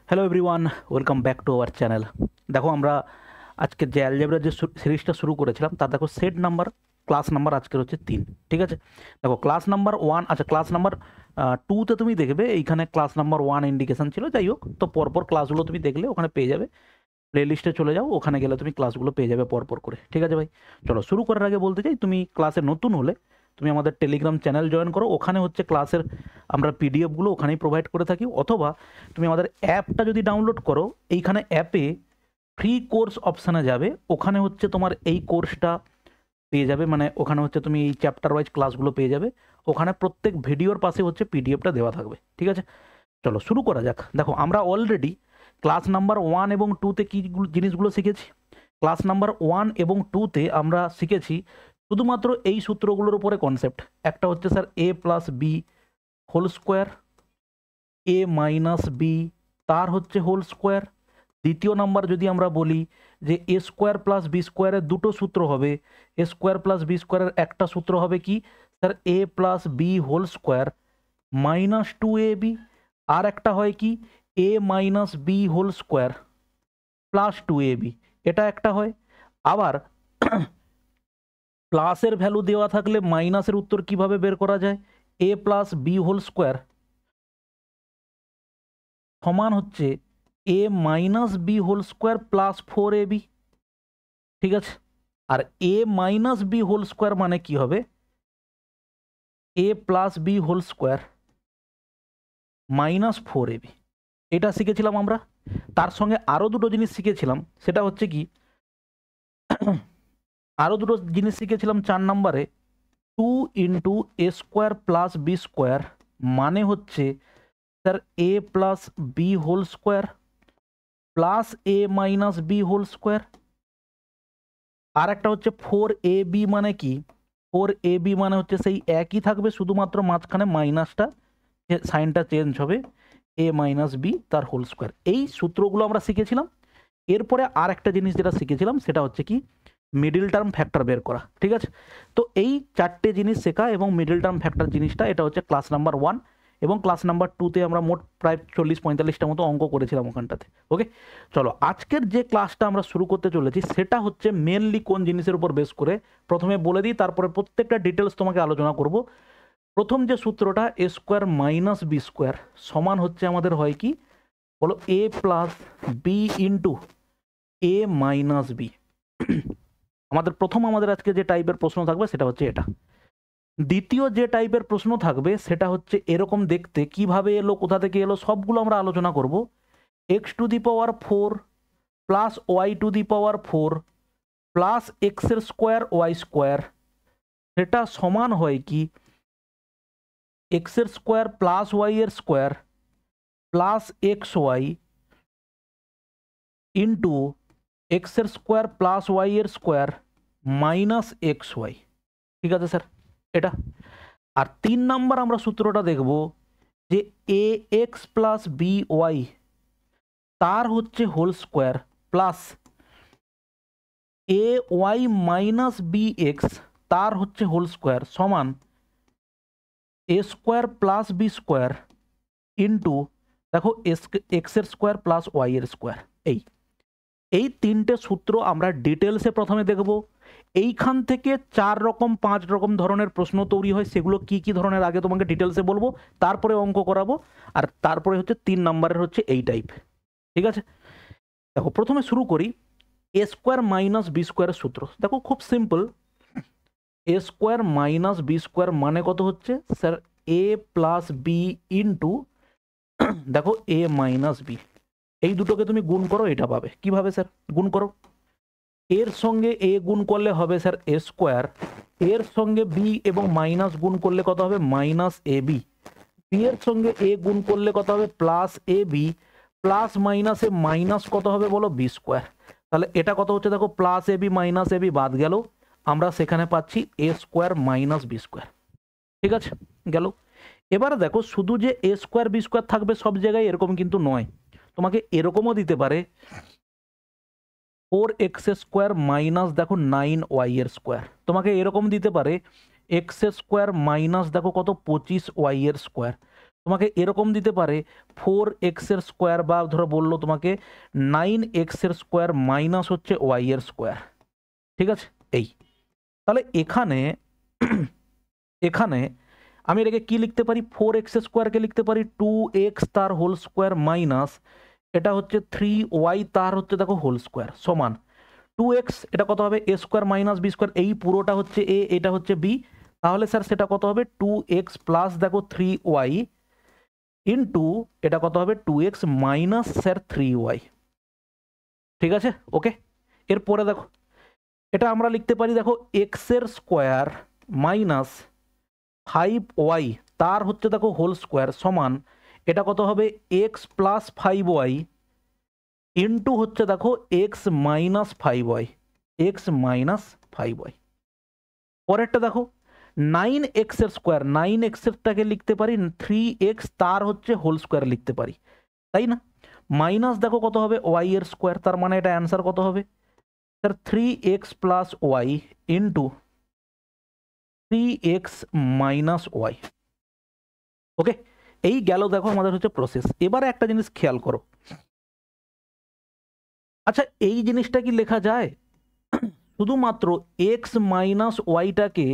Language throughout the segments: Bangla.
Hello everyone, welcome back to our channel. দেখো আমরা আজকে যে অ্যালজেব্রা যে সিরিজটা শুরু করেছিলাম তার দেখো সেট নাম্বার ক্লাস নাম্বার আজকের হচ্ছে 3। ঠিক আছে, দেখো ক্লাস নাম্বার 1, আচ্ছা ক্লাস নাম্বার 2তে তুমি দেখবে এইখানে ক্লাস নাম্বার 1 ইন্ডিকেশন ছিল। যাই হোক, তো পরপর ক্লাসগুলো তুমি দেখলে ওখানে পেয়ে যাবে। প্লে লিস্টে চলে যাও, ওখানে গেলে তুমি ক্লাসগুলো পেয়ে যাবে পরপর করে। ঠিক আছে ভাই, চলো শুরু করার আগে বলতে চাই, তুমি ক্লাসে নতুন হলে তুমি আমাদের টেলিগ্রাম চ্যানেল জয়েন করো। ওখানে হচ্ছে ক্লাসের আমরা পিডিএফগুলো ওখানেই প্রোভাইড করে থাকি, অথবা তুমি আমাদের অ্যাপটা যদি ডাউনলোড করো, এইখানে অ্যাপে ফ্রি কোর্স অপশানে যাবে, ওখানে হচ্ছে তোমার এই কোর্সটা পেয়ে যাবে। মানে ওখানে হচ্ছে তুমি এই চ্যাপ্টার ওয়াইজ ক্লাসগুলো পেয়ে যাবে। ওখানে প্রত্যেক ভিডিওর পাশে হচ্ছে পিডিএফটা দেওয়া থাকবে। ঠিক আছে, চলো শুরু করা যাক। দেখো আমরা অলরেডি ক্লাস নাম্বার 1 এবং 2তে কী জিনিসগুলো শিখেছি। ক্লাস নাম্বার 1 এবং 2তে আমরা শিখেছি শুধুমাত্র এই সূত্রগুলোর উপরে কনসেপ্ট। একটা হচ্ছে sir a plus b whole square, a minus b তার হচ্ছে হোল স্কোয়ার। দ্বিতীয় নাম্বার যদি আমরা বলি যে এ স্কোয়ার প্লাস বি স্কোয়ারের দুটো সূত্র হবে, এ স্কোয়ার প্লাস বি স্কোয়ারের একটা সূত্র হবে কি sir a plus b whole square minus 2ab, আর একটা হয় কি a minus b whole square plus 2ab, এটা একটা হয়। আবার প্লাসের ভ্যালু দেওয়া থাকলে মাইনাসের উত্তর কিভাবে বের করা যায়, a plus b whole square সমান হচ্ছে a minus b whole square plus 4ab। ঠিক আছে, আর a minus b whole square মানে কি হবে, a plus b whole square minus 4ab। এটা শিখেছিলাম আমরা। তার সঙ্গে আরও দুটো জিনিস শিখেছিলাম, সেটা হচ্ছে কি আরও দুটো জিনিস শিখেছিলাম 4 নম্বরে। 2 into a square plus b square মানে হচ্ছে sir a plus b whole square plus a minus b whole square. আর একটা হচ্ছে 4ab মানে কি, 4ab মানে হচ্ছে সেই একই থাকবে, শুধুমাত্র মাঝখানে মাইনাসটা সাইনটা চেঞ্জ হবে, এ মাইনাস বি তার হোল স্কোয়ার। এই সূত্রগুলো আমরা শিখেছিলাম। এরপরে আর একটা জিনিস যেটা শিখেছিলাম সেটা হচ্ছে কি মিডিল টার্ম ফ্যাক্টর বের করা। ঠিক আছে, তো এই 4টে জিনিস শেখা এবং মিডিল টার্ম ফ্যাক্টর জিনিসটা এটা হচ্ছে ক্লাস নাম্বার 1 এবং ক্লাস নাম্বার 2তে আমরা মোট প্রায় 40-45টা মতো অঙ্ক করেছিলাম ওখানটাতে। ওকে, চলো আজকের যে ক্লাসটা আমরা শুরু করতে চলেছি সেটা হচ্ছে মেনলি কোন জিনিসের উপর বেস করে প্রথমে বলে দিই, তারপরে প্রত্যেকটা ডিটেলস তোমাকে আলোচনা করব। প্রথম যে সূত্রটা এ স্কোয়ার মাইনাস বি স্কোয়ার সমান হচ্ছে আমাদের হয় কি বলো, এ plus b into a minus B. আমাদের আজকে যে টাইপের প্রশ্ন থাকবে সেটা হচ্ছে এটা। দ্বিতীয় যে টাইপের প্রশ্ন থাকবে সেটা হচ্ছে এরকম দেখতে, কিভাবে এলো, কোথা থেকে এলো, সবগুলো আমরা আলোচনা করব। X to the power 4 plus y to the power 4 plus এক্সের স্কোয়ার ওয়াই স্কোয়ার, সেটা সমান হয় কি এক্সের স্কোয়ার প্লাস ওয়াই এর square plus x y into এক্সের স্কোয়ার প্লাস ওয়াই এর স্কোয়ার মাইনাস এক্স ওয়াই। ঠিক আছে স্যার, এটা। আর 3 নাম্বার আমরা সূত্রটা দেখব যে a x plus b y তার হচ্ছে whole square plus a y minus b x তার হচ্ছে হোল স্কোয়ার সমান a square plus b square into দেখো এক্সের স্কোয়ার প্লাস ওয়াই এর স্কোয়ার। এই 3টে সূত্র আমরা ডিটেলসে প্রথমে দেখব। এইখান থেকে 4 রকম 5 রকম ধরনের প্রশ্ন তৈরি হয়, সেগুলো কি কি ধরনের আগে তোমাকে ডিটেলসে বলবো, তারপরে অঙ্ক করাবো। আর তারপরে হচ্ছে 3 নাম্বারের হচ্ছে এই টাইপ। ঠিক আছে, দেখো প্রথমে শুরু করি এ স্কোয়ার মাইনাস বি স্কোয়ারের সূত্র। দেখো খুব সিম্পল, এ স্কোয়ার মাইনাস বি স্কোয়ার মানে কত হচ্ছে sir a plus b into দেখো এ মাইনাস বি। এই দুটোকে তুমি গুণ করো, এটা পাবে। কিভাবে স্যার গুণ করো, এর সঙ্গে এ গুণ করলে হবে স্যার এ স্কোয়ার, এর সঙ্গে বি এবং মাইনাস গুণ করলে কত হবে মাইনাস এ বি, বি এর সঙ্গে এ গুণ করলে কত হবে প্লাস এ বি, প্লাস মাইনাসে মাইনাস কত হবে বলো বি স্কোয়ার। তাহলে এটা কত হচ্ছে দেখো plus a b minus a B বাদ গেল, আমরা সেখানে পাচ্ছি এ স্কোয়ার মাইনাস বি স্কোয়ার। ঠিক আছে, গেল। এবারে দেখো শুধু যে এ স্কোয়ার বি স্কোয়ার থাকবে সব জায়গায় এরকম কিন্তু নয়, তোমাকে এরকমও দিতে পারে 4x স্কোয়ার মাইনাস দেখো 9y এর স্কোয়ার, তোমাকে এরকম দিতে পারে এক্স স্কোয়ার মাইনাস দেখো কত 25y এর স্কোয়ার। তোমাকে এরকম দিতে পারে 4x-এর স্কোয়ার, বা ধরো বললো তোমাকে 9x-এর স্কোয়ার মাইনাস হচ্ছে y-এর স্কোয়ার। ঠিক আছে, এই তাহলে এখানে এখানে আমি এটাকে কি লিখতে পারি, 4x স্কোয়ারকে লিখতে পারি 2x তার হোল স্কোয়ার মাইনাস এটা হচ্ছে 3y তার হচ্ছে দেখো হোল স্কোয়ার সমান 2x, এটা কত হবে a square minus b square, এই পুরোটা হচ্ছে a, এটা হচ্ছে b, তাহলে স্যার সেটা কত হবে 2x প্লাস দেখো 3y ইন্টু এটা কত হবে 2x মাইনাস স্যার 3y। ঠিক আছে, ওকে। এরপরে দেখো এটা আমরা লিখতে পারি দেখো x-এর স্কোয়ার মাইনাস 5y তার হচ্ছে দেখো হোল স্কোয়ার সমান এটা কত হবে x প্লাস 5y ইন্টু হচ্ছে দেখো x minus 5y, x minus 5y। পরেরটা দেখো 9x-এর স্কোয়ার, 9x-এরটাকে লিখতে পারি 3x তার হচ্ছে হোল স্কোয়ার লিখতে পারি, তাই না? মাইনাস দেখো কত হবে y-এর স্কোয়ার, তার মানে এটা অ্যান্সার কত হবে sir 3x plus y into 3x minus y। ওকে, এই গেল দেখো আমাদের হচ্ছে প্রসেস। এবারে একটা জিনিস খেয়াল করো, আচ্ছা এই জিনিসটা কি লেখা যায় শুধুমাত্র x মাইনাস ওয়াইটাকে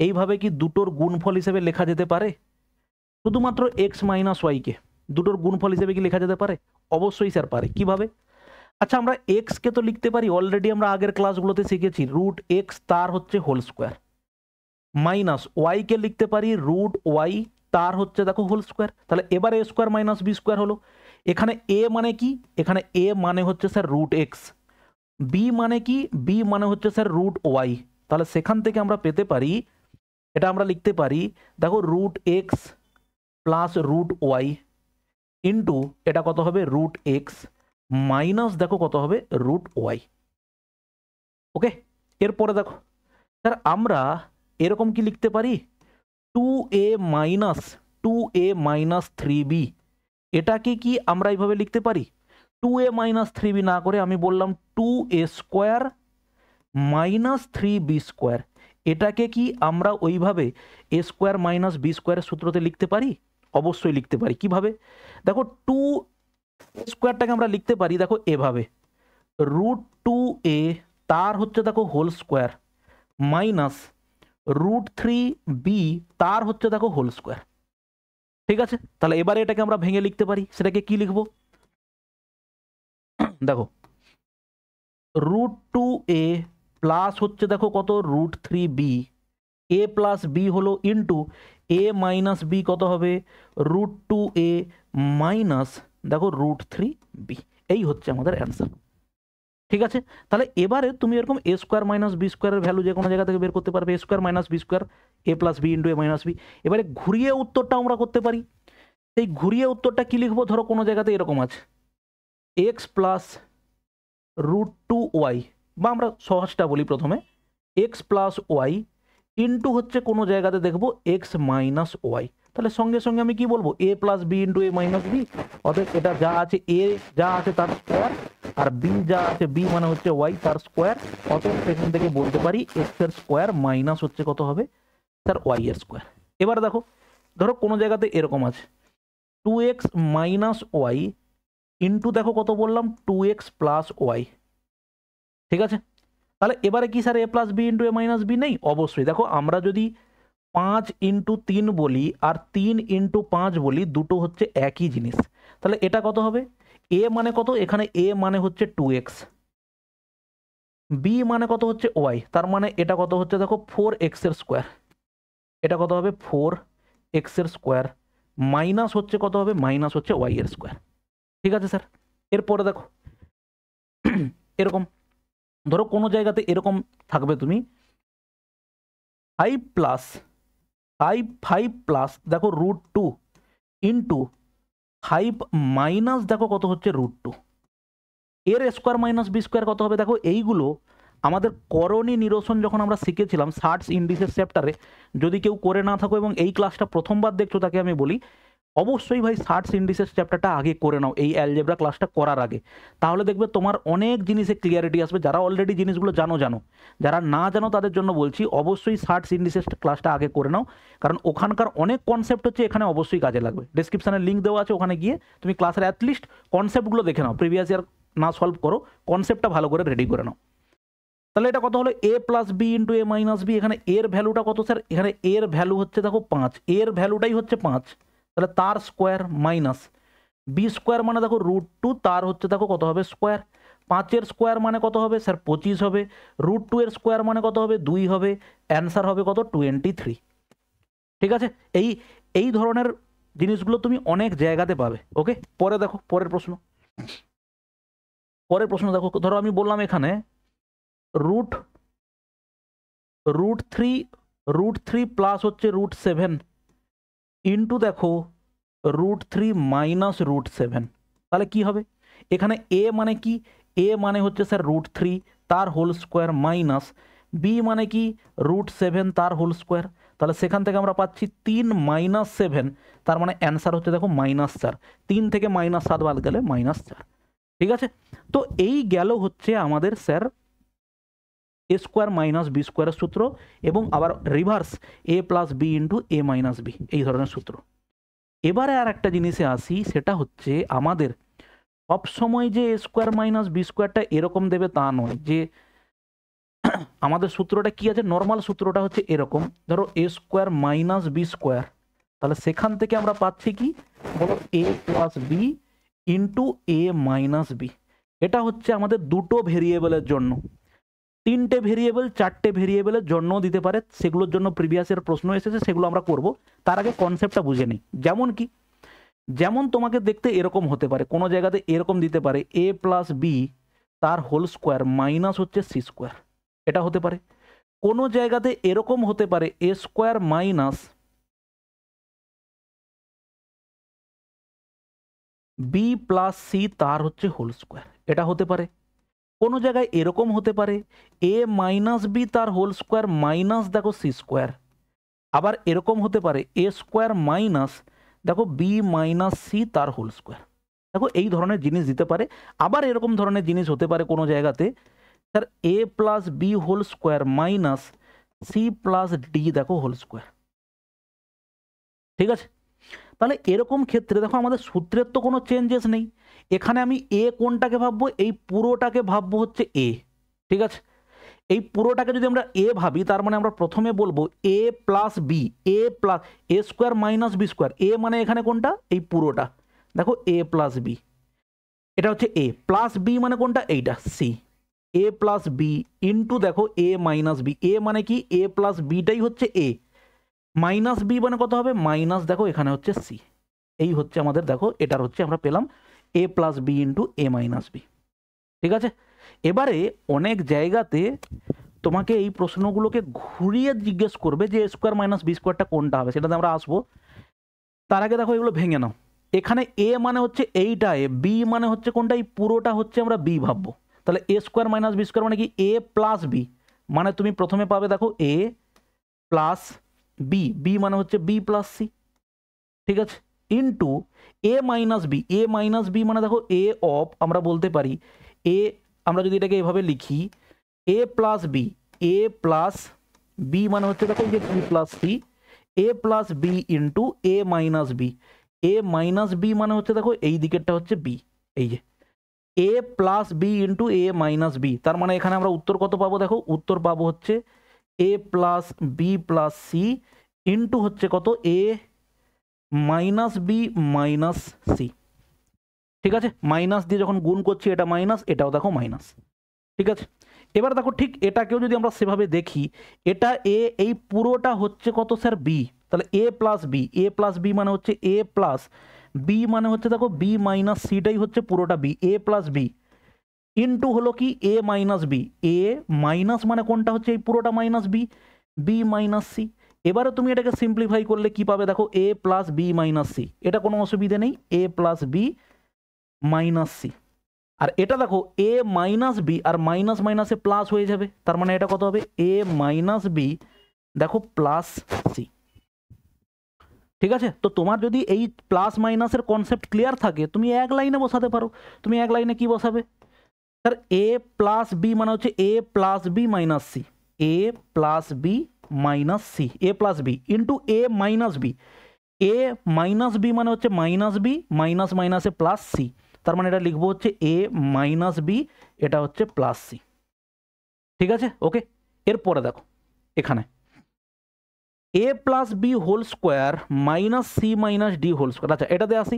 এইভাবে কি দুটোর গুণফল হিসেবে লেখা যেতে পারে? শুধুমাত্র x মাইনাস ওয়াইকে দুটোর গুণফল হিসেবে কি লেখা যেতে পারে? অবশ্যই স্যার পারে। কিভাবে? আচ্ছা আমরা x কে তো লিখতে পারি, অলরেডি আমরা আগের ক্লাসগুলোতে শিখেছি রুট x তার হচ্ছে হোল স্কোয়ার, মাইনাস ওয়াই কে লিখতে পারি রুট ওয়াই তার হচ্ছে দেখো হোল স্কোয়ার। তাহলে এবার a square minus b square হলো। এখানে a মানে কি, এখানে a মানে হচ্ছে স্যার রুট এক্স, বি মানে কি, বি মানে হচ্ছে স্যার রুট ওয়াই। তাহলে সেখান থেকে আমরা পেতে পারি, এটা আমরা লিখতে পারি দেখো root x plus root y into এটা কত হবে রুট এক্স মাইনাস দেখো কত হবে রুট ওয়াই। ওকে, এরপরে দেখো স্যার আমরা এরকম কি লিখতে পারি 2a minus 2a minus 3b, এটাকে কি আমরা এইভাবে লিখতে পারি 2a মাইনাস 3b না করে আমি বললাম 2a square minus 3b square, এটাকে কি আমরা ওইভাবে a স্কোয়ার মাইনাস বি স্কোয়ারের সূত্রতে লিখতে পারি? অবশ্যই লিখতে পারি। কিভাবে? দেখো 2 স্কোয়ারটাকে আমরা লিখতে পারি দেখো এভাবে রুট 2a তার হচ্ছে দেখো whole square minus root 3b তার হচ্ছে দেখো হোল স্কোয়ার। ঠিক আছে, তাহলে এবারে এটাকে আমরা ভেঙে লিখতে পারি, সেটাকে কি লিখবো দেখো রুট 2a প্লাস হচ্ছে দেখো কত root 3b, a plus b হলো ইন্টু a মাইনাস b কত হবে রুট 2a মাইনাস দেখো রুট 3b, এই হচ্ছে আমাদের অ্যান্সার। ঠিক আছে, তাহলে এবারে তুমি এরকম a স্কোয়ার মাইনাস বি স্কোয়ারের ভ্যালু যে কোনো জায়গা থেকে বের করতে পারবে, a square minus b square a plus b into a minus b. এবারে ঘুরিয়ে উত্তরটা আমরা করতে পারি, এই ঘুরিয়ে উত্তরটা কি লিখবো, ধরো কোনো জায়গাতে এরকম আছে x প্লাস রুট 2y, বা আমরা সহজটা বলি প্রথমে x প্লাস ওয়াই ইন্টু হচ্ছে কোনো জায়গাতে দেখবো x মাইনাস ওয়াই। তাহলে সঙ্গে সঙ্গে আমি কি বলবো a plus b into a minus b, অর্থাৎ এটা যা আছে a যা আছে তার স্কোয়ার আর b যা আছে b মানে হচ্ছে y তার স্কোয়ার, অতএব সেখান থেকে বলতে পারি x এর স্কোয়ার মাইনাস হচ্ছে কত হবে তার y এর স্কোয়ার। এবার দেখো ধরো কোনো জায়গাতে এরকম আছে 2x মাইনাস ওয়াই ইন্টু দেখো কত বললাম 2x প্লাস ওয়াই। ঠিক আছে, তাহলে এবারে কি sir a plus b into a minus b নেই? অবশ্যই। দেখো আমরা যদি 5 ইন্টু 3 বলি আর 3 ইন্টু 5 বলি, দুটো হচ্ছে একই জিনিস। তাহলে এটা কত হবে a মানে কত, এখানে a মানে হচ্ছে 2x, b মানে কত হচ্ছে y, তার মানে এটা কত হচ্ছে দেখো 4x এর স্কোয়ার, এটা কত হবে 4x এর স্কোয়ার মাইনাস হচ্ছে কত হবে মাইনাস হচ্ছে y এর স্কোয়ার। ঠিক আছে স্যার, এরপরে দেখো এরকম ধরো কোনো জায়গাতে এরকম থাকবে তুমি 5 প্লাস 5 প্লাস দেখো রুট 2 ইন্টু 5 মাইনাস দেখো কত হচ্ছে রুট 2, এর স্কোয়ার মাইনাস বি স্কোয়ার কত হবে? দেখো এইগুলো আমাদের করণী নিরসন যখন আমরা শিখেছিলাম শার্টস ইন্ডিসেস চ্যাপ্টারে, যদি কেউ করে না থাকো এবং এই ক্লাসটা প্রথমবার দেখছো তাকে আমি বলি অবশ্যই ভাই সার্চ ইন্ডিসেস চ্যাপ্টারটা আগে করে নাও এই অ্যালজেব্রা ক্লাসটা করার আগে, তাহলে দেখবে তোমার অনেক জিনিসে ক্লিয়ারিটি আসবে। যারা অলরেডি জিনিসগুলো জানো, যারা না জানো তাদের জন্য বলছি অবশ্যই সার্চ ইন্ডিসেস ক্লাসটা আগে করে নাও, কারণ ওখানকার অনেক কনসেপ্ট হচ্ছে এখানে অবশ্যই কাজে লাগবে। ডেসক্রিপশানে লিঙ্ক দেওয়া আছে, ওখানে গিয়ে তুমি ক্লাসের অ্যাটলিস্ট কনসেপ্টগুলো দেখে নাও, প্রিভিয়াস ইয়ার না সলভ করো, কনসেপ্টটা ভালো করে রেডি করে নাও। তাহলে এটা কত হলো a plus b into a minus b. এখানে এর ভ্যালুটা কত স্যার? এখানে এর ভ্যালু হচ্ছে দেখো 5, এর ভ্যালুটাই হচ্ছে 5, তাহলে তার স্কোয়ার মাইনাস বি স্কোয়ার মানে দেখো √2, তার হচ্ছে দেখো কত হবে স্কোয়ার। 5-এর স্কোয়ার মানে কত হবে স্যার? 25 হবে। √2 এর স্কোয়ার মানে কত হবে? 2 হবে। অ্যান্সার হবে কত? 23। ঠিক আছে, এই এই ধরনের জিনিসগুলো তুমি অনেক জায়গাতে পাবে। ওকে, পরে দেখো পরের প্রশ্ন। দেখো, ধরো আমি বললাম এখানে √3 প্লাস হচ্ছে √7 ইন্টু দেখো √3 মাইনাস √7, তাহলে কি হবে? এখানে এ মানে কি? এ মানে হচ্ছে স্যার √3 তার হোল স্কোয়ার মাইনাস বি মানে কি? √7 তার হোল স্কোয়ার। তাহলে সেখান থেকে আমরা পাচ্ছি 3 মাইনাস 7, তার মানে অ্যান্সার হচ্ছে দেখো -4। 3 থেকে -7 বাদ গেলে -4। ঠিক আছে, তো এই গেল হচ্ছে আমাদের স্যার এ স্কোয়ার মাইনাস বি স্কোয়ারের সূত্র, এবং আবার reverse A plus b into a minus B, এই ধরনের সূত্র। এবারে আর একটা জিনিসে আসি, সেটা হচ্ছে আমাদের সবসময় যে এ স্কোয়ার মাইনাস বি স্কোয়ারটা এরকম দেবে তা নয়, যে আমাদের সূত্রটা কি আছে? নর্মাল সূত্রটা হচ্ছে এরকম, ধরো এ স্কোয়ার মাইনাস বি স্কোয়ার, তাহলে সেখান থেকে আমরা পাচ্ছি কি বলো? এ plus b into a minus b. এটা হচ্ছে আমাদের দুটো ভেরিয়েবলের জন্য। 3টে ভেরিয়েবল 4টে ভেরিয়েবলের জন্য দিতে পারে, সেগুলোর জন্য প্রিভিয়াসের প্রশ্ন এসেছে, সেগুলো আমরা করব। তার আগে কনসেপ্টটা বুঝে নিই। যেমন তোমাকে দেখতে এরকম হতে পারে, কোনো জায়গাতে এরকম দিতে পারে এ প্লাস বি তার হোল স্কোয়ার মাইনাস হচ্ছে সি স্কোয়ার, এটা হতে পারে। কোনো জায়গাতে এরকম হতে পারে a square minus b plus c তার হচ্ছে হোল স্কোয়ার, এটা হতে পারে। কোনো জায়গায় এরকম হতে পারে এ মাইনাস বি তার হোল স্কোয়ার মাইনাস দেখো সি স্কোয়ার। আবার এরকম হতে পারে এ স্কোয়ার মাইনাস দেখো বি মাইনাস সি তার হোল স্কোয়ার। দেখো এই ধরনের জিনিস দিতে পারে। আবার এরকম ধরনের জিনিস হতে পারে কোনো জায়গাতে sir a plus b whole square minus c plus d দেখো হোল স্কোয়ার। ঠিক আছে, তাহলে এরকম ক্ষেত্রে দেখো আমাদের সূত্রের তো কোনো চেঞ্জেস নেই। এখানে আমি এ কোনটাকে ভাববো? এই পুরোটাকে ভাববো হচ্ছে এ। ঠিক আছে, এই পুরোটাকে যদি আমরা এ ভাবি, তার মানে আমরা প্রথমে বলবো এ plus b, a plus a square minus b square. এ মানে এখানে কোনটা? এই পুরোটা, দেখো এ প্লাস বি, এটা হচ্ছে এ। প্লাস বি মানে কোনটা? এইটা C. A plus b into দেখো এ মাইনাস বি। এ মানে কি? এ প্লাস বিটাই হচ্ছে এ, মাইনাস বি মানে কত হবে? মাইনাস দেখো এখানে হচ্ছে সি। এই হচ্ছে আমাদের দেখো এটার হচ্ছে আমরা পেলাম এ plus b into a minus b. ঠিক আছে, এবারে অনেক জায়গাতে তোমাকে এই প্রশ্নগুলোকে ঘুরিয়ে জিজ্ঞেস করবে যে এ স্কোয়ার মাইনাস বি স্কোয়ারটা কোনটা হবে, সেটাতে আমরা আসবো। তার আগে দেখো এগুলো ভেঙে নাও। এখানে এ মানে হচ্ছে এইটা এ, বি মানে হচ্ছে কোনটা? এই পুরোটা হচ্ছে আমরা বি ভাববো। তাহলে এ স্কোয়ার মাইনাস বি স্কোয়ার মানে কি? এ প্লাস বি, মানে তুমি প্রথমে পাবে দেখো এ প্লাস বি, বি মানে হচ্ছে বি প্লাস সি। ঠিক আছে, into a minus b. A minus b মানে দেখো এ অফ, আমরা বলতে পারি এ, আমরা যদি এটাকে এভাবে লিখি এ plus b, a plus b মানে হচ্ছে দেখো যে B plus c, a plus b into a minus b. A minus b মানে হচ্ছে দেখো এই দিকেরটা হচ্ছে বি, এই যে এ plus b into a minus b. তার মানে এখানে আমরা উত্তর কত পাবো? দেখো উত্তর পাবো হচ্ছে a plus b plus c into হচ্ছে কত? A minus b minus c. ঠিক আছে, মাইনাস দিয়ে যখন গুণ করছি এটা মাইনাস, এটাও দেখো মাইনাস। ঠিক আছে, এবার দেখো ঠিক এটাকেও যদি আমরা সেভাবে দেখি, এটা এ, এই পুরোটা হচ্ছে কত স্যার? বি। তাহলে a plus b, a plus b মানে হচ্ছে এ প্লাস বি মানে হচ্ছে দেখো বি মাইনাস সিটাই হচ্ছে পুরোটা b, a plus b into হলো কি a minus b. A minus মানে কোনটা হচ্ছে? এই পুরোটা minus b, b minus c. এবারে তুমি এটাকে সিম্পলিফাই করলে কি পাবে? দেখো a plus b minus c, এটা কোনো অসুবিধা নেই, a plus b minus c. আর এটা দেখো এ মাইনাস বি আর মাইনাস মাইনাসে প্লাস হয়ে যাবে, তার মানে এটা কত হবে? এ মাইনাস বি দেখো প্লাস সি। ঠিক আছে, তো তোমার যদি এই প্লাস মাইনাসের কনসেপ্ট ক্লিয়ার থাকে তুমি এক লাইনে বসাতে পারো। তুমি এক লাইনে কি বসাবে স্যার, এ প্লাস বি মানে হচ্ছে a plus b minus c, a plus b minus c, a plus b into a minus b, a minus b মানে হচ্ছে মাইনাস বি মাইনাস মাইনাসে প্লাস সি, তার মানে এটা লিখবো হচ্ছে এ মাইনাস বি, এটা হচ্ছে প্লাস সি। ঠিক আছে, ওকে। এরপরে দেখো এখানে a plus b whole square minus c minus d whole square. আচ্ছা এটাতে আসি,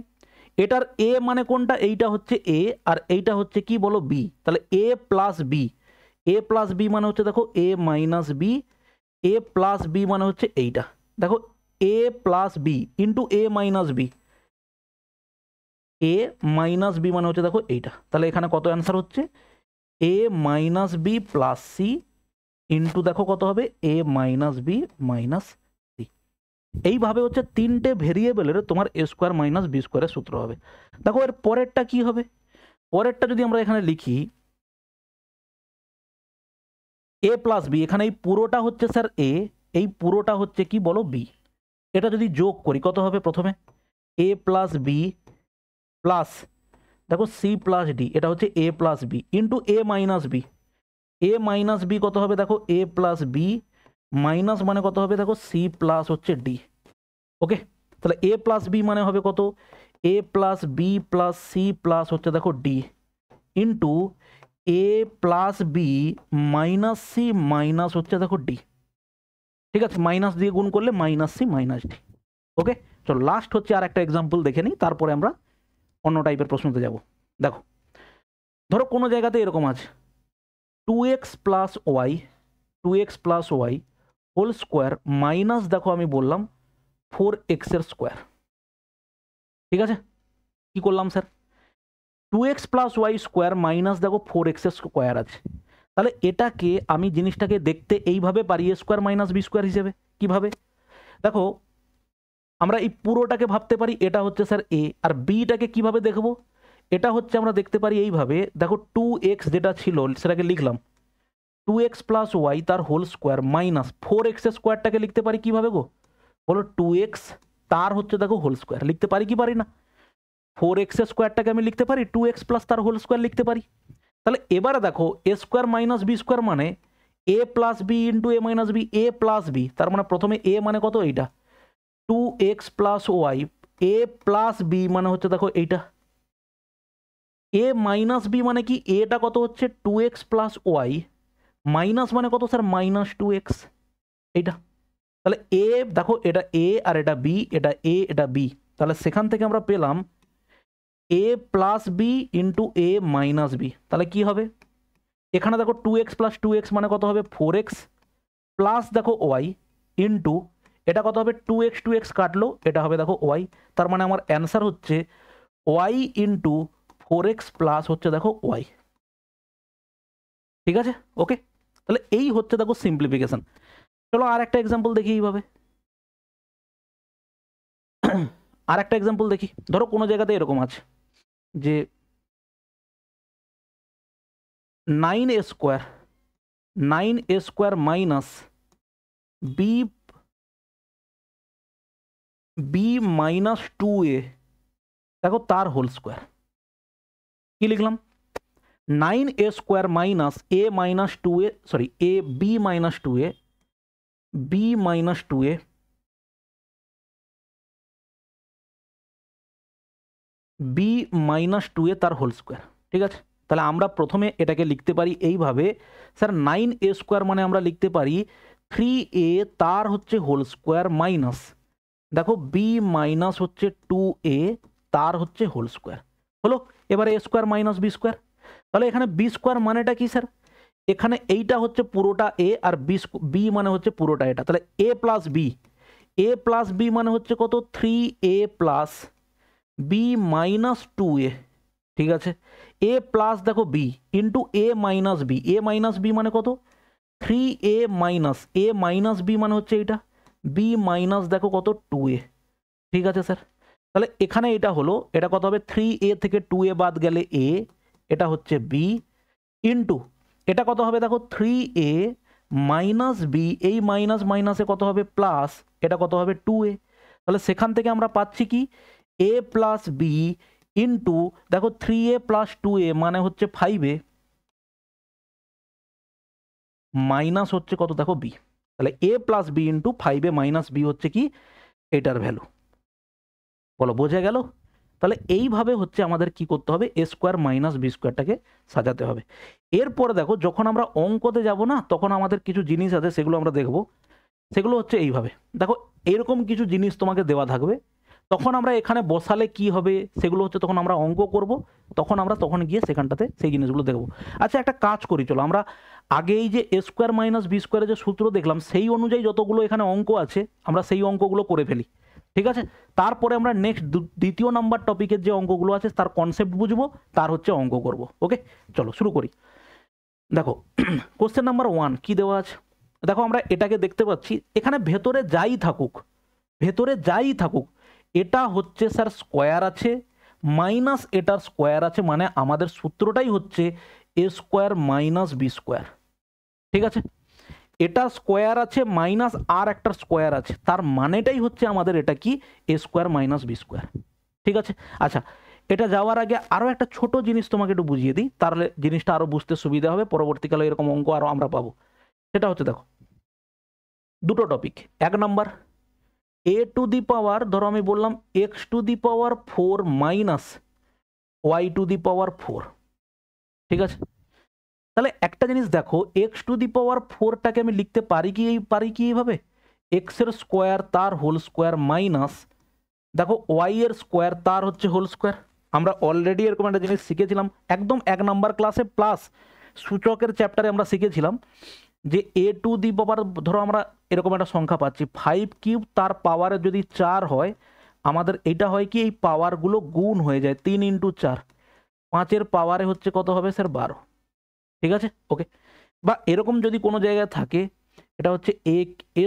এটার এ মানে কোনটা, এইটা হচ্ছে এ আর এইটা হচ্ছে কি বলো বি, তাহলে a plus b, a plus b মানে হচ্ছে দেখো a minus b, a plus b মানে হচ্ছে এইটা দেখো a plus b into a minus b, a minus b মানে হচ্ছে দেখো এইটা, তাহলে এখানে কত অ্যান্সার হচ্ছে a minus b plus c into দেখো কত হবে a minus b minus c. এইভাবে হচ্ছে তিনটে ভেরিয়েবলের তোমার এ স্কোয়ার মাইনাস বি স্কোয়ারের সূত্র হবে। দেখো এর পরেরটা কি হবে, পরেরটা যদি আমরা এখানে লিখি এ প্লাস বি, এখানে এই পুরোটা হচ্ছে স্যার এ, এই পুরোটা হচ্ছে কি বলো বি, এটা যদি যোগ করি কত হবে, প্রথমে এ প্লাস বি প্লাস দেখো সি প্লাস ডি, এটা হচ্ছে a plus b into a minus b, a minus b কত হবে দেখো এ প্লাস বি মাইনাস মানে কত হবে দেখো সি প্লাস হচ্ছে ডি। ওকে, তাহলে এ প্লাস বি মানে হবে কত a plus b plus c plus হচ্ছে দেখো d into a plus b minus c minus হচ্ছে দেখো ডি। ঠিক আছে, মাইনাস দিয়ে গুণ করলে minus c minus d. Okay, চলো লাস্ট হচ্ছে আর একটা এক্সাম্পল দেখে নিই, তারপরে আমরা অন্য টাইপের প্রশ্নতে যাব। দেখো ধরো কোনো জায়গাতে এরকম আছে 2x plus y, 2x plus y whole square minus দেখো আমি বললাম 4x এর স্কোয়ার। ঠিক আছে, কি করলাম sir 2x plus y square minus দেখো 4x এর স্কোয়ার আছে, তাহলে এটাকে আমি জিনিসটাকে দেখতে এইভাবে পারি a square minus b square হিসেবে। কিভাবে দেখো, আমরা এই পুরোটাকে ভাবতে পারি এটা হচ্ছে স্যার এ, আর বিটাকে কিভাবে দেখবো, এটা হচ্ছে আমরা দেখতে পারি এইভাবে দেখো 2x যেটা ছিল সেটাকে লিখলাম 2x প্লাস ওয়াই তার হোল স্কোয়ার মাইনাস 4x এর স্কোয়ারটাকে লিখতে পারি কিভাবে গো বলো 2x তার হচ্ছে দেখো হোল স্কোয়ার লিখতে পারি কি পারি না, 4x এর স্কোয়ারটাকে আমি লিখতে পারি 2x প্লাস তার হোল স্কোয়ার লিখতে পারি। তাহলে এবারে দেখো a square minus b square মানে a plus b into a minus b, a plus b তার মানে প্রথমে এ মানে কত এইটা 2x প্লাস ওয়াই, এ প্লাস বি মানে হচ্ছে দেখো এইটা, এ মাইনাস বি মানে কি এটা কত হচ্ছে 2x প্লাস ওয়াই মাইনাস মানে কত স্যার মাইনাস 2x এইটা। তাহলে এ দেখো এটা এ আর এটা বি, এটা এ এটা বি, তাহলে সেখান থেকে আমরা পেলাম এ plus b into a minus b, তাহলে কি হবে এখানে দেখো 2x প্লাস 2x মানে কত হবে 4x প্লাস দেখো ওয়াই ইন্টু এটা কত হবে 2x কাটলো এটা হবে দেখো ওয়াই, তার মানে আমার অ্যান্সার হচ্ছে ওয়াই ইন্টু 4x প্লাস হচ্ছে দেখো ওয়াই। ঠিক আছে, ওকে, তাহলে এই হচ্ছে দেখো সিম্পলিফিকেশন। চলো আর একটা এক্সাম্পল দেখি এইভাবে আর একটা এক্সাম্পল দেখি, ধরো কোনো জায়গাতে এরকম আছে যে 9a square, 9a square minus b b minus 2a দেখো তার হোল স্কোয়ার। কি লিখলাম 9a square minus a minus 2a, sorry a b minus 2a, b minus 2a b minus 2a তার হোল স্কোয়ার। ঠিক আছে, তাহলে আমরা প্রথমে এটাকে লিখতে পারি এইভাবে স্যার 9a স্কোয়ার মানে আমরা লিখতে পারি 3a তার হচ্ছে হোল স্কোয়ার মাইনাস দেখো বি মাইনাস হচ্ছে 2a তার হচ্ছে হোল স্কোয়ার হলো। এবারে এ স্কোয়ার মাইনাস বি স্কোয়ার, তাহলে এখানে বি স্কোয়ার মানেটা কি স্যার, এখানে এইটা হচ্ছে পুরোটা এ আর বি মানে হচ্ছে পুরোটা এটা, তাহলে a plus b, a plus b মানে হচ্ছে কত 3a plus b minus 2a। ঠিক আছে, এ প্লাস দেখো b into a minus b, a minus b মানে কত 3a minus a minus b মানে হচ্ছে এইটা বি মাইনাস দেখো কত 2a। ঠিক আছে স্যার, তাহলে এখানে এটা হলো এটা কত হবে 3a থেকে 2a বাদ গেলে a, এটা হচ্ছে বি ইন্টু এটা কত হবে দেখো 3a মাইনাস বি, এই মাইনাস মাইনাসে কত হবে প্লাস, এটা কত হবে 2a, তাহলে সেখান থেকে আমরা পাচ্ছি কি a প্লাস বি ইন্টু দেখো 3a প্লাস 2a মানে হচ্ছে 5a মাইনাস হচ্ছে কত দেখো b, তাহলে a plus b into 5a minus b হচ্ছে কি এটার ভ্যালু। বলো বোঝা গেল? তাহলে এইভাবে হচ্ছে আমাদের কি করতে হবে, এ স্কোয়ার মাইনাস বি স্কোয়ারটাকে সাজাতে হবে। এরপরে দেখো যখন আমরা অঙ্কতে যাব না তখন আমাদের কিছু জিনিস আছে সেগুলো আমরা দেখব। সেগুলো হচ্ছে এইভাবে, দেখো এরকম কিছু জিনিস তোমাকে দেওয়া থাকবে, তখন আমরা এখানে বসালে কি হবে সেগুলো হচ্ছে তখন আমরা অঙ্ক করব, তখন গিয়ে সেখানটাতে সেই জিনিসগুলো দেখব। আচ্ছা একটা কাজ করি, চলো আমরা আগে এই যে এ স্কোয়ার মাইনাস বি স্কোয়ারের যে সূত্র দেখলাম সেই অনুযায়ী যতগুলো এখানে অঙ্ক আছে আমরা সেই অঙ্কগুলো করে ফেলি, ঠিক আছে? তারপরে আমরা নেক্সট দ্বিতীয় নাম্বার টপিকের যে অঙ্কগুলো আছে তার কনসেপ্ট বুঝবো, তার হচ্ছে অঙ্ক করব। ওকে চলো শুরু করি। দেখো কোশ্চেন নাম্বার 1 কি দেওয়া আছে, দেখো আমরা এটাকে দেখতে পাচ্ছি এখানে ভেতরে যাই থাকুক এটা হচ্ছে স্যার স্কোয়ার আছে মাইনাস এটার স্কোয়ার আছে, মানে আমাদের সূত্রটাই হচ্ছে a square minus b square, ঠিক আছে? এটা স্কোয়ার আছে মাইনাস আর একটা স্কোয়ার আছে, তার মানেটাই হচ্ছে আমাদের এটা কি a square minus b square, ঠিক আছে? আচ্ছা এটা যাওয়ার আগে আরও একটা ছোট জিনিস তোমাকে একটু বুঝিয়ে দিই, তাহলে জিনিসটা আরও বুঝতে সুবিধা হবে, পরবর্তীকালে এরকম অঙ্ক আরও আমরা পাবো। সেটা হচ্ছে দেখো দুটো টপিক, এক নাম্বার এ টু দি পাওয়ার, ধরো আমি বললাম x to the power 4 minus y to the power 4, ঠিক আছে? তাহলে একটা জিনিস দেখো এক্স টু দি পাওয়ার 4টাকে আমি লিখতে পারি কি এইভাবে, এক্স এর স্কোয়ার তার হোল স্কোয়ার মাইনাস দেখো ওয়াই এর স্কোয়ার তার হচ্ছে হোল স্কোয়ার। আমরা অলরেডি এরকম একটা জিনিস শিখেছিলাম একদম 1 নাম্বার ক্লাসে, প্লাস সূচকের চ্যাপ্টারে আমরা শিখেছিলাম যে এ টু দি পাওয়ার, ধরো আমরা এরকম একটা সংখ্যা পাচ্ছি 5 কিউব, তার পাওয়ারে যদি 4 হয় আমাদের এটা হয় কি এই পাওয়ারগুলো গুণ হয়ে যায়, 3 ইন্টু 4, 5-এর পাওয়ারে হচ্ছে কত হবে স্যার 12, ঠিক আছে? ওকে, বা এরকম যদি কোনো জায়গায় থাকে এটা হচ্ছে এ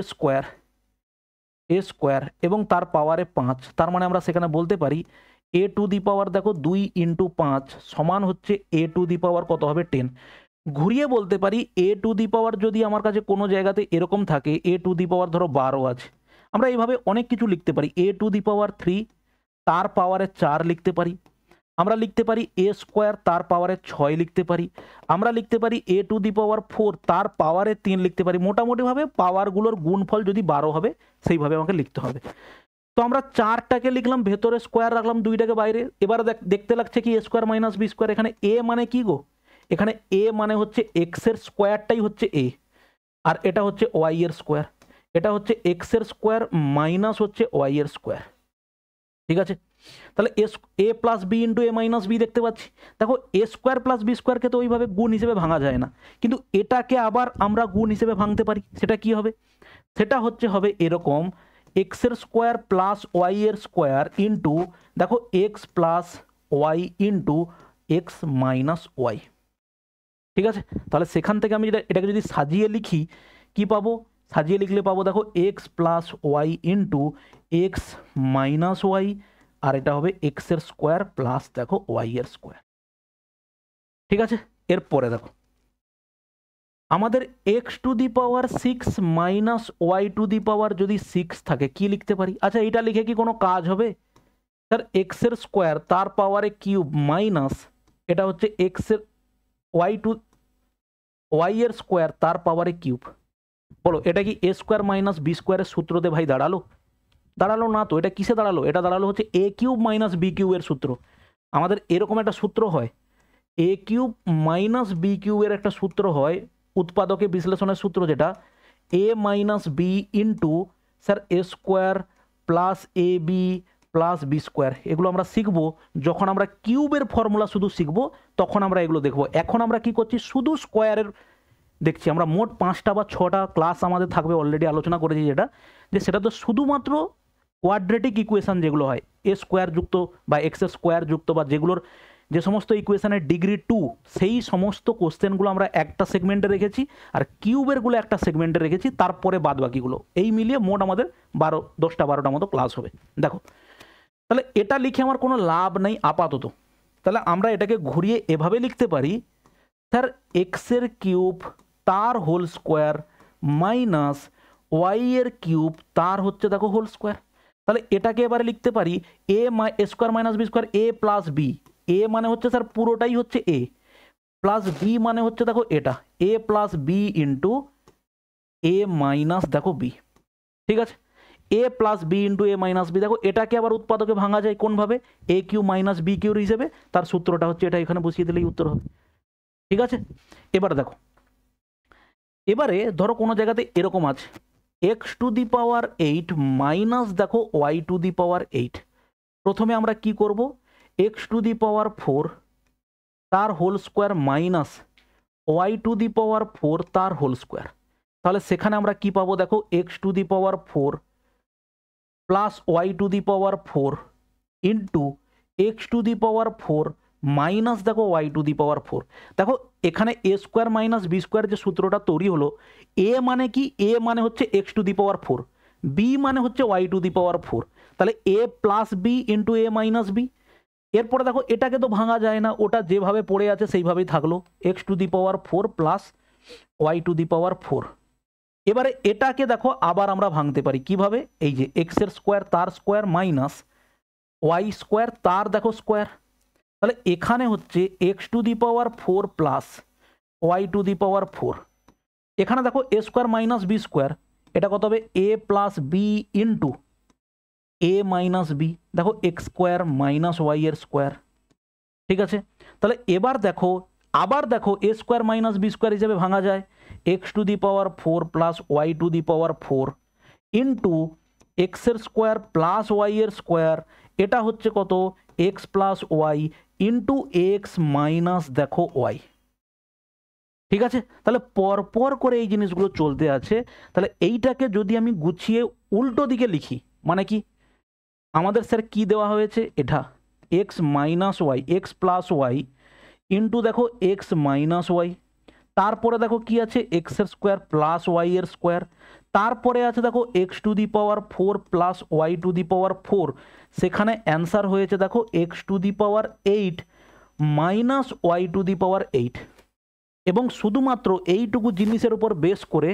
স্কোয়ার এবং তার পাওয়ারে 5, তার মানে আমরা সেখানে বলতে পারি এ টু দি পাওয়ার দেখো 2 ইন্টু 5 সমান হচ্ছে এ টু দি পাওয়ার কত হবে 10। ঘুরিয়ে বলতে পারি এ টু দি পাওয়ার যদি আমার কাছে কোনো জায়গাতে এরকম থাকে এ টু দি পাওয়ার ধরো 12 আছে, আমরা এইভাবে অনেক কিছু লিখতে পারি, এ টু দি পাওয়ার 3 তার পাওয়ারে 4 লিখতে পারি, আমরা লিখতে পারি এ স্কোয়ার তার পাওয়ারে 6 লিখতে পারি, আমরা লিখতে পারি এ টু দি পাওয়ার 4 তার পাওয়ারে 3 লিখতে পারি, মোটামুটিভাবে পাওয়ারগুলোর গুণফল যদি 12 হবে সেইভাবে আমাকে লিখতে হবে। তো আমরা 4টাকে লিখলাম, ভেতরে স্কোয়ার রাখলাম, 2টাকে বাইরে। এবারে দেখতে লাগছে কি a square minus b square, এখানে এ মানে কি গো, এখানে এ মানে হচ্ছে এক্স এর স্কোয়ারটাই হচ্ছে এ, আর এটা হচ্ছে ওয়াই এর স্কোয়ার, এটা হচ্ছে এক্স এর স্কোয়ার মাইনাস হচ্ছে ওয়াই এর স্কোয়ার, ঠিক আছে? তাহলে a plus b into a minus B দেখতে পাচ্ছি। দেখো এ স্কোয়ার প্লাস বি স্কোয়ারকে তো ওইভাবে গুণ হিসেবে ভাঙা যায় না, কিন্তু এটাকে আবার আমরা গুণ হিসেবে ভাঙতে পারি। সেটা কি হবে, সেটা হবে এরকম এক্স এর স্কোয়ার প্লাস ওয়াই এর স্কোয়ার ইন্টু দেখো x plus y into x minus y, ঠিক আছে? তাহলে সেখান থেকে আমি এটাকে যদি সাজিয়ে লিখি কি পাবো, সাজিয়ে লিখলে পাবো দেখো x plus y into x minus y, আর এটা হবে এক্স এর স্কোয়ার প্লাস দেখো ওয়াই এর স্কোয়ার, ঠিক আছে? এরপরে দেখো আমাদের x to the power 6 minus y to the power যদি 6 থাকে কি লিখতে পারি? আচ্ছা এটা লিখে কি কোনো কাজ হবে স্যার? এক্স এর স্কোয়ার তার পাওয়ারে কিউব মাইনাস এটা হচ্ছে এক্স এর ওয়াই এর স্কোয়ার তার পাওয়ারে কিউব, বলো এটা কি এ স্কোয়ার মাইনাস বি স্কোয়ারের সূত্রতে ভাই দাঁড়ালো? দাঁড়ালো না তো। এটা কিসে দাঁড়ালো? এটা দাঁড়ালো হচ্ছে এ কিউব মাইনাস বি কিউবের সূত্র। আমাদের এরকম একটা সূত্র হয়, এ কিউব মাইনাস বি কিউবের একটা সূত্র হয় উৎপাদকে বিশ্লেষণের সূত্র, যেটা এ minus B into sir A square plus a B plus b square. এগুলো আমরা শিখবো যখন আমরা কিউবের ফর্মুলা শুধু শিখবো, তখন আমরা এগুলো দেখবো। এখন আমরা কি করছি, শুধু স্কোয়ারের দেখছি। আমরা মোট 5টা বা 6টা ক্লাস আমাদের থাকবে, অলরেডি আলোচনা করেছি যেটা, যে সেটা তো শুধুমাত্র কোয়াড্রেটিক ইকুয়েশন যেগুলো হয় এ স্কোয়ার যুক্ত বা এক্স স্কোয়ার যুক্ত বা যেগুলোর যে সমস্ত ইকুয়েশনের ডিগ্রি 2, সেই সমস্ত কোশ্চেনগুলো আমরা একটা সেগমেন্টে রেখেছি, আর কিউবেরগুলো একটা সেগমেন্টে রেখেছি, তারপরে বাদ বাকিগুলো। এই মিলিয়ে মোট আমাদের 10টা-12টা মতো ক্লাস হবে। দেখো তাহলে এটা লিখে আমার কোনো লাভ নেই আপাতত, তাহলে আমরা এটাকে ঘুরিয়ে এভাবে লিখতে পারি, স্যার এক্সের কিউব তার হোল স্কোয়ার মাইনাস ওয়াই এর কিউব তার হচ্ছে দেখো হোল স্কোয়ার। তাহলে এটাকে এবারে লিখতে পারি a square minus b square a plus b. A মানে হচ্ছে স্যার পুরোটাই হচ্ছে এ, প্লাস বি মানে হচ্ছে দেখো এটা এ plus b into a minus দেখো বি। ঠিক আছে, a plus b into a minus b. দেখো এটাকে আবার উৎপাদকে ভাঙা যায় কোনভাবে, এ কিউ মাইনাস বি কিউর হিসেবে। তার সূত্রটা হচ্ছে এটা, এখানে বসিয়ে দিলেই উত্তর হবে। ঠিক আছে, এবার দেখো, এবারে ধরো কোনো জায়গাতে এরকম আছে x to the power 8 minus দেখো ওয়াই টু দি পাওয়ার 8। প্রথমে আমরা কি করব, এক্স টু দি পাওয়ার 4 তার whole square minus y to the power 4 তার হোল স্কোয়ার। তাহলে সেখানে আমরা কি পাবো, দেখো x to the power 4 plus y to the power 4 into x to the power 4 minus দেখো ওয়াই টু দি পাওয়ার 4। দেখো এখানে a square minus b square যে সূত্রটা তৈরি হলো, এ মানে কি, এ মানে হচ্ছে x to the power 4, b মানে হচ্ছে ওয়াই টু দি পাওয়ার 4। তাহলে a plus b into a minus b. এরপরে দেখো এটাকে তো ভাঙা যায় না, ওটা যেভাবে পড়ে আছে সেইভাবেই থাকলো, x to the power 4 plus y to the power 4। এবারে এটাকে দেখো আবার আমরা ভাঙতে পারি কিভাবে, এই যে এক্স এর স্কোয়ার তার স্কোয়ার মাইনাস ওয়াই স্কোয়ার তার দেখো স্কোয়ার। তাহলে এখানে হচ্ছে x to the power 4 plus y to the power 4। এখানে দেখো a square minus b square, এটা কত হবে a plus b into a minus b দেখো এক্স স্কোয়ার মাইনাস ওয়াই এর স্কোয়ার। ঠিক আছে, তাহলে এবার দেখো আবার দেখো a square minus b square হিসেবে ভাঙা যায় x to the power 4 plus y to the power 4 into x এর স্কোয়ার প্লাস ওয়াই এর স্কোয়ার। এটা হচ্ছে কত x plus y into x minus দেখো ওয়াই। ঠিক আছে, তাহলে পরপর করে এই জিনিসগুলো চলতে আছে। তাহলে এইটাকে যদি আমি গুছিয়ে উল্টো দিকে লিখি, মানে কি, আমাদের স্যার কি দেওয়া হয়েছে, এটা x minus y x plus y into দেখো এক্স মাইনাস ওয়াই। তারপরে দেখো কি আছে এক্স এর স্কোয়ার প্লাস ওয়াই এর স্কোয়ার। তারপরে আছে দেখো x to the power 4 plus y to the power 4। সেখানে অ্যান্সার হয়েছে দেখো x to the power 8 minus y to the power 8। এবং শুধুমাত্র এইটুকু জিনিসের উপর বেস করে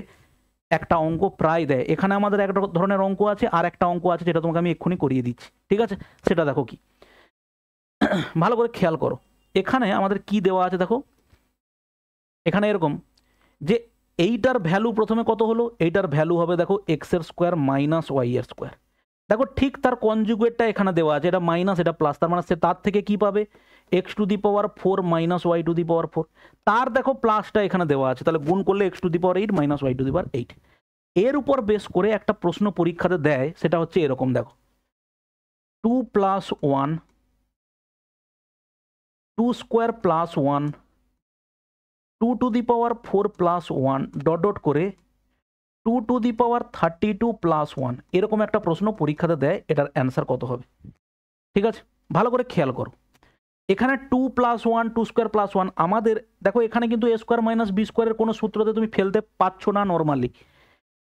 একটা অঙ্ক প্রায় দেয়। এখানে আমাদের একটা ধরনের অঙ্ক আছে, আর একটা অঙ্ক আছে যেটা তোমাকে আমি এক্ষুনি করিয়ে দিচ্ছি। ঠিক আছে, সেটা দেখো কি, ভালো করে খেয়াল করো। এখানে আমাদের কি দেওয়া আছে দেখো, এখানে এরকম যে এইটার ভ্যালু প্রথমে কত হলো, এইটার ভ্যালু হবে দেখো এক্স এর স্কোয়ার মাইনাস ওয়াই এর স্কোয়ার। দেখো ঠিক তার কনজুগেটটা এখানে দেওয়া আছে, এটা মাইনাস এটা প্লাস, তার মানে সে তার থেকে কি পাবে x to the power 4 minus y to the power 4। তার দেখো প্লাসটা এখানে দেওয়া আছে, তাহলে গুণ করলে x to the power 8 minus y to the power 8। এর উপর বেস করে একটা প্রশ্ন পরীক্ষাতে দেয়, সেটা হচ্ছে এরকম দেখো 2 plus 1 2 square plus 1 2 two the power 4 plus 1 dot dot করে 2 টু দি পাওয়ার 32 প্লাস 1। এরকম একটা প্রশ্ন পরীক্ষাতে দেয়, এটার অ্যান্সার কত হবে। ঠিক আছে, ভালো করে খেয়াল করো। এখানে 2 প্লাস 1 2 স্কোয়ার প্লাস 1 আমাদের দেখো এখানে কিন্তু এ স্কোয়ার মাইনাস বি স্কোয়ারের কোনো সূত্রতে তুমি ফেলতে পারছো না নর্মালি।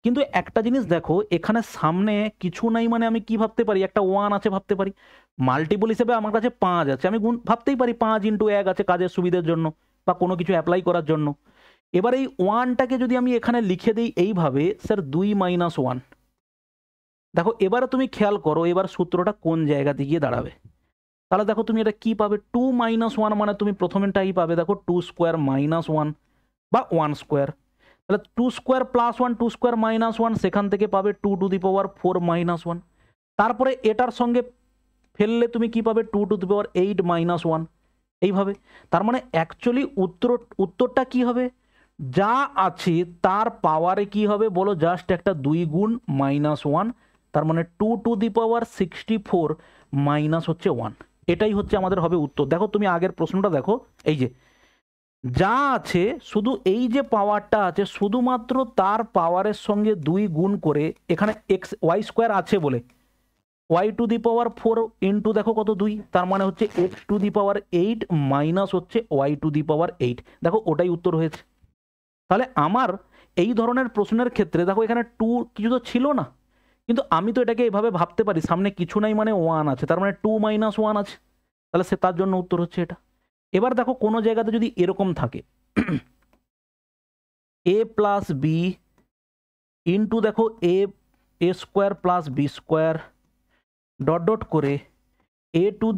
কিন্তু একটা জিনিস দেখো, এখানে সামনে কিছু নাই মানে আমি কি ভাবতে পারি, একটা 1 আছে ভাবতে পারি। মাল্টিপল হিসেবে আমার কাছে 5 আছে, আমি গুণ ভাবতেই পারি 5 ইন্টু 1 আছে কাজের সুবিধার জন্য বা কোনো কিছু অ্যাপ্লাই করার জন্য। এবার এই 1টাকে যদি আমি এখানে লিখে দিই এইভাবে, স্যার 2 মাইনাস 1। দেখো এবারে তুমি খেয়াল করো এবার সূত্রটা কোন জায়গাতে গিয়ে দাঁড়াবে। তাহলে দেখো তুমি এটা কি পাবে, 2 মাইনাস 1 মানে তুমি প্রথমেরটাই পাবে দেখো 2 স্কোয়ার মাইনাস 1 বা 1 স্কোয়ার। তাহলে 2 স্কোয়ার প্লাস 1 2 স্কোয়ার মাইনাস 1, সেখান থেকে পাবে 2 টু দি পাওয়ার 4 মাইনাস 1। তারপরে এটার সঙ্গে ফেললে তুমি কি পাবে 2 টু দি পাওয়ার 8 মাইনাস 1। এইভাবে তার মানে অ্যাকচুয়ালি উত্তরটা কি হবে, যা আছে তার পাওয়ারে কি হবে বলো, জাস্ট একটা 2 গুণ মাইনাস 1, তার মানে 2 টু দি পাওয়ার 64 মাইনাস হচ্ছে 1। এটাই হচ্ছে আমাদের হবে উত্তর। দেখো তুমি আগের প্রশ্নটা দেখো, এই যে যা আছে শুধু এই যে পাওয়ারটা আছে শুধুমাত্র তার পাওয়ারের সঙ্গে 2 গুণ করে, এখানে এক্স ওয়াই স্কোয়ার আছে বলে y to the power 4 into দেখো কত 2, তার মানে হচ্ছে x to the power 8 minus হচ্ছে ওয়াই টু দি পাওয়ার 8। দেখো ওটাই উত্তর হয়েছে। তাহলে আমার এই ধরনের প্রশ্নের ক্ষেত্রে দেখো এখানে 2 কিছু তো ছিল না, কিন্তু আমি তো এটাকে এভাবে ভাবতে পারি সামনে কিছু নাই মানে 1 আছে, তার মানে 2 মাইনাস 1 আছে, তাহলে সে তার জন্য উত্তর হচ্ছে এটা। এবার দেখো কোনো জায়গাতে যদি এরকম থাকে এ প্লাস বি ইন্টু দেখো a square plus b square dot dot করে এ টু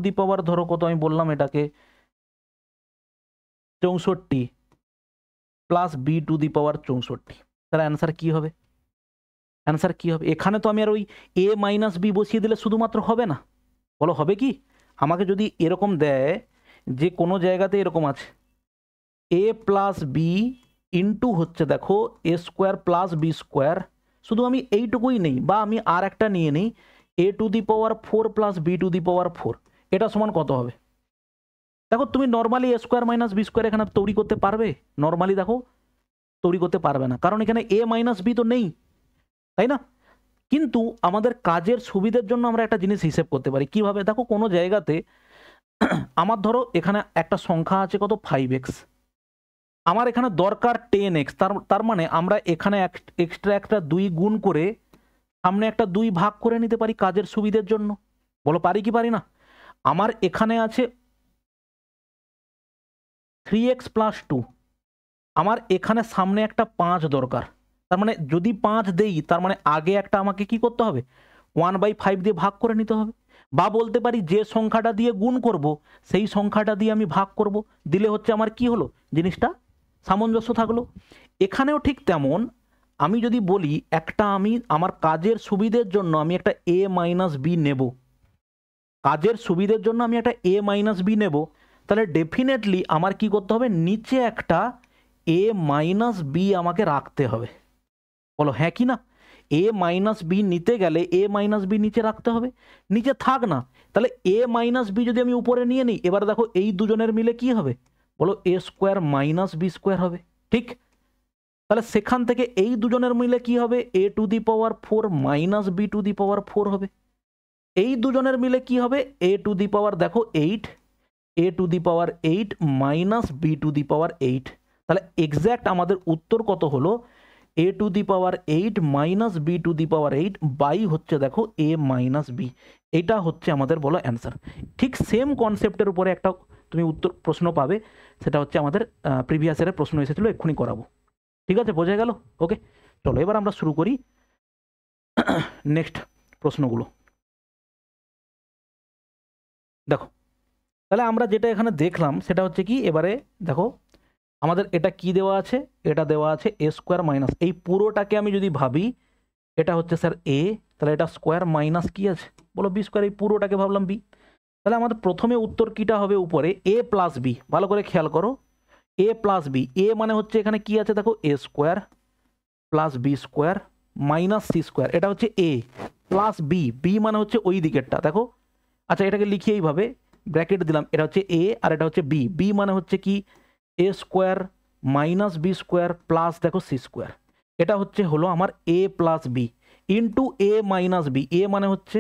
দি পাওয়ার ধরো কত আমি বললাম এটাকে 64 plus b to the power 64। তাহলে অ্যান্সার কি হবে? অ্যান্সার কি হবে? এখানে তো আমি আর ওই এ মাইনাস বি বসিয়ে দিলে শুধুমাত্র হবে না, বলো হবে কি? আমাকে যদি এরকম দেয় যে কোনো জায়গাতে এরকম আছে এ প্লাস বি ইন্টু হচ্ছে দেখো a square plus b square, শুধু আমি এইটুকুই নেই বা আমি আর একটা নিয়ে নিই a to the power 4 plus b to the power 4, এটা সমান কত হবে? দেখো তুমি normally a square minus b square এখানে তৈরি করতে পারবে? নর্মালি দেখো তৈরি করতে পারবে না, কারণ এখানে এ মাইনাস বি তো নেই, তাই না? কিন্তু আমাদের কাজের সুবিধার জন্য আমরা একটা জিনিস হিসেব করতে পারি কিভাবে, দেখো কোনো জায়গাতে আমার ধরো এখানে একটা সংখ্যা আছে কত 5x, আমার এখানে দরকার 10x, তার মানে আমরা এখানে এক্সট্রা একটা 2 গুণ করে সামনে একটা 2 ভাগ করে নিতে পারি কাজের সুবিধার জন্য, বলো পারি কি পারি না? আমার এখানে আছে 3x প্লাস 2, আমার এখানে সামনে একটা 5 দরকার, তার মানে যদি 5 দেই তার মানে আগে একটা আমাকে কি করতে হবে 1/5 দিয়ে ভাগ করে নিতে হবে, বা বলতে পারি যে সংখ্যাটা দিয়ে গুণ করব সেই সংখ্যাটা দিয়ে আমি ভাগ করব, দিলে হচ্ছে আমার কি হলো জিনিসটা সামঞ্জস্য থাকলো। এখানেও ঠিক তেমন, আমি যদি বলি একটা আমি আমার কাজের সুবিধের জন্য আমি একটা এ মাইনাস বি নেব, কাজের সুবিধের জন্য আমি একটা এ মাইনাস বি নেব, তাহলে ডেফিনেটলি আমার কি করতে হবে নিচে একটা এ মাইনাস বি আমাকে রাখতে হবে, বলো হ্যাঁ কি না? এ মাইনাস বি নিতে গেলে এ মাইনাস বি নিচে রাখতে হবে, নিচে থাক না, তাহলে এ মাইনাস বি যদি আমি উপরে নিয়ে নিই, এবার দেখো এই দুজনের মিলে কি হবে, বলো এ স্কোয়ার মাইনাস বি স্কোয়ার হবে, ঠিক? তাহলে সেখান থেকে এই দুজনের মিলে কি হবে a to the power 4 minus b to the power 4 হবে, এই দুজনের মিলে কি হবে এ টু দি পাওয়ার দেখো 8, a to the power 8 minus b to the power 8, তাহলে এক্স্যাক্ট আমাদের উত্তর কত হলো a to the power 8 minus b to the power 8 by হচ্ছে দেখো এ মাইনাস বি, এটা হচ্ছে আমাদের বলো অ্যান্সার। ঠিক সেম কনসেপ্টের উপরে একটা তুমি উত্তর প্রশ্ন পাবে, সেটা হচ্ছে আমাদের প্রিভিয়াস ইয়ারের প্রশ্ন এসেছিলো, এক্ষুনি করাবো, ঠিক আছে? বোঝা গেল? ওকে, চলো এবার আমরা শুরু করি নেক্সট প্রশ্নগুলো। দেখো তাহলে আমরা যেটা এখানে দেখলাম সেটা হচ্ছে কি, এবারে দেখো আমাদের এটা কি দেওয়া আছে, এটা দেওয়া আছে এ স্কোয়ার মাইনাস, এই পুরোটাকে আমি যদি ভাবি এটা হচ্ছে স্যার এ, তাহলে এটা স্কোয়ার মাইনাস কি আছে বলো বি স্কোয়ার, এই পুরোটাকে ভাবলাম বি, তাহলে আমাদের প্রথমে উত্তর কিটা হবে উপরে এ প্লাস বি, ভালো করে খেয়াল করো এ প্লাস বি, এ মানে হচ্ছে এখানে কি আছে দেখো a square plus b square minus c square, এটা হচ্ছে এ প্লাস বি, বি মানে হচ্ছে ওই দিকেরটা দেখো, আচ্ছা এটাকে লিখি এইভাবে ব্র্যাকেট দিলাম, এটা হচ্ছে এ আর এটা হচ্ছে বি, বি মানে হচ্ছে কি a square minus b square plus দেখো সি স্কোয়ার, এটা হচ্ছে হলো আমার a plus b into a minus b, a মানে হচ্ছে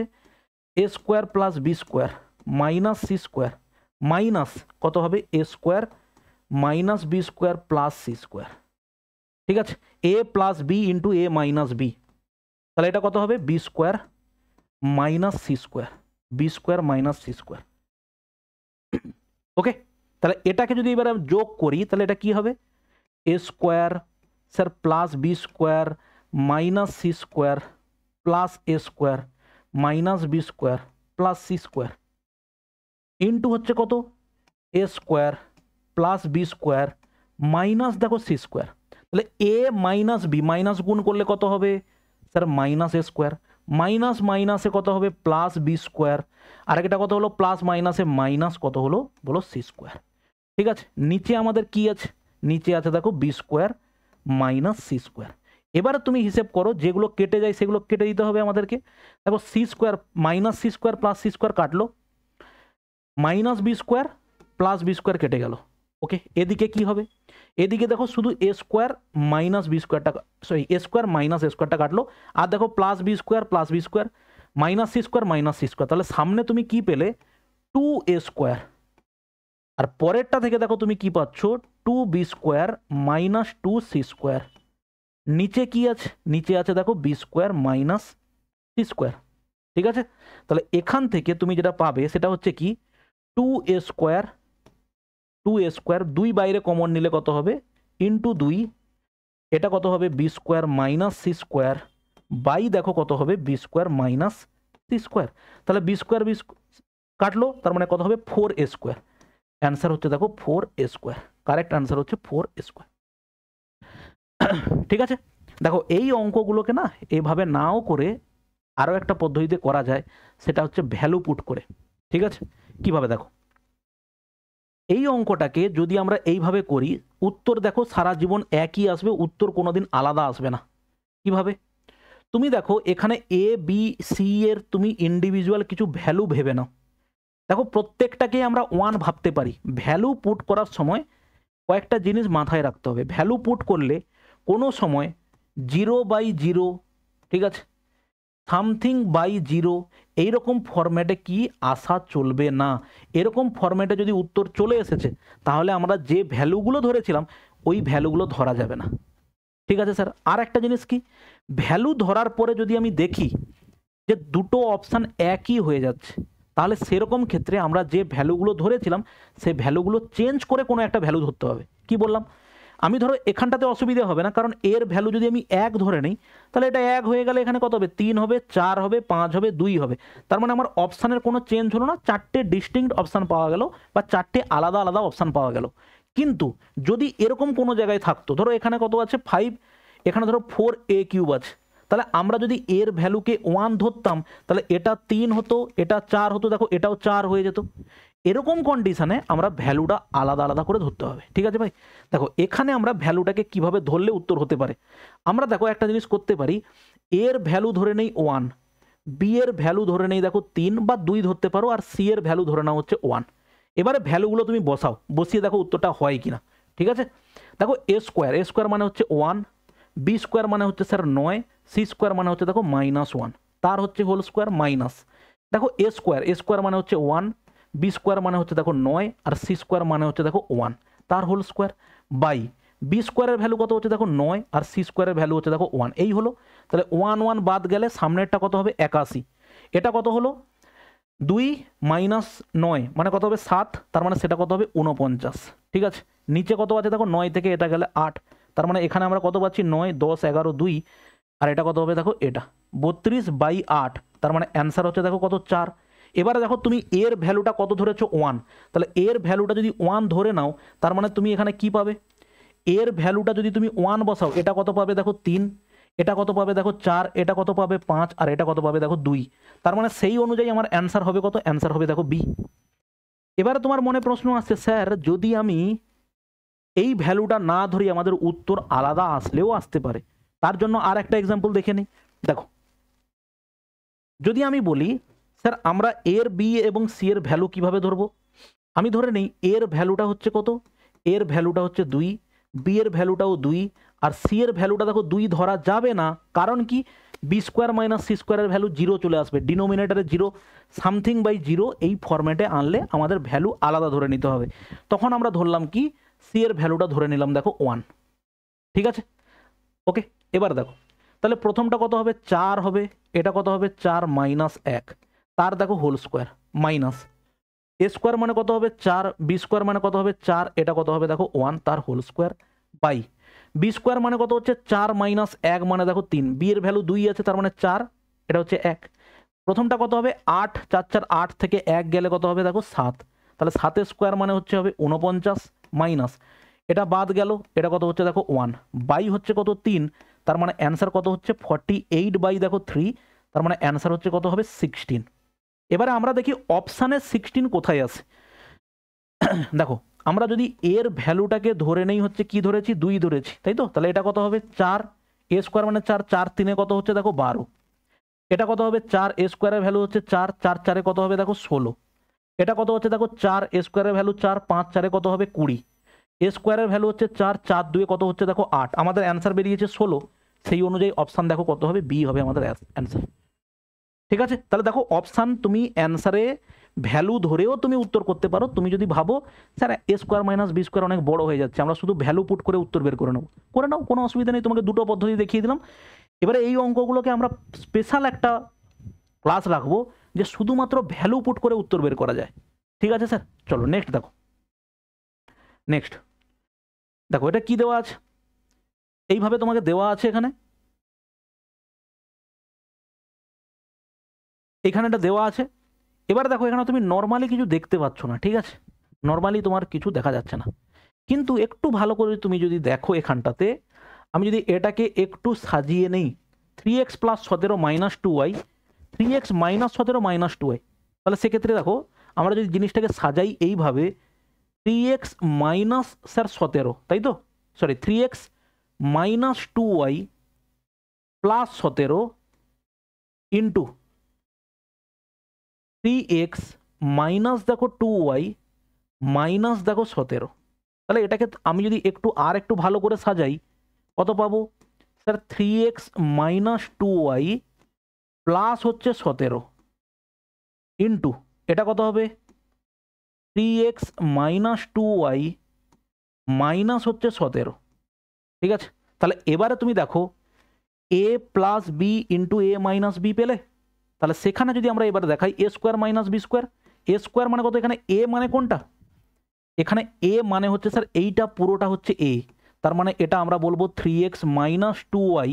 a square plus b square minus c square minus কত হবে a square minus b square plus c square, ঠিক আছে? A plus b into a minus b, তাহলে এটা কত হবে b square minus c square, b square minus c square, ওকে? তাহলে এটাকে যদি এবার যোগ করি তাহলে এটা কি হবে a square sir plus b square minus c square plus a square minus b square plus c square into হচ্ছে কত a square plus b square minus দেখো সি স্কোয়ার, তাহলে এ মাইনাস বি মাইনাস গুণ করলে কত হবে sir minus a square, minus মাইনাসে কত হবে প্লাস বি স্কোয়ার, আর একটা কত হলো প্লাস মাইনাসে মাইনাস কত হলো বলো সি স্কোয়ার, ঠিক আছে? নিচে আমাদের কি আছে, নিচে আছে দেখো b square minus c square, এবারে তুমি হিসেব করো যেগুলো কেটে যায় সেগুলো কেটে দিতে হবে আমাদেরকে, দেখো c square minus c square plus c square কাটলো, minus b square plus b square কেটে গেল, ওকে? এদিকে কি হবে, এদিকে দেখো শুধু এ স্কোয়ার মাইনাস বি স্কোয়ারটা sorry a square minus a স্কোয়ারটা কাটলো, আর দেখো plus b square minus c square, তাহলে সামনে তুমি কি পেলে 2 এ স্কোয়ার, আর পরেরটা থেকে দেখো তুমি কি পাচ্ছ 2 b square minus 2 c square, নিচে কি আছে, নিচে আছে দেখো b square minus c square, ঠিক আছে? তাহলে এখান থেকে তুমি যেটা পাবে সেটা হচ্ছে কি 2 এ স্কোয়ার 2 বাইরে কমন নিলে কত হবে ইন্টু 2, এটা কত হবে b square minus c square by দেখো কত হবে b square minus c square. তাহলে বি স্কোয়ার কাটলো, তার মানে কত হবে 4a স্কোয়ার। অ্যান্সার হচ্ছে দেখো 4a স্কোয়ার, কারেক্ট অ্যান্সার হচ্ছে 4a স্কোয়ার। ঠিক আছে, দেখো এই অঙ্কগুলোকে না এইভাবে নাও করে আরও একটা পদ্ধতিতে করা যায়, সেটা হচ্ছে ভ্যালু পুট করে। ঠিক আছে, কিভাবে দেখো, এই অঙ্কটাকে যদি আমরা এইভাবে করি, উত্তর দেখো সারা জীবন একই আসবে, উত্তর কোনোদিন আলাদা আসবে না। কিভাবে, তুমি দেখো এখানে এ বি সি এর তুমি ইন্ডিভিজুয়াল কিছু ভ্যালু ভেবে নাও। দেখো প্রত্যেকটাকেই আমরা 1 ভাবতে পারি। ভ্যালু পুট করার সময় কয়েকটা জিনিস মাথায় রাখতে হবে। ভ্যালু পুট করলে কোনো সময় 0/0, ঠিক আছে, সামথিং বাই 0 এইরকম ফরম্যাটে কি আসা চলবে না। এরকম ফরম্যাটে যদি উত্তর চলে এসেছে, তাহলে আমরা যে ভ্যালুগুলো ধরেছিলাম ওই ভ্যালুগুলো ধরা যাবে না। ঠিক আছে স্যার, আর একটা জিনিস কি, ভ্যালু ধরার পরে যদি আমি দেখি যে দুটো অপশান একই হয়ে যাচ্ছে, তাহলে সেরকম ক্ষেত্রে আমরা যে ভ্যালুগুলো ধরেছিলাম সেই ভ্যালুগুলো চেঞ্জ করে কোনো একটা ভ্যালু ধরতে হবে। কি বললাম, আমি ধরো এখানটাতে অসুবিধা হবে না, কারণ এর ভ্যালু যদি আমি 1 ধরে নিই, তাহলে এটা 1 হয়ে গেলে এখানে কত হবে, 3 হবে, 4 হবে, 5 হবে, 2 হবে। তার মানে আমার অপশানের কোনো চেঞ্জ হলো না, 4টে ডিস্টিংক্ট অপশান পাওয়া গেল, বা 4টে আলাদা আলাদা অপশান পাওয়া গেল। কিন্তু যদি এরকম কোনো জায়গায় থাকতো, ধরো এখানে কত আছে 5, এখানে ধরো 4a³ আছে, তাহলে আমরা যদি এর ভ্যালুকে 1 ধরতাম, তাহলে এটা 3 হতো, এটা 4 হতো, দেখো এটাও 4 হয়ে যেত। এরকম কন্ডিশনে আমরা ভ্যালুটা আলাদা আলাদা করে ধরতে হবে। ঠিক আছে ভাই, দেখো এখানে আমরা ভ্যালুটাকে কিভাবে ধরলে উত্তর হতে পারে, আমরা দেখো একটা জিনিস করতে পারি, এর ভ্যালু ধরে নেই 1, বি এর ভ্যালু ধরে নেই দেখো 3 বা 2 ধরতে পারো, আর সি এর ভ্যালু ধরে নাও হচ্ছে 1। এবারে ভ্যালুগুলো তুমি বসাও, বসিয়ে দেখো উত্তরটা হয় কিনা। ঠিক আছে, দেখো এ স্কোয়ার মানে হচ্ছে 1, বি স্কোয়ার মানে হচ্ছে স্যার 9, সি স্কোয়ার মানে হচ্ছে দেখো -1, তার হচ্ছে হোল স্কোয়ার মাইনাস, দেখো এ স্কোয়ার মানে হচ্ছে 1, বি স্কোয়ার মানে হচ্ছে দেখো 9, আর সি স্কোয়ার মানে হচ্ছে দেখো 1, তার হোল স্কোয়ার, বাই বি স্কোয়ারের ভ্যালু কত হচ্ছে দেখো 9, আর সি স্কোয়ারের ভ্যালু হচ্ছে দেখো 1। এই হলো, তাহলে 1 1 বাদ গেলে সামনেরটা কত হবে 81, এটা কত হলো 2 - 9 মানে কত হবে 7, তার মানে সেটা কত হবে 49। ঠিক আছে, নিচে কত আছে দেখো 9 থেকে এটা গেলে 8, তার মানে এখানে আমরা কত পাচ্ছি 9 10 11 2, আর এটা কত হবে দেখো এটা 32/8, তার মানে অ্যান্সার হচ্ছে দেখো কত 4। এবারে দেখো তুমি এর ভ্যালুটা কত ধরেছো 1, তাহলে এর ভ্যালুটা যদি 1 ধরে নাও, তার মানে তুমি এখানে কি পাবে, এর ভ্যালুটা যদি তুমি 1 বসাও, এটা কত পাবে দেখো 3, এটা কত পাবে দেখো 4, এটা কত পাবে 5, আর এটা কত পাবে দেখো 2। তার মানে সেই অনুযায়ী আমার অ্যান্সার হবে কত, অ্যান্সার হবে দেখো বি। এবারে তোমার মনে প্রশ্ন আসছে, স্যার যদি আমি এই ভ্যালুটা না ধরি আমাদের উত্তর আলাদা আসলেও আসতে পারে। তার জন্য আর একটা এক্সাম্পল দেখে নিই। দেখো যদি আমি বলি স্যার আমরা এর বি এবং সি এর ভ্যালু কিভাবে ধরবো, আমি ধরে নিই এর ভ্যালুটা হচ্ছে কত, এর ভ্যালুটা হচ্ছে 2, বি এর ভ্যালুটাও 2, আর সি এর ভ্যালুটা দেখো 2 ধরা যাবে না, কারণ কি বি স্কোয়ার মাইনাস সি স্কোয়ারের ভ্যালু 0 চলে আসবে, ডিনোমিনেটারে 0, সামথিং বাই 0 এই ফরম্যাটে আনলে আমাদের ভ্যালু আলাদা ধরে নিতে হবে। তখন আমরা ধরলাম কি, সি এর ভ্যালুটা ধরে নিলাম দেখো 1। ঠিক আছে, ওকে। এবার দেখো তাহলে প্রথমটা কত হবে 4 হবে, এটা কত হবে 4 - 1, তার দেখো whole square minus, a square মানে কত হবে 4, বি স্কোয়ার মানে কত হবে 4, এটা কত হবে দেখো 1, তার whole square, by b square মানে কত হচ্ছে 4 - 1 মানে দেখো 3, বি এর ভ্যালু 2 আছে, তার মানে 4, এটা হচ্ছে 1। প্রথমটা কত হবে 8, 4 4 8 থেকে 1 গেলে কত হবে দেখো 7, তাহলে 7 স্কোয়ার মানে হচ্ছে হবে 49, মাইনাস এটা বাদ গেল, এটা কত হচ্ছে দেখো 1, বাই হচ্ছে কত 3, তার মানে অ্যান্সার কত হচ্ছে 48 দেখো 3, তার মানে অ্যান্সার হচ্ছে কত হবে 16। এবারে আমরা দেখি অপশানে 16 কোথায় আছে। দেখো আমরা যদি এর ভ্যালুটাকে ধরে নেই হচ্ছে কি ধরেছি 2 ধরেছি, তাই তো, তাহলে এটা কত হবে 4, এ স্কোয়ার মানে 4, 4 3 কত হচ্ছে দেখো 12, এটা কত হবে 4, এ স্কোয়ারের ভ্যালু হচ্ছে 4, 4 4 কত হবে দেখো 16, এটা কত হচ্ছে দেখো 4, এ স্কোয়ারের ভ্যালু 4, 5 4 কত হবে 20, এ স্কোয়ারের ভ্যালু হচ্ছে 4, 4 2 কত হচ্ছে দেখো 8, আমাদের অ্যান্সার বেরিয়েছে 16। সেই অনুযায়ী অপশান দেখো কত হবে, বি হবে আমাদের অ্যান্সার। ঠিক আছে, তাহলে দেখো অপশান তুমি অ্যান্সারে ভ্যালু ধরেও তুমি উত্তর করতে পারো। তুমি যদি ভাবো স্যার এ স্কোয়ার মাইনাস বি স্কোয়ার অনেক বড় হয়ে যাচ্ছে, আমরা শুধু ভ্যালু পুট করে উত্তর বের করে নেবো, করে নাও, কোনো অসুবিধা নেই, তোমাকে দুটো পদ্ধতি দেখিয়ে দিলাম। এবারে এই অঙ্কগুলোকে আমরা স্পেশাল একটা ক্লাস রাখবো যে শুধুমাত্র ভ্যালু পুট করে উত্তর বের করা যায়। ঠিক আছে স্যার, চলো নেক্সট দেখো। নেক্সট দেখো এটা কি দেওয়া আছে, এইভাবে তোমাকে দেওয়া আছে এখানে এখানে এটা দেওয়া আছে। এবার দেখো এখানে তুমি নর্মালি কিছু দেখতে পাচ্ছ না, ঠিক আছে, নর্মালি তোমার কিছু দেখা যাচ্ছে না, কিন্তু একটু ভালো করে তুমি যদি দেখো এখানটাতে, আমি যদি এটাকে একটু সাজিয়ে নেই, 3x plus 17 minus 2y, 3x minus 17 minus 2y, তাহলে সেক্ষেত্রে দেখো আমরা যদি জিনিসটাকে সাজাই এইভাবে, 3x মাইনাস স্যার 17, তাই তো, sorry 3x minus 2y plus 17 into 3x minus দেখো 2y মাইনাস দেখো 17, তাহলে এটাকে আমি যদি একটু ভালো করে সাজাই, কত পাবো sir, 3x minus 2y plus হচ্ছে 17 ইন্টু এটা কত হবে, 3x মাইনাস 2y মাইনাস হচ্ছে 17, ঠিক আছে। তাহলে এবারে তুমি দেখো a plus b into a minus b পেলে, তাহলে সেখানে যদি আমরা এবারে দেখাই a square minus b square, a square মানে কত, এখানে এ মানে কোনটা, এখানে এ মানে হচ্ছে স্যার এইটা পুরোটা হচ্ছে এ, তার মানে এটা আমরা বলবো 3x মাইনাস 2y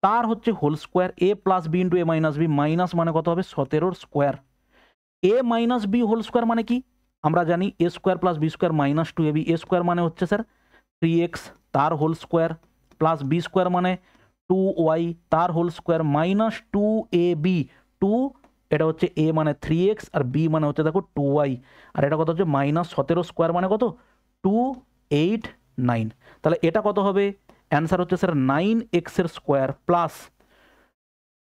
তার হচ্ছে whole square, a plus b into a minus b, minus মানে কত হবে 17 square, a minus b whole square মানে কি, আমরা জানি a square plus b square minus 2ab, a square মানে হচ্ছে স্যার 3x তার whole square plus b square মানে 2y তার হোল স্কোয়ার মাইনাস 2ab, 2 এটা হচ্ছে a মানে 3x আর b মানে হচ্ছে দেখো 2y, আর এটা কত হচ্ছে মাইনাস 17 স্কোয়ার মানে কত 289, তাহলে এটা কত হবে, অ্যান্সার হচ্ছে স্যার 9x এর স্কোয়ার প্লাস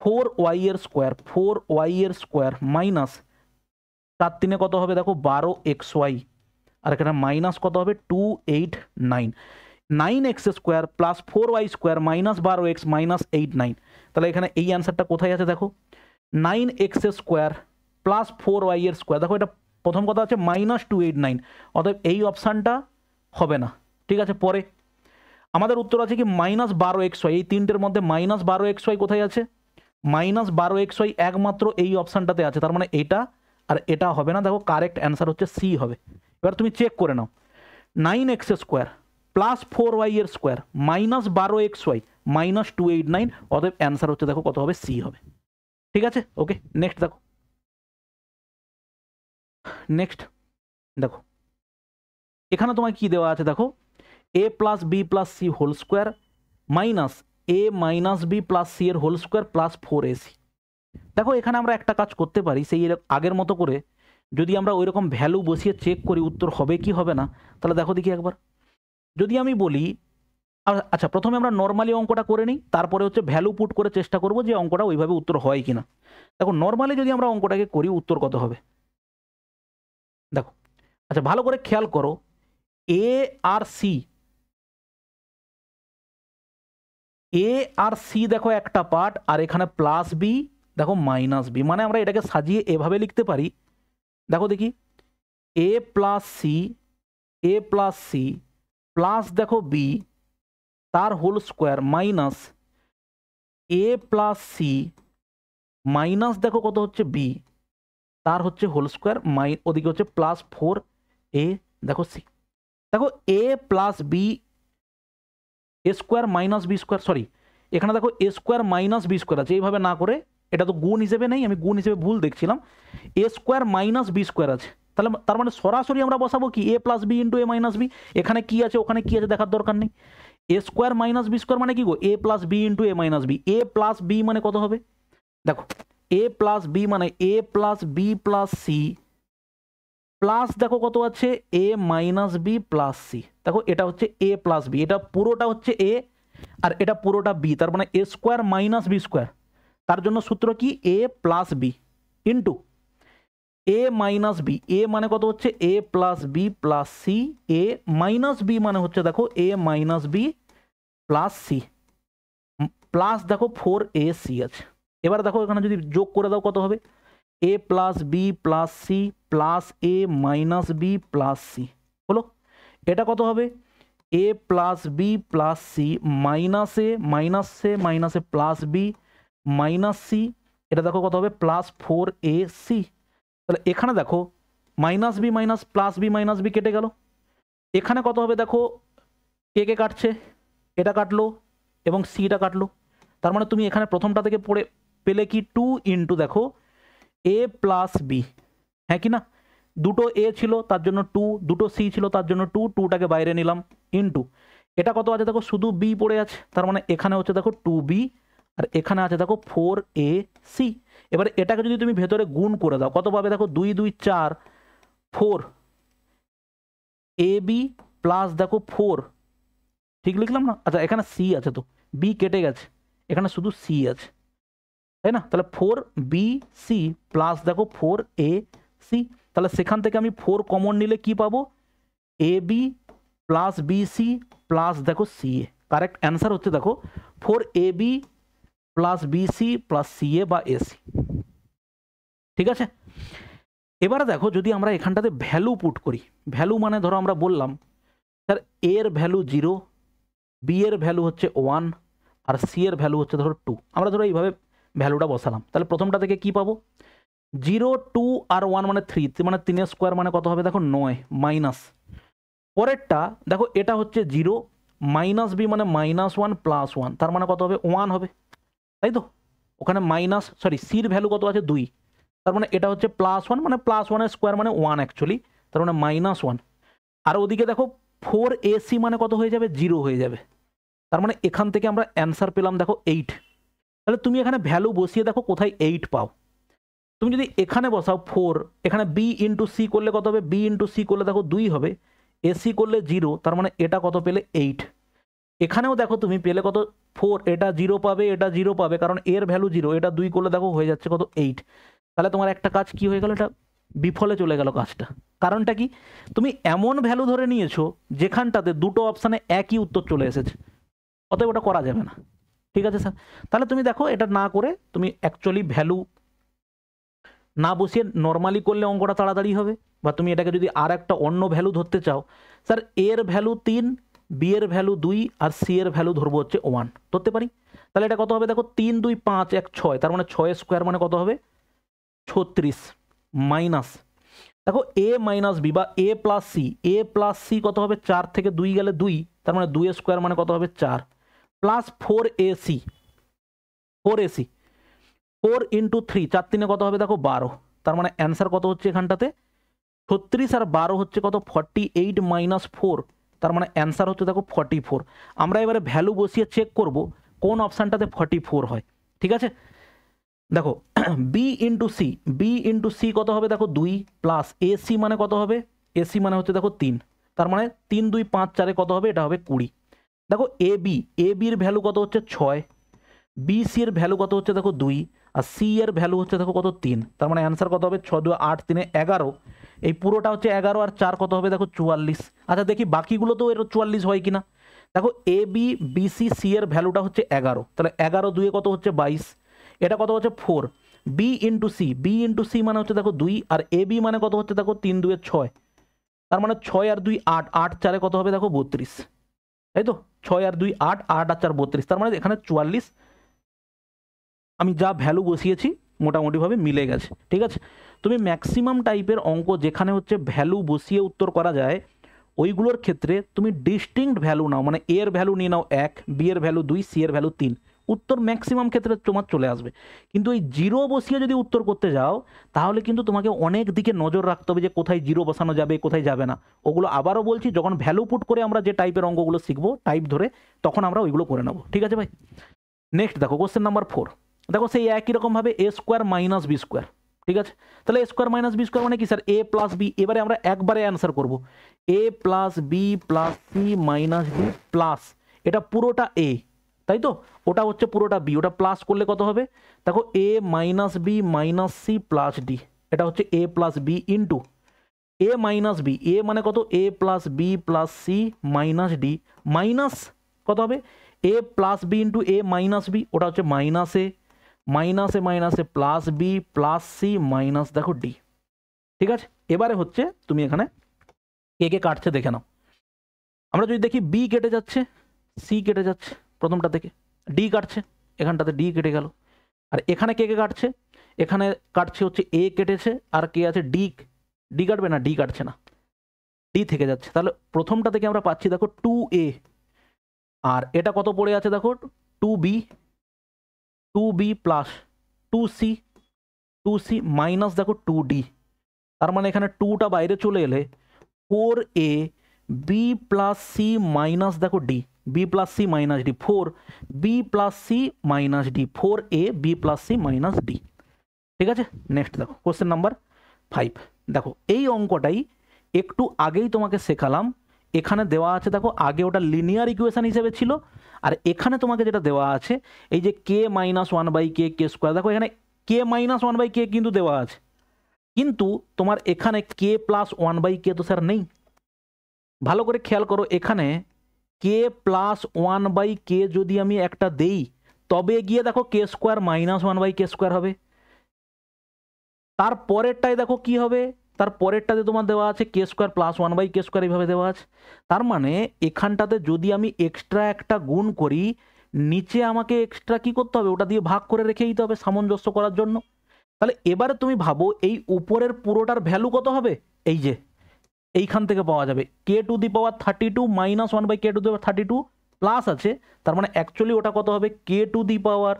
4y এর স্কোয়ার, 4y এর স্কোয়ার মাইনাস 4 3 কত হবে দেখো 12xy, আর এখানে মাইনাস কত হবে 289, 9x square plus 4y square minus 12x minus 89, তাহলে এখানে এই অ্যান্সারটা কোথায় আছে দেখো, 9x স্কোয়ার প্লাস 4y এর স্কোয়ার, দেখো এটা প্রথম কথা আছে মাইনাস 289, অতএব এই অপশানটা হবে না, ঠিক আছে। পরে আমাদের উত্তর আছে কি মাইনাস 12xy, এই তিনটের মধ্যে মাইনাস 12xy কোথায় আছে, মাইনাস 12xy একমাত্র এই অপশানটাতে আছে, তার মানে এটা আর এটা হবে না, দেখো কারেক্ট অ্যান্সার হচ্ছে সি হবে। এবার তুমি চেক করে নাও, 9x স্কোয়ার প্লাস 4y এর স্কোয়ার মাইনাস 12xy মাইনাস 289, অতএব অ্যান্সার হচ্ছে দেখো কত হবে, সি হবে, ঠিক আছে। ওকে, নেক্সট দেখো, নেক্সট দেখো এখানে তোমার কি দেওয়া আছে দেখো, a plus b plus c whole square minus a minus b plus c এর হোল স্কোয়ার প্লাস 4ac, দেখো এখানে আমরা একটা কাজ করতে পারি, সেই আগের মতো করে যদি আমরা ওই রকম ভ্যালু বসিয়ে চেক করি উত্তর হবে কি হবে না, তাহলে দেখো দেখি একবার, যদি আমি বলি, আচ্ছা প্রথমে আমরা নর্মালি অঙ্কটা করে নিই, তারপরে হচ্ছে ভ্যালু পুট করে চেষ্টা করব যে অঙ্কটা ওইভাবে উত্তর হয় কিনা। দেখো নর্মালি যদি আমরা অঙ্কটাকে করি উত্তর কত হবে দেখো, আচ্ছা ভালো করে খেয়াল করো, এ আর সি, এ আর সি দেখো একটা পার্ট, আর এখানে প্লাস বি দেখো মাইনাস বি, মানে আমরা এটাকে সাজিয়ে এভাবে লিখতে পারি, দেখো দেখি এ plus c, a plus c plus দেখো বি তার whole square minus a plus c minus দেখো কত হচ্ছে বি তার হচ্ছে হোল স্কোয়ার, ওদিকে হচ্ছে প্লাস 4a দেখো সি, দেখো a plus b a square minus b square, sorry এখানে দেখো a square minus b square আছে, এইভাবে না করে, এটা তো গুণ হিসেবে নেই, আমি গুণ হিসেবে ভুল দেখছিলাম, a square minus b square আছে, তাহলে তার মানে সরাসরি আমরা বসাবো কি a plus b into a minus b, এখানে কি আছে ওখানে কি আছে দেখার দরকার নেই, a square minus b square মানে কি গো, a plus b into a minus b, a plus b মানে কত হবে দেখো, এ প্লাস বি মানে a plus b plus c plus দেখো কত আছে a minus b plus c, দেখো এটা হচ্ছে এ প্লাস বি, এটা পুরোটা হচ্ছে এ আর এটা পুরোটা বি, তার মানে a square minus b square, তার জন্য সূত্র কি a plus b into a minus b, a মানে কত হচ্ছে a plus b plus c, a minus b মানে হচ্ছে দেখো a minus b plus c plus দেখো 4ac আছে, এবার দেখো এখানে যদি যোগ করে দাও কত হবে, a plus b plus c plus a minus b plus c হলো, এটা কত হবে a plus b plus c মাইনাসে মাইনাসে মাইনাসে প্লাস বি মাইনাস সি, এটা দেখো কত হবে প্লাস 4ac, তাহলে এখানে দেখো মাইনাস বি মাইনাস বি কেটে গেল, এখানে কত হবে দেখো কে কে কাটছে, এটা কাটলো এবং সিটা কাটলো, তার মানে তুমি এখানে প্রথমটা থেকে পেলে কি 2 ইন্টু দেখো এ প্লাস বি, হ্যাঁ কি না, দুটো এ ছিল তার জন্য 2, দুটো সি ছিল তার জন্য 2, 2টাকে বাইরে নিলাম ইন্টু এটা কত আছে দেখো শুধু বি পড়ে আছে, তার মানে এখানে হচ্ছে দেখো 2b আর এখানে আছে দেখো 4ac। এবারে এটাকে যদি তুমি ভেতরে গুণ করে দাও কত পাবে দেখো 2 2 4 4 ab প্লাস দেখো 4, ঠিক লিখলাম না? আচ্ছা এখানে সি আছে তো বি কেটে গেছে, এখানে শুধু সি আছে, তাই না? তাহলে 4bc প্লাস দেখো 4ac, তাহলে সেখান থেকে আমি 4 কমন নিলে কি পাবো, ab প্লাস বিসি প্লাস দেখো সিএ। কারেক্ট অ্যান্সার হচ্ছে দেখো 4ab plus b c plus c a বা এসি। ঠিক আছে, এবারে দেখো যদি আমরা এখানটাতে ভ্যালু পুট করি, ভ্যালু মানে ধরো আমরা বললাম স্যার এর ভ্যালু 0, বি এর ভ্যালু হচ্ছে 1 আর সি এর ভ্যালু হচ্ছে ধরো 2, আমরা ধরো এইভাবে ভ্যালুটা বসালাম, তাহলে প্রথমটা থেকে কি পাবো 0 2 আর 1 মানে 3, মানে 3 স্কোয়ার মানে কত হবে দেখো 9 মাইনাস, পরেরটা দেখো এটা হচ্ছে 0 মাইনাস বি মানে -1 প্লাস 1, তার মানে কত হবে 1 হবে, তাই তো? ওখানে মাইনাস সরি সির ভ্যালু কত আছে 2, তার মানে এটা হচ্ছে +1 মানে +1 স্কোয়ার মানে 1 অ্যাকচুয়ালি, তার মানে -1। আর ওদিকে দেখো 4ac মানে কত হয়ে যাবে 0 হয়ে যাবে, তার মানে এখান থেকে আমরা অ্যান্সার পেলাম দেখো 8। তাহলে তুমি এখানে ভ্যালু বসিয়ে দেখো কোথায় 8 পাও। তুমি যদি এখানে বসাও 4, এখানে b ইন্টু সি করলে কত হবে, b ইন্টু সি করলে দেখো 2 হবে, এসি করলে 0, তার মানে এটা কত পেলে 8। এখানেও দেখো তুমি পেলে কত 4, এটা 0 পাবে, এটা 0 পাবে, কারণ এর ভ্যালু 0, এটা 2 করলে দেখো হয়ে যাচ্ছে কত 8। তাহলে তোমার একটা কাজ কি হয়ে গেল, এটা বিফলে চলে গেল কাজটা। কারণটা কি, তুমি এমন ভ্যালু ধরে নিয়েছো যেখানটাতে দুটো অপশানে একই উত্তর চলে এসেছে, অতএব ওটা করা যাবে না। ঠিক আছে স্যার, তাহলে তুমি দেখো এটা না করে তুমি অ্যাকচুয়ালি ভ্যালু না বসিয়ে নর্মালি করলে অঙ্কটা তাড়াতাড়ি হবে, বা তুমি এটাকে যদি আর একটা অন্য ভ্যালু ধরতে চাও, স্যার এর ভ্যালু 3, বি এর ভ্যালু 2 আর সি এর ভ্যালু ধরবো হচ্ছে 1 ধরতে পারি, তাহলে এটা কত হবে দেখো 3 2 5 1 6, তার মানে 6 স্কোয়ার মানে কত হবে 36 মাইনাস দেখো এ মাইনাস বি বা এ plus c, a plus C কত হবে 4 থেকে 2 গেলে 2, তার মানে 2 স্কোয়ার মানে কত হবে 4 প্লাস 4ac, 4ac 4 ইন্টু 3, 4 3 কত হবে দেখো 12, তার মানে অ্যান্সার কত হচ্ছে এখানটাতে 36 আর 12 হচ্ছে কত 48 মাইনাস 4, তার মানে অ্যান্সার হচ্ছে দেখো 44। আমরা এবারে ভ্যালু বসিয়ে চেক করব কোন অপশানটাতে 44 হয়। ঠিক আছে, দেখো b into c, b into c কত হবে দেখো 2 প্লাস এসি মানে কত হবে, এসি মানে হচ্ছে দেখো 3, তার মানে 3 2 5 4 কত হবে, এটা হবে 20। দেখো এ বি, এ বির ভ্যালু কত হচ্ছে 6, বি সি এর ভ্যালু কত হচ্ছে দেখো 2 আর সি এর ভ্যালু হচ্ছে দেখো কত 3, তার মানে অ্যান্সার কত হবে 6 2 8 3 11, এই পুরোটা হচ্ছে 11 আর 4 কত হবে দেখো 44। আচ্ছা দেখি বাকিগুলো তো এর 44 হয় কিনা, দেখো a B B C C এর ভ্যালুটা হচ্ছে 11, তাহলে 11 2 কত হচ্ছে 22, এটা কত হচ্ছে 4, b into c, b into c মানে হচ্ছে দেখো 2 আর এ বি মানে কত হচ্ছে দেখো 3 2 6, তার মানে 6 আর 2 8, 8 4 কত হবে দেখো 32, তাই তো 6 আর 2 8, 8 আর 4 32, তার মানে এখানে 44 আমি যা ভ্যালু বসিয়েছি মোটামুটিভাবে মিলে গেছে। ঠিক আছে, তুমি ম্যাক্সিমাম টাইপের অঙ্ক যেখানে হচ্ছে ভ্যালু বসিয়ে উত্তর করা যায় ওইগুলোর ক্ষেত্রে তুমি ডিস্টিংক্ট ভ্যালু নাও, মানে এ এর ভ্যালু নিয়ে নাও 1, বি এর ভ্যালু 2, সি এর ভ্যালু 3, উত্তর ম্যাক্সিমাম ক্ষেত্রে তোমার চলে আসবে। কিন্তু এই জিরো বসিয়ে যদি উত্তর করতে যাও তাহলে কিন্তু তোমাকে অনেক দিকে নজর রাখতে হবে যে কোথায় জিরো বসানো যাবে কোথায় যাবে না। ওগুলো আবারও বলছি, যখন ভ্যালু পুট করে আমরা যে টাইপের অঙ্কগুলো শিখবো টাইপ ধরে, তখন আমরা ওইগুলো করে নেবো। ঠিক আছে ভাই, নেক্সট দেখো কোশ্চেন নাম্বার 4, দেখো সেই একই রকমভাবে এ স্কোয়ার মাইনাস বি স্কোয়ার। ঠিক আছে, তাহলে এ স্কোয়ার মাইনাস বি স্কোয়ার মানে কি স্যার এ প্লাস বি, এবারে আমরা একবারে অ্যান্সার করব a plus b plus c minus b plus, এটা পুরোটা এ তাই তো, ওটা হচ্ছে পুরোটা বি, ওটা প্লাস করলে কত হবে দেখো a minus b minus c plus d, এটা হচ্ছে a plus b into a minus b, a মানে কত a plus b plus c minus d minus কত হবে a plus b into a minus b, ওটা হচ্ছে মাইনাস এ মাইনাসে plus b plus c minus দেখো ডি। ঠিক আছে, এবারে হচ্ছে তুমি এখানে কে কে কাটছে দেখে নাও। আমরা যদি দেখি বি কেটে যাচ্ছে, সি কেটে যাচ্ছে প্রথমটা থেকে, ডি কাটছে, এখানটাতে ডি কেটে গেল, আর এখানে কে কে কাটছে, এখানে কাটছে হচ্ছে এ কেটেছে আর কে আছে ডি, ডি কাটবে না, ডি কাটছে না, ডি থেকে যাচ্ছে। তাহলে প্রথমটা থেকে আমরা পাচ্ছি দেখো 2a, আর এটা কত পড়ে আছে দেখো 2b প্লাস 2c মাইনাস দেখো 2d, তার মানে এখানে 2টা বাইরে চলে এলে 4a b plus c minus দেখো d, b plus c minus d, 4b plus c minus d, 4a b plus c minus d। ঠিক আছে, নেক্সট দেখো কোশ্চেন নাম্বার 5। দেখো এই অঙ্কটাই একটু আগেই তোমাকে শেখালাম। এখানে দেওয়া আছে দেখো, আগে ওটা লিনিয়ার ইকুয়েশন হিসেবে ছিল, আর এখানে তোমাকে যেটা দেওয়া আছে এই যে k minus one by k k square, দেখো এখানে k minus one by k কিন্তু দেওয়া আছে, কিন্তু তোমার এখানে k plus one by k তো স্যার নেই। ভালো করে খেয়াল করো, এখানে k plus one by k যদি আমি একটা দেই তবে গিয়ে দেখো k square minus one by k square হবে। তার পরেরটাই দেখো কি হবে, তার পরেরটাতে তোমার দেওয়া আছে k square plus one by k square, এইভাবে দেওয়া আছে। তার মানে এখানটাতে যদি আমি এক্সট্রা একটা গুণ করি, নিচে আমাকে এক্সট্রা কি করতে হবে, ওটা দিয়ে ভাগ করে রেখে দিতে হবে সামঞ্জস্য করার জন্য। তাহলে এবারে তুমি ভাবো এই উপরের পুরোটার ভ্যালু কত হবে, এই যে এইখান থেকে পাওয়া যাবে k to the power 32 minus one by k to the power 32 plus আছে, তার মানে অ্যাকচুয়ালি ওটা কত হবে k to the power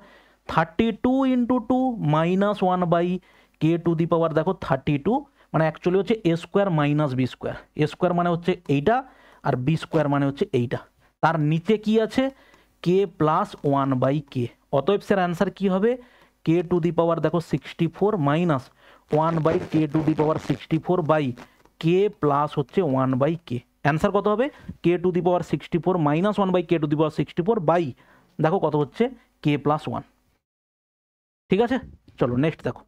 32 into 2 minus one by k to the power দেখো 32, মানে অ্যাকচুয়ালি হচ্ছে a square minus b square, a square মানে হচ্ছে এইটা আর বি স্কোয়ার মানে হচ্ছে এইটা, তার নিচে কি আছে কে প্লাস ওয়ান বাই কে। অতএব স্যার অ্যান্সার কি হবে কে টু দি পাওয়ার দেখো 64 minus one by k to the power 64 by k plus হচ্ছে ওয়ান বাই কে। অ্যান্সার কত হবে k to the power 64 minus one by k to the power 64 by দেখো কত হচ্ছে কে প্লাস ওয়ান। ঠিক আছে, চলো নেক্সট দেখো।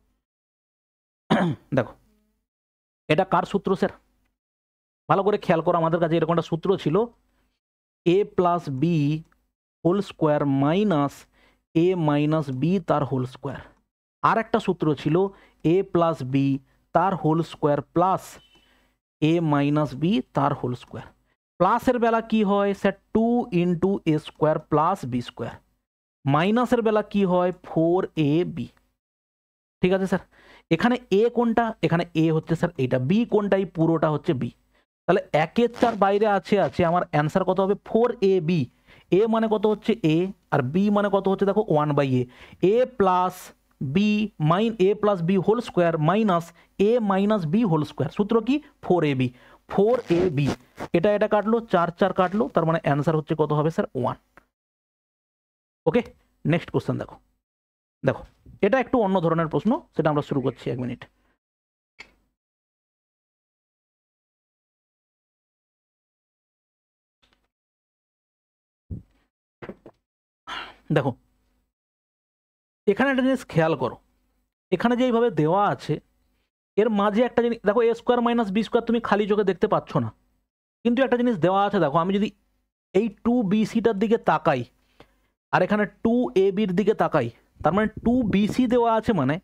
দেখো এটা কার সূত্র স্যার, ভালো করে খেয়াল করো, আমাদের কাছে এরকম একটা সূত্র ছিল a plus b whole square minus a minus b তার হোল স্কোয়ার। আর একটা সূত্র ছিল এ প্লাস বি তার whole square plus a minus b তার হোল স্কোয়ার। প্লাসের বেলা কি হয় sir 2 into a square plus b square, মাইনাসের বেলা কি হয় 4ab। ঠিক আছে স্যার, এখানে এ কোনটা, এখানে এ হচ্ছে স্যার এইটা, বি কোনটা, এই পুরোটা হচ্ছে বি। তাহলে 1-4 বাইরে আছে আমার অ্যান্সার কত হবে 4ab। এ মানে কত হচ্ছে এ, আর বি মানে কত হচ্ছে দেখো 1 by a plus b a plus b whole square minus a minus b whole square. সূত্র কি 4ab। এটা কাটলো 4 কাটলো, তার মানে অ্যান্সার হচ্ছে কত হবে স্যার 1। ওকে, নেক্সট কোশ্চেন দেখো। দেখো এটা একটু অন্য ধরনের প্রশ্ন, সেটা আমরা শুরু করছি, 1 মিনিট। দেখো এখানে একটা জিনিস খেয়াল করো, এখানে যে এইভাবে দেওয়া আছে এর মাঝে একটা জিনিস দেখো, a square minus b square তুমি খালি চোখে দেখতে পাচ্ছ না, কিন্তু একটা জিনিস দেওয়া আছে দেখো, আমি যদি এই 2bcটার দিকে তাকাই আর এখানে 2ab-র দিকে তাকাই, তার মানে 2bc দেওয়া আছে, মানে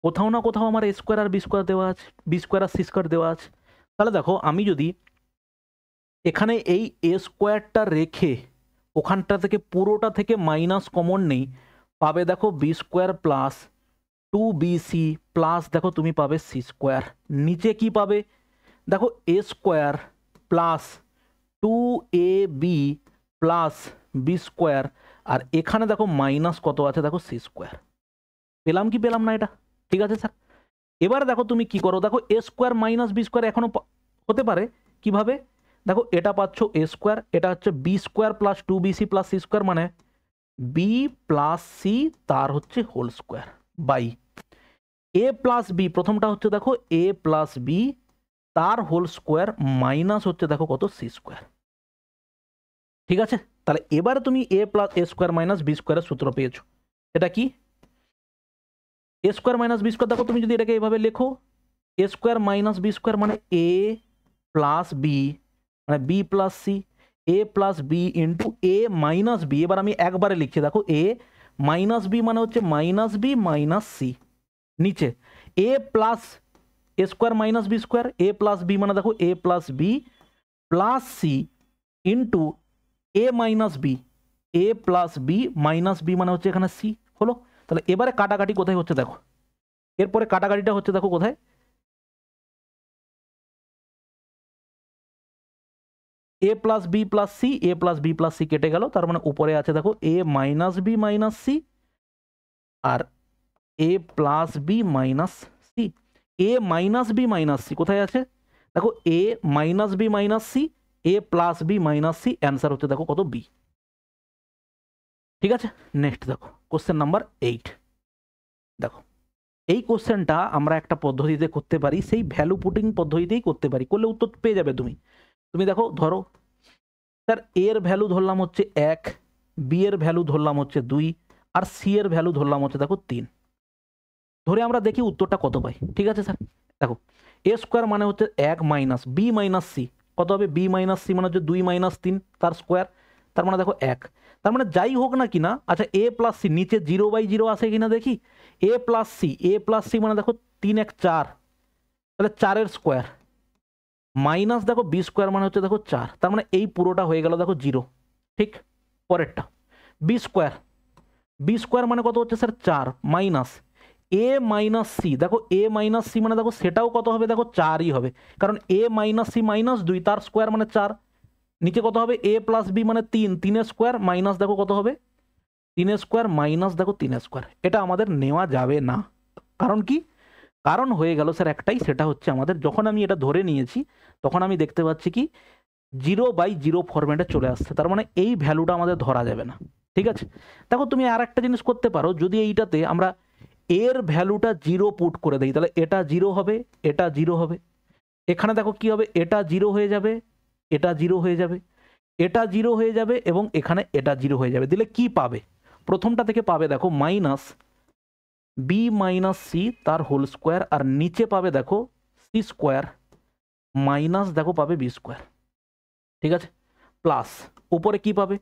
কোথাও না কোথাও আমার এ স্কোয়ার আর বি স্কোয়ার দেওয়া আছে, বি স্কোয়ার আর সি স্কোয়ার দেওয়া আছে। তাহলে দেখো আমি যদি এখানে এই এ স্কোয়ারটা রেখে ওখানটা থেকে পুরোটা থেকে মাইনাস কমন নেই, পাবে দেখো b square plus 2bc plus দেখো তুমি পাবে সি স্কোয়ার। নিচে কি পাবে দেখো a square plus 2ab plus b square, আর এখানে দেখো মাইনাস কত আছে দেখো সি স্কোয়ার। পেলাম কি পেলাম না এটা? ঠিক আছে স্যার, এবার দেখো তুমি কি করো, দেখো a square minus b square এখনো হতে পারে কিভাবে, দেখো এটা পাচ্ছ এ স্কোয়ার, এটা হচ্ছে b square plus 2bc plus c square, মানে বি প্লাস সি তার হচ্ছে whole square by a plus b, প্রথমটা হচ্ছে দেখো এ প্লাস বি তার হোল স্কোয়ার মাইনাস হচ্ছে দেখো কত সি স্কোয়ার। ঠিক আছে, তাহলে এবারে তুমি এ plus a square minus b স্কোয়ারের সূত্র পেয়েছো। এটা কি a square minus b square, দেখো তুমি যদি এটাকে এভাবে লেখো এ স্কোয়ার মাইনাস বি স্কোয়ার মানে এ প্লাস বি মানে b plus c, a plus b into a minus B, এবার আমি একবারে লিখছি দেখো এ মাইনাস বি মানে হচ্ছে মাইনাস বি মাইনাস সি, নিচে a plus a square minus b square, a plus b মানে দেখো a plus b plus c into a minus b, a plus b minus b মানে হচ্ছে এখানে সি হলো। তাহলে এবারে কাটাকাটি কোথায় হচ্ছে দেখো, এরপরে কাটাকাটিটা হচ্ছে দেখো কোথায়, a plus b plus c, a plus b plus c কেটে গেল, তার মানে উপরে আছে দেখো a minus b minus c আর a plus b minus c. A minus b minus c কোথায় আছে? দেখো a minus b minus c, a plus b minus c, answer হচ্ছে দেখো কত বি। ঠিক আছে, নেক্সট দেখো কোশ্চেন নাম্বার 8। দেখো এই কোশ্চেনটা আমরা একটা পদ্ধতিতে করতে পারি, সেই ভ্যালু পুটিং পদ্ধতিতেই করতে পারি, করলে উত্তর পেয়ে যাবে তুমি। তুমি দেখো ধরো স্যার এর ভ্যালু ধরলাম হচ্ছে 1, বি এর ভ্যালু ধরলাম হচ্ছে 2, আর সি এর ভ্যালু ধরলাম হচ্ছে দেখো 3। ধরে আমরা দেখি উত্তরটা কত পাই। ঠিক আছে স্যার, দেখো এ স্কোয়ার মানে হচ্ছে 1 মাইনাস বি মাইনাস সি, কত হবে? বি মাইনাস সি মানে হচ্ছে 2 মাইনাস 3 তার স্কোয়ার, তার মানে দেখো 1। তার মানে যাই হোক না কিনা, আচ্ছা এ প্লাস সি নিচে 0/0 আসে কিনা দেখি। এ প্লাস সি মানে দেখো 3 1 4, তাহলে 4-এর স্কোয়ার মাইনাস দেখো বি স্কোয়ার মানে হচ্ছে দেখো 4, তার মানে এই পুরোটা হয়ে গেল দেখো 0। ঠিক, পরেরটা বি স্কোয়ার মানে কত হচ্ছে sir 4 minus a minus C, দেখো এ মাইনাস সি মানে দেখো সেটাও কত হবে? দেখো 4ই হবে, কারণ এ মাইনাস সি মাইনাস 2 তার স্কোয়ার মানে 4। নিচে কত হবে? এ প্লাস বি মানে 3, 3-এর স্কোয়ার মাইনাস দেখো কত হবে? 3-এর স্কোয়ার মাইনাস দেখো 3-এর স্কোয়ার। এটা আমাদের নেওয়া যাবে না। কারণ কি? কারণ হয়ে গেল স্যার একটাই, সেটা হচ্ছে আমাদের যখন আমি এটা ধরে নিয়েছি তখন আমি দেখতে পাচ্ছি কি 0/0 ফরম্যাটে চলে আসছে, তার মানে এই ভ্যালুটা আমাদের ধরা যাবে না। ঠিক আছে, দেখো তুমি আর একটা জিনিস করতে পারো, যদি এইটাতে আমরা এর ভ্যালুটা 0 পুট করে দেই তাহলে এটা 0 হবে, এটা 0 হবে। এখানে দেখো কি হবে? এটা 0 হয়ে যাবে, এটা 0 হয়ে যাবে, এটা 0 হয়ে যাবে, এবং এখানে এটা 0 হয়ে যাবে। দিলে কি পাবে? প্রথমটা থেকে পাবে দেখো মাইনাস বি মাইনাস সি তার হোল স্কোয়ার, আর নিচে পাবে দেখো সি স্কোয়ার মাইনাস দেখো পাবে বি স্কোয়ার। ঠিক আছে, প্লাস উপরে কি পাবে?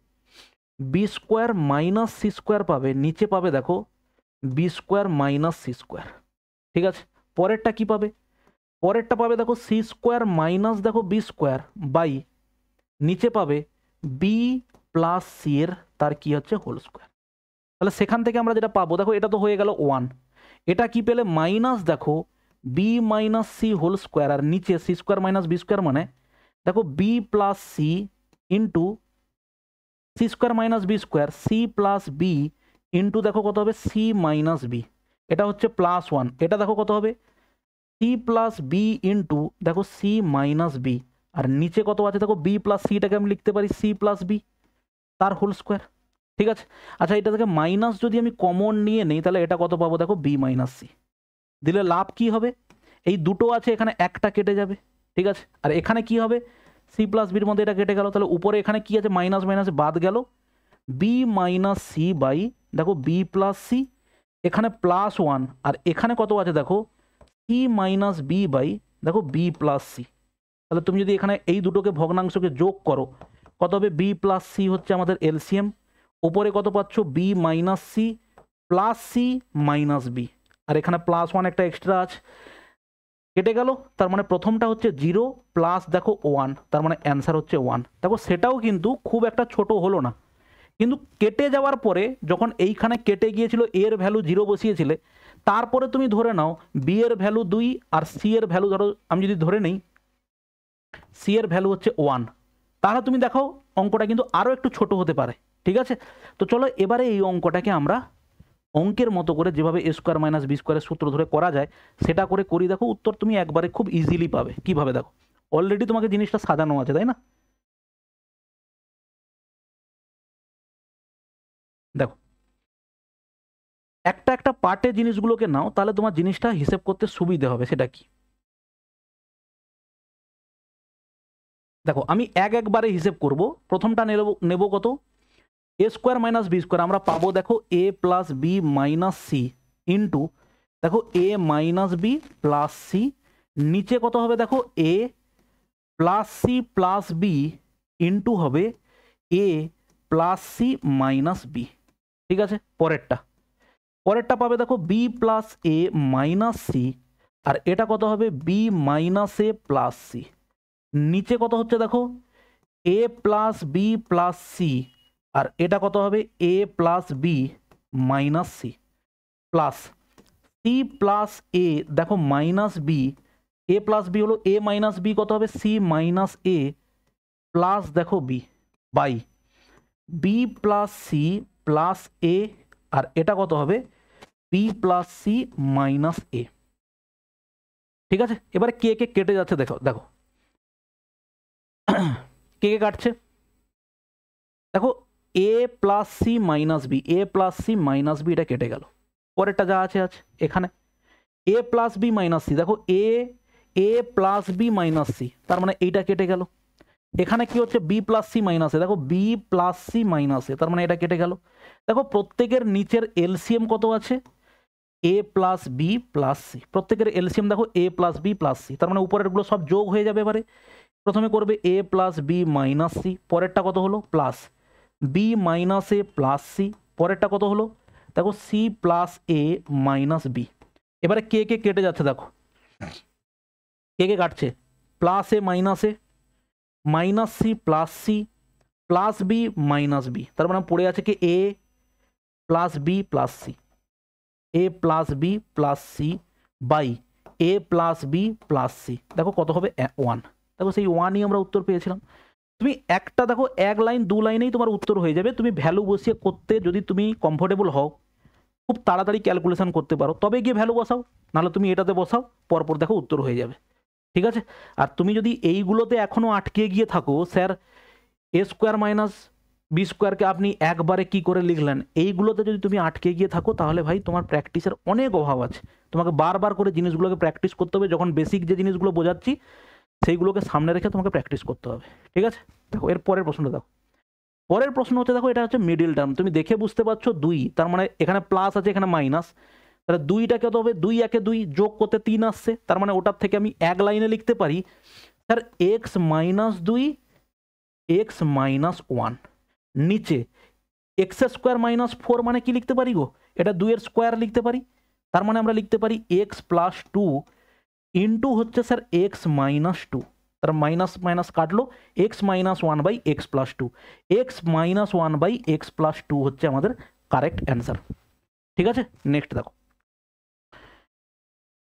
B square minus c square পাবে, নিচে পাবে দেখো b square minus c square. ঠিক আছে, পরেরটা কি পাবে? পরেরটা পাবে দেখো সি স্কোয়ার মাইনাস দেখো বি স্কোয়ার বাই নিচে পাবে বি প্লাস সি এর তার কি হচ্ছে হোল স্কোয়ার। তাহলে সেখান থেকে আমরা যেটা পাবো দেখো এটা তো হয়ে গেল 1, এটা কি পেলে? মাইনাস দেখো b minus c whole square, আর নিচে c square minus b square মানে দেখো b plus c into c square minus b square, c plus b into দেখো কত হবে? C minus b. এটা হচ্ছে +1, এটা দেখো কত হবে? সি প্লাস বি ইন্টু দেখো সি মাইনাস বি, আর নিচে কত আছে দেখো বি প্লাস সিটাকে আমি লিখতে পারি সি প্লাস বি তার হোল স্কোয়ার। ঠিক আছে, আচ্ছা এটা থেকে মাইনাস যদি আমি কমন নিয়ে নেই তাহলে এটা কত পাবো? দেখো বি মাইনাস সি। দিলে লাভ কি হবে? এই দুটো আছে, এখানে একটা কেটে যাবে। ঠিক আছে, আর এখানে কি হবে? সি প্লাস বির মধ্যে এটা কেটে গেল, তাহলে উপরে এখানে কি আছে? মাইনাস মাইনাস বাদ গেল, বি মাইনাস সি বাই দেখো বি প্লাস সি, এখানে +1, আর এখানে কত আছে দেখো সি মাইনাস বি বাই দেখো বি প্লাস সি। তাহলে তুমি যদি এখানে এই দুটোকে ভগ্নাংশকে যোগ করো কত হবে? বি প্লাস সি হচ্ছে আমাদের এলসিএম, উপরে কত পাচ্ছ? B minus c plus c minus b, আর এখানে +1 একটা এক্সট্রা আছে, কেটে গেল। তার মানে প্রথমটা হচ্ছে 0 প্লাস দেখো 1, তার মানে অ্যান্সার হচ্ছে 1। দেখো সেটাও কিন্তু খুব একটা ছোট হলো না, কিন্তু কেটে যাওয়ার পরে যখন এইখানে কেটে গিয়েছিল এর ভ্যালু 0 বসিয়েছিলে, তারপরে তুমি ধরে নাও বি এর ভ্যালু 2 আর সি এর ভ্যালু ধরো আমি যদি ধরে নেই সি এর ভ্যালু হচ্ছে 1, তাহলে তুমি দেখো অঙ্কটা কিন্তু আরও একটু ছোট হতে পারে। ঠিক আছে, তো চলো এবারে এই অঙ্কটাকে আমরা অঙ্কের মতো করে যেভাবে এ স্কোয়ার মাইনাস বি স্কোয়ারের সূত্র ধরে করা যায় সেটা করে করি। দেখো উত্তর তুমি একবারে খুব ইজিলি পাবে। কিভাবে? দেখো অলরেডি তোমাকে জিনিসটা সাজানো আছে, তাই না? দেখো একটা একটা পার্টে জিনিসগুলোকে নাও, তাহলে তোমার জিনিসটা হিসেব করতে সুবিধে হবে। সেটা কি? দেখো আমি একবারে হিসেব করব। প্রথমটা নেব কত? A square minus b square, আমরা পাবো দেখো a plus b minus c into দেখো a minus b plus c, নিচে কত হবে? দেখো a plus c plus b into হবে a plus c minus b. ঠিক আছে, পরেরটা পাবে দেখো b plus a minus c, আর এটা কত হবে? B minus a plus c. নিচে কত হচ্ছে দেখো a plus b plus c, আর এটা কত হবে? A plus b minus c plus c plus a দেখো minus b, a plus b হলো এ মাইনাস বি, কত হবে? সি মাইনাস এ প্লাস দেখো b by b plus c plus a, আর এটা কত হবে? B plus c minus a. ঠিক আছে, এবারে কে কে কেটে যাচ্ছে দেখো দেখো কে কে কাটছে দেখো, a plus c minus b, a plus c minus b, এটা কেটে গেল। পরেরটা যা আছে আছে এখানে a plus b minus C, দেখো এ এ প্লাস বি মাইনাস সি, তার মানে এইটা কেটে গেল। এখানে কি হচ্ছে বি প্লাস সি মাইনাস এ, দেখো বি প্লাস সি মাইনাস এ, তার মানে এটা কেটে গেল। দেখো প্রত্যেকের নিচের এলসিএম কত আছে, a plus b plus C, প্রত্যেকের এলসিএম দেখো a plus b plus c, তার মানে উপরের গুলো সব যোগ হয়ে যাবে। এবারে প্রথমে করবে a plus b minus c, পরেরটা কত হলো plus b minus a plus c, পরেরটা কত হলো দেখো c plus a minus b. এবারে কে কে কেটে যাচ্ছে দেখো, কে কে কাটছে, plus a minus c plus b minus b, তার মানে পড়ে আছে কি a plus b plus c, a plus b plus c by a plus b plus c, দেখো কত হবে 1। দেখো সেই 1ই আমরা উত্তর পেয়েছিলাম। তুমি একটা দেখো এক লাইন দু লাইনেই তোমার উত্তর হয়ে যাবে। তুমি ভ্যালু বসিয়ে করতে যদি তুমি কমফোর্টেবল হও, খুব তাড়াতাড়ি ক্যালকুলেশন করতে পারো, তবে গিয়ে ভ্যালু বসাও, নাহলে তুমি এটাতে বসাও, পরপর দেখো উত্তর হয়ে যাবে। ঠিক আছে, আর তুমি যদি এইগুলোতে এখনও আটকে গিয়ে থাকো, স্যার এ স্কোয়ার মাইনাস বি স্কোয়ারকে আপনি একবারে কি করে লিখলেন, এইগুলোতে যদি তুমি আটকে গিয়ে থাকো, তাহলে ভাই তোমার প্র্যাকটিসের অনেক অভাব আছে। তোমাকে বারবার করে জিনিসগুলোকে প্র্যাকটিস করতে হবে। যখন বেসিক যে জিনিসগুলো বোঝাচ্ছি সেইগুলোকে সামনে রেখে তোমাকে প্র্যাকটিস করতে হবে। ঠিক আছে, দেখো এর পরের প্রশ্নটা দেখো। পরের প্রশ্ন হচ্ছে দেখো, এটা হচ্ছে মিডিল টার্ম, তুমি দেখে বুঝতে পারছো 2, তার মানে এখানে প্লাস আছে এখানে মাইনাস, তাহলে 2টা কত হবে, 2 একে 2 যোগ করতে 3 আসছে, তার মানে ওটার থেকে আমি এক লাইনে লিখতে পারি sir x minus 2 x minus 1। নিচে এক্স স্কোয়ার মাইনাস 4 মানে কি লিখতে পারি গো, এটা 2 এর স্কোয়ার লিখতে পারি, তার মানে আমরা লিখতে পারি এক্স প্লাস 2 ইন্টু হচ্ছে স্যার এক্স মাইনাস 2, তার মাইনাস মাইনাস কাটলো, x minus 1 by x plus 2, x minus 1 by x plus 2 হচ্ছে আমাদের কারেক্ট অ্যান্সার। ঠিক আছে, নেক্সট দেখো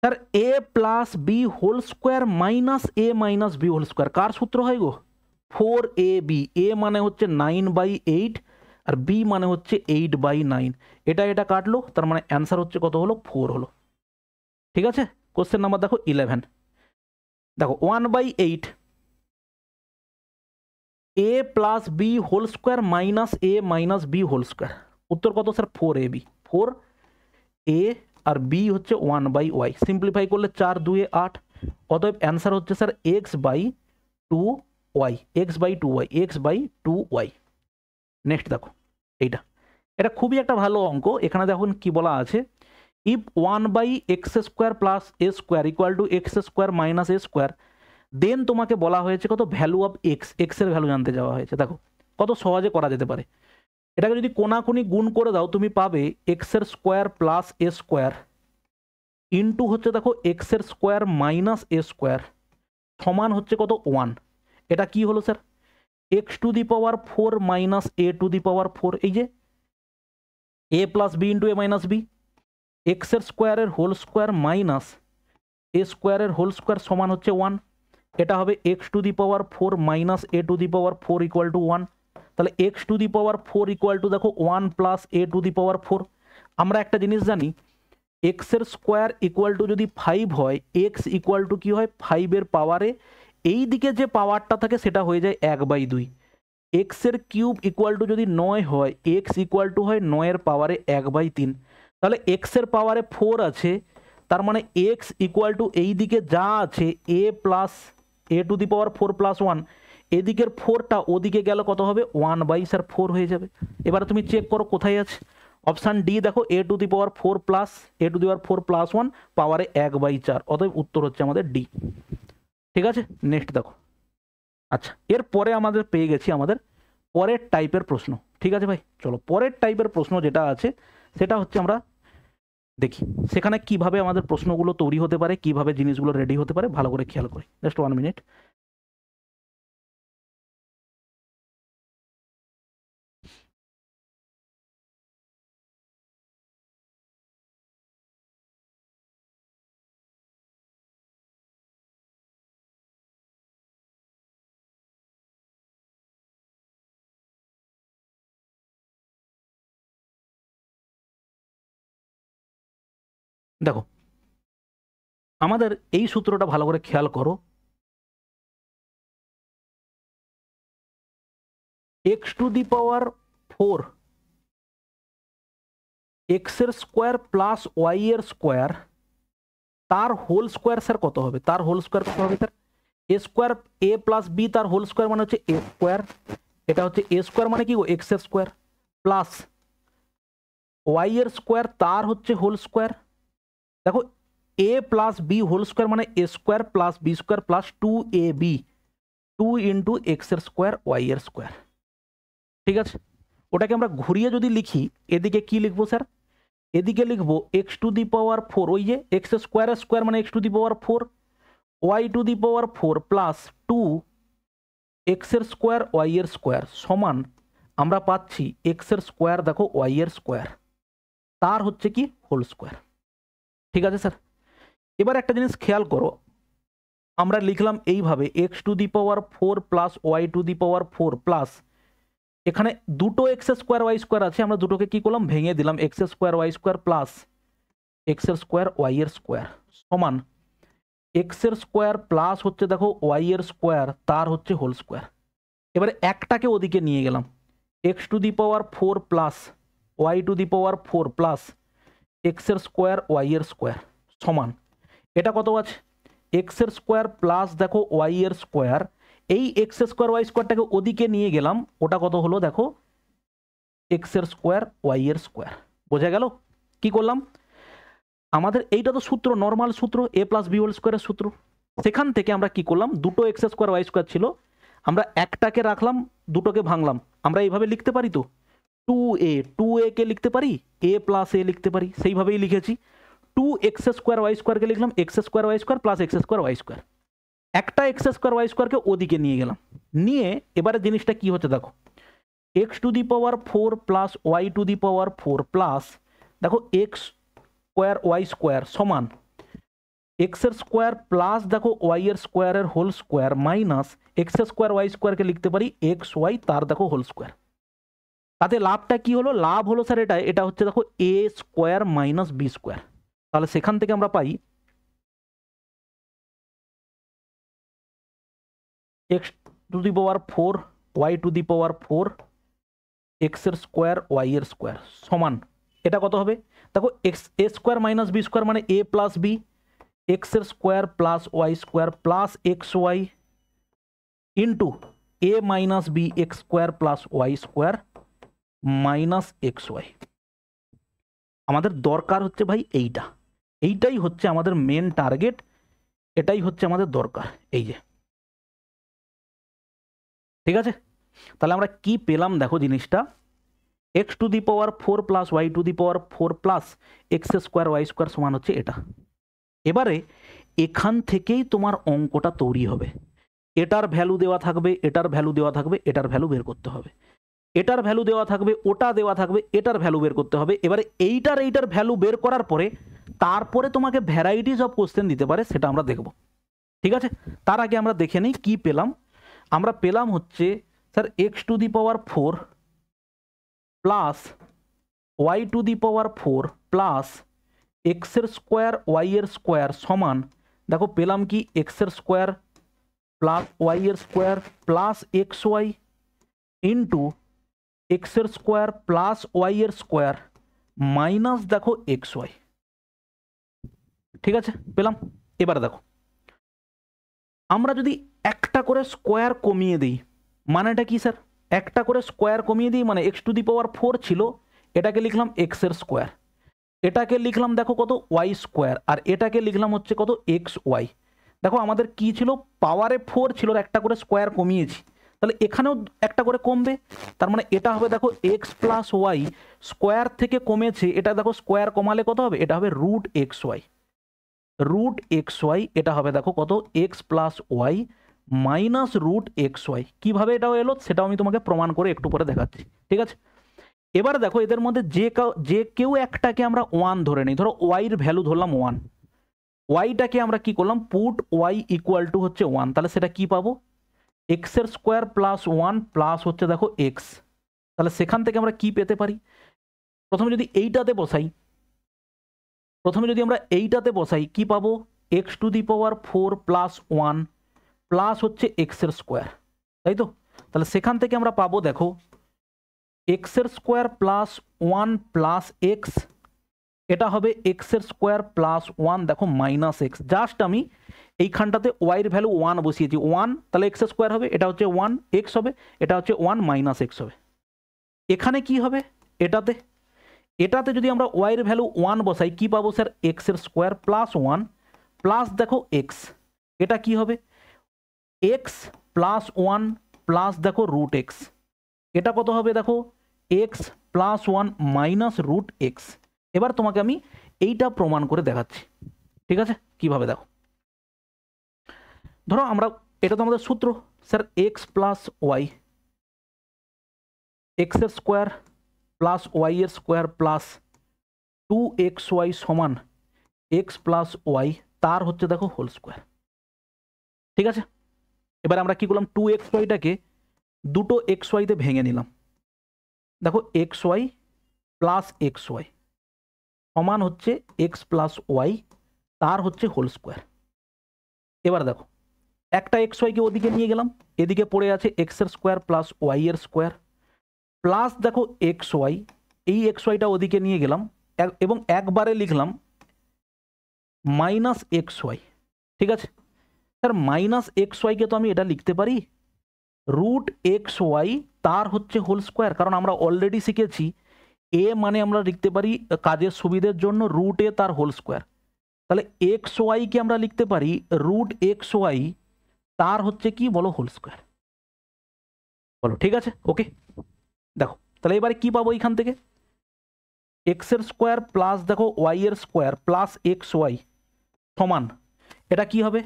sir a plus b whole square minus a minus b whole square কার সূত্র হয় গো, 4ab, এ মানে হচ্ছে 9/8 আর বি মানে হচ্ছে 8/9, এটা এটা কাটলো, তার মানে অ্যান্সার হচ্ছে কত হলো 4 হলো। ঠিক আছে, কোশ্চেন নাম্বার দেখো 11, দেখো 1/8 a plus b whole square minus a minus b whole square, উত্তর কত স্যার 4ab, 4a আর বি হচ্ছে 1/y, সিম্পলিফাই করলে 4 2 8, অতএব অ্যান্সার হচ্ছে স্যার x/2y, x/2y। নেক্সট দেখো এইটা, এটা খুবই একটা ভালো অঙ্ক। এখানে দেখুন কি বলা আছে, if 1/x² plus a square equal to x square minus a square, then তোমাকে বলা হয়েছে কত ভ্যালু অফ এক্স এর ভ্যালু জানতে যাওয়া হয়েছে। দেখো কত সহজে করা যেতে পারে, এটাকে যদি কোনাকুনি গুণ করে দাও তুমি পাবে এক্স এর square plus a square into হচ্ছে দেখো এক্স এর স্কোয়ার মাইনাস এ স্কোয়ার সমান হচ্ছে কত 1। এটা কি হলো স্যার, x⁴ মাইনাস a⁴, এই যে a plus b into a minus b, x এর স্কোয়ারের হোল স্কোয়ার মাইনাস এ স্কোয়ারের হোল স্কোয়ার সমান হচ্ছে 1, এটা হবে x⁴ minus a⁴ equal to 1, তাহলে x⁴ ইকুয়াল টু দেখো 1 প্লাস a⁴। আমরা একটা জিনিস জানি, এক্স এর স্কোয়ার ইকুয়াল টু যদি 5 হয়, এক্স ইকুয়াল টু কি হয় 5 এর পাওয়ারে এই দিকে যে পাওয়ারটা থাকে সেটা হয়ে যায় 1/2। এক্স এর কিউব ইকুয়াল টু যদি 9 হয়, এক্স ইকুয়াল টু হয় 9 এর পাওয়ারে 1/3, তাহলে এক্স এর পাওয়ারে 4 আছে, তার মানে এক্স ইকুয়াল টু এই দিকে যা আছে এ প্লাস a⁴ প্লাস 1, এদিকের 4টা ওদিকে গেলে কত হবে 1/4 হয়ে যাবে। এবারে তুমি চেক করো কোথায় আছে, অপশান ডি দেখো a⁴ প্লাস a⁴ প্লাস 1 পাওয়ারে 1/4, অতএব উত্তর হচ্ছে আমাদের ডি। ঠিক আছে, নেক্সট দেখো। আচ্ছা, এরপরে আমাদের পেয়ে গেছি আমাদের পরের টাইপের প্রশ্ন। ঠিক আছে ভাই, চলো পরের টাইপের প্রশ্ন যেটা আছে সেটা হচ্ছে আমরা দেখি সেখানে কিভাবে আমাদের প্রশ্নগুলো তৈরি হতে পারে, কিভাবে জিনিসগুলো রেডি হতে পারে, ভালো করে খেয়াল করি। Just 1 minute. দেখো আমাদের এই সূত্রটা ভালো করে খেয়াল করো, x to the power 4 x এর স্কোয়ার প্লাস ওয়াই এর স্কোয়ার তার হোল স্কোয়ার স্যার কত হবে, তার হোল স্কোয়ার কত হবে sir, A square a plus b তার হোল স্কোয়ার মানে হচ্ছে এ স্কোয়ার, এটা হচ্ছে এ স্কোয়ার মানে কি এক্স এর স্কোয়ার প্লাস ওয়াই এর স্কোয়ার তার হচ্ছে হোল স্কোয়ার। দেখো a plus b whole square মানে a square plus b square plus 2ab 2 into x এর স্কোয়ার ওয়াই এর স্কোয়ার। ঠিক আছে, ওটাকে আমরা ঘুরিয়ে যদি লিখি এদিকে কি লিখবো স্যার, এদিকে লিখবো এক্স টু দি পাওয়ার 4, ওই যে এক্স স্কোয়ার স্কোয়ার মানে x to the power 4 y to the power 4 plus 2 x এর স্কোয়ার ওয়াই এর স্কোয়ার সমান আমরা পাচ্ছি এক্স এর স্কোয়ার দেখো ওয়াই এর স্কোয়ার তার হচ্ছে কি হোল স্কোয়ার। ঠিক আছে স্যার, এবার একটা জিনিস খেয়াল করো, আমরা লিখলাম এইভাবে x to the power 4 plus y to the power 4 plus এখানে দুটো এক্স স্কোয়ার ওয়াই স্কোয়ার আছে, আমরা দুটোকে কি করলাম ভেঙে দিলাম, x square y square plus x এর স্কোয়ার ওয়াই এর স্কোয়ার সমান এক্স এর স্কোয়ার প্লাস হচ্ছে দেখো ওয়াই এর স্কোয়ার তার হচ্ছে হোল স্কোয়ার। এবারে একটাকে ওদিকে নিয়ে গেলাম, x to the power 4 plus y to the power 4 plus x এর স্কোয়ার ওয়াই এর স্কোয়ার সমান এটা কত আছে এক্স এর স্কোয়ার প্লাস দেখো ওয়াই এর স্কোয়ার, এই এক্স স্কোয়ার ওয়াই স্কোয়ারটাকে ওদিকে নিয়ে গেলাম, ওটা কত হলো দেখো এক্স এর স্কোয়ার ওয়াই এর স্কোয়ার। বোঝা গেল কি করলাম, আমাদের এইটা তো সূত্র নর্মাল সূত্র এ প্লাস বি হোল স্কোয়ারের সূত্র, সেখান থেকে আমরা কি করলাম দুটো এক্স স্কোয়ার ওয়াই স্কোয়ার ছিল, আমরা একটাকে রাখলাম দুটোকে ভাঙলাম, আমরা এইভাবে লিখতে পারি তো 2a কে লিখতে পারি এ প্লাস এ লিখতে পারি, সেইভাবেই লিখেছি 2 এক্স স্কোয়ার ওয়াই স্কোয়ারকে লিখলাম x square y square plus x square y square, একটা এক্স স্কোয়ার ওয়াই স্কোয়ারকে ওদিকে নিয়ে গেলাম, নিয়ে এবারে জিনিসটা কি হচ্ছে দেখো x to the power 4 plus y to the power 4 plus দেখো এক্স স্কোয়ার ওয়াই স্কোয়ার সমান এক্স এর স্কোয়ার প্লাস দেখো ওয়াই এর স্কোয়ারের whole square minus x square y স্কোয়ারকে লিখতে পারি এক্স ওয়াই তার দেখো হোল স্কোয়ার। তাতে লাভটা কি হলো, লাভ হলো স্যার এটা হচ্ছে দেখো a square minus b square, তাহলে সেখান থেকে আমরা পাই x to the power 4 y to the power 4 x এর স্কোয়ার ওয়াই এর স্কোয়ার সমান এটা কত হবে দেখো x a square minus b square মানে এ প্লাস বি, এক্স এর square plus y square plus x y into a minus b x square plus y square minus x y. আমাদের দরকার হচ্ছে ভাই এইটাই হচ্ছে আমাদের মেন টার্গেট, এটাই হচ্ছে আমাদের দরকার এই যে। ঠিক আছে, তাহলে আমরা কি পেলাম দেখো জিনিসটা x to the power 4 plus y to the power 4 plus x square y square সমান হচ্ছে এটা। এবারে এখান থেকেই তোমার অঙ্কটা তৈরি হবে, এটার ভ্যালু দেওয়া থাকবে এটার ভ্যালু দেওয়া থাকবে এটার ভ্যালু বের করতে হবে, এটার ভ্যালু দেওয়া থাকবে ওটা দেওয়া থাকবে এটার ভ্যালু বের করতে হবে। এবারে এইটার ভ্যালু বের করার পরে তারপরে তোমাকে ভ্যারাইটিস অফ কোশ্চেন দিতে পারে সেটা আমরা দেখব। ঠিক আছে, তার আগে আমরা দেখে নিই কি পেলাম, আমরা পেলাম হচ্ছে sir x to the power 4 plus y to the power 4 plus x এর স্কোয়ার ওয়াই এর স্কোয়ার সমান দেখো পেলাম কি এক্স এর স্কোয়ার প্লাস ওয়াই এর square plus x y into x এর স্কোয়ার প্লাস ওয়াই এর স্কোয়ার মাইনাস দেখো এক্স ওয়াই। ঠিক আছে পেলাম, এবারে দেখো আমরা যদি একটা করে স্কোয়ার কমিয়ে দিই মানেটা কি স্যার, একটা করে স্কোয়ার কমিয়ে দিই মানে এক্স টু দি পাওয়ার 4 ছিল এটাকে লিখলাম এক্স এর স্কোয়ার, এটাকে লিখলাম দেখো কত ওয়াই স্কোয়ার আর এটাকে লিখলাম হচ্ছে কত এক্স ওয়াই। দেখো আমাদের কি ছিল পাওয়ারে 4 ছিল একটা করে স্কোয়ার কমিয়েছি, তাহলে এখানেও একটা করে কমবে, তার মানে এটা হবে দেখো এক্স প্লাস ওয়াই স্কোয়ার থেকে কমেছে, এটা দেখো স্কোয়ার কমালে কত হবে এটা হবে রুট এক্স ওয়াই, এটা হবে দেখো কত x plus y minus root x y. কীভাবে এটাও এলো সেটাও আমি তোমাকে প্রমাণ করে একটু পরে দেখাচ্ছি। ঠিক আছে, এবার দেখো এদের মধ্যে যে কেউ একটাকে আমরা 1 ধরে নিই, ধরো ওয়াইয়ের ভ্যালু ধরলাম 1, ওয়াইটাকে আমরা কি করলাম পুট ওয়াই ইকুয়াল টু হচ্ছে 1, তাহলে সেটা কি পাবো এক্স এর স্কোয়ার প্লাস 1 প্লাস হচ্ছে দেখো এক্স, তাহলে সেখান থেকে আমরা কি পেতে পারি প্রথমে যদি এইটাতে বসাই প্রথমে যদি আমরা এইটাতে বসাই কি পাবো, x to the power 4 plus 1 plus হচ্ছে এক্সের স্কোয়ার, তাই তো। তাহলে সেখান থেকে আমরা পাবো দেখো এক্সের স্কোয়ার প্লাস 1 প্লাস এক্স, এটা হবে এক্সের স্কোয়ার প্লাস 1 দেখো মাইনাস এক্স। জাস্ট আমি এইখানটাতে ওয়াইয়ের ভ্যালু 1 বসিয়েছি, 1 তাহলে এক্স স্কোয়ার হবে, এটা হচ্ছে 1 এক্স হবে, এটা হচ্ছে 1 মাইনাস এক্স হবে। এখানে কি হবে, এটাতে যদি আমরা ওয়াইয়ের ভ্যালু 1 বসাই কি পাবো স্যার, এক্সের স্কোয়ার প্লাস 1 প্লাস দেখো এক্স, এটা কি হবে এক্স প্লাস 1 প্লাস দেখো রুট এক্স, এটা কত হবে দেখো x plus 1 minus root x. এবার তোমাকে আমি এইটা প্রমাণ করে দেখাচ্ছি, ঠিক আছে, কিভাবে দেখো। ধরো আমরা, এটা তো আমাদের সূত্র স্যার, এক্স প্লাস ওয়াই, এক্সের স্কোয়ার প্লাস ওয়াই এর স্কোয়ার প্লাস 2xy সমান এক্স প্লাস ওয়াই তার হচ্ছে দেখো হোল স্কোয়ার, ঠিক আছে। এবার আমরা কি করলাম, 2xyটাকে দুটো xyতে ভেঙে নিলাম, দেখো xy প্লাস xy সমান হচ্ছে এক্স প্লাস ওয়াই তার হচ্ছে হোল স্কোয়ার। এবার দেখো একটা xyকে ওদিকে নিয়ে গেলাম, এদিকে পড়ে আছে এক্সের স্কোয়ার প্লাস ওয়াই এর স্কোয়ার প্লাস দেখো xy, এই xyটা ওদিকে নিয়ে গেলাম এবং একবারে লিখলাম মাইনাস xy, ঠিক আছে। স্যার মাইনাস xyকে তো আমি এটা লিখতে পারি রুট xy তার হচ্ছে হোল স্কোয়ার, কারণ আমরা অলরেডি শিখেছি এ মানে আমরা লিখতে পারি কাজের সুবিধের জন্য রুট এ তার হোল স্কোয়ার, তাহলে xyকে আমরা লিখতে পারি রুট xy তার হচ্ছে কি বলো হোল স্কোয়ার, বলো ঠিক আছে, ওকে। দেখো তাহলে এবারে কি পাবো এখান থেকে, এক্সের স্কোয়ার প্লাস দেখো ওয়াই এর স্কোয়ার প্লাস এক্স ওয়াই সমান, এটা কি হবে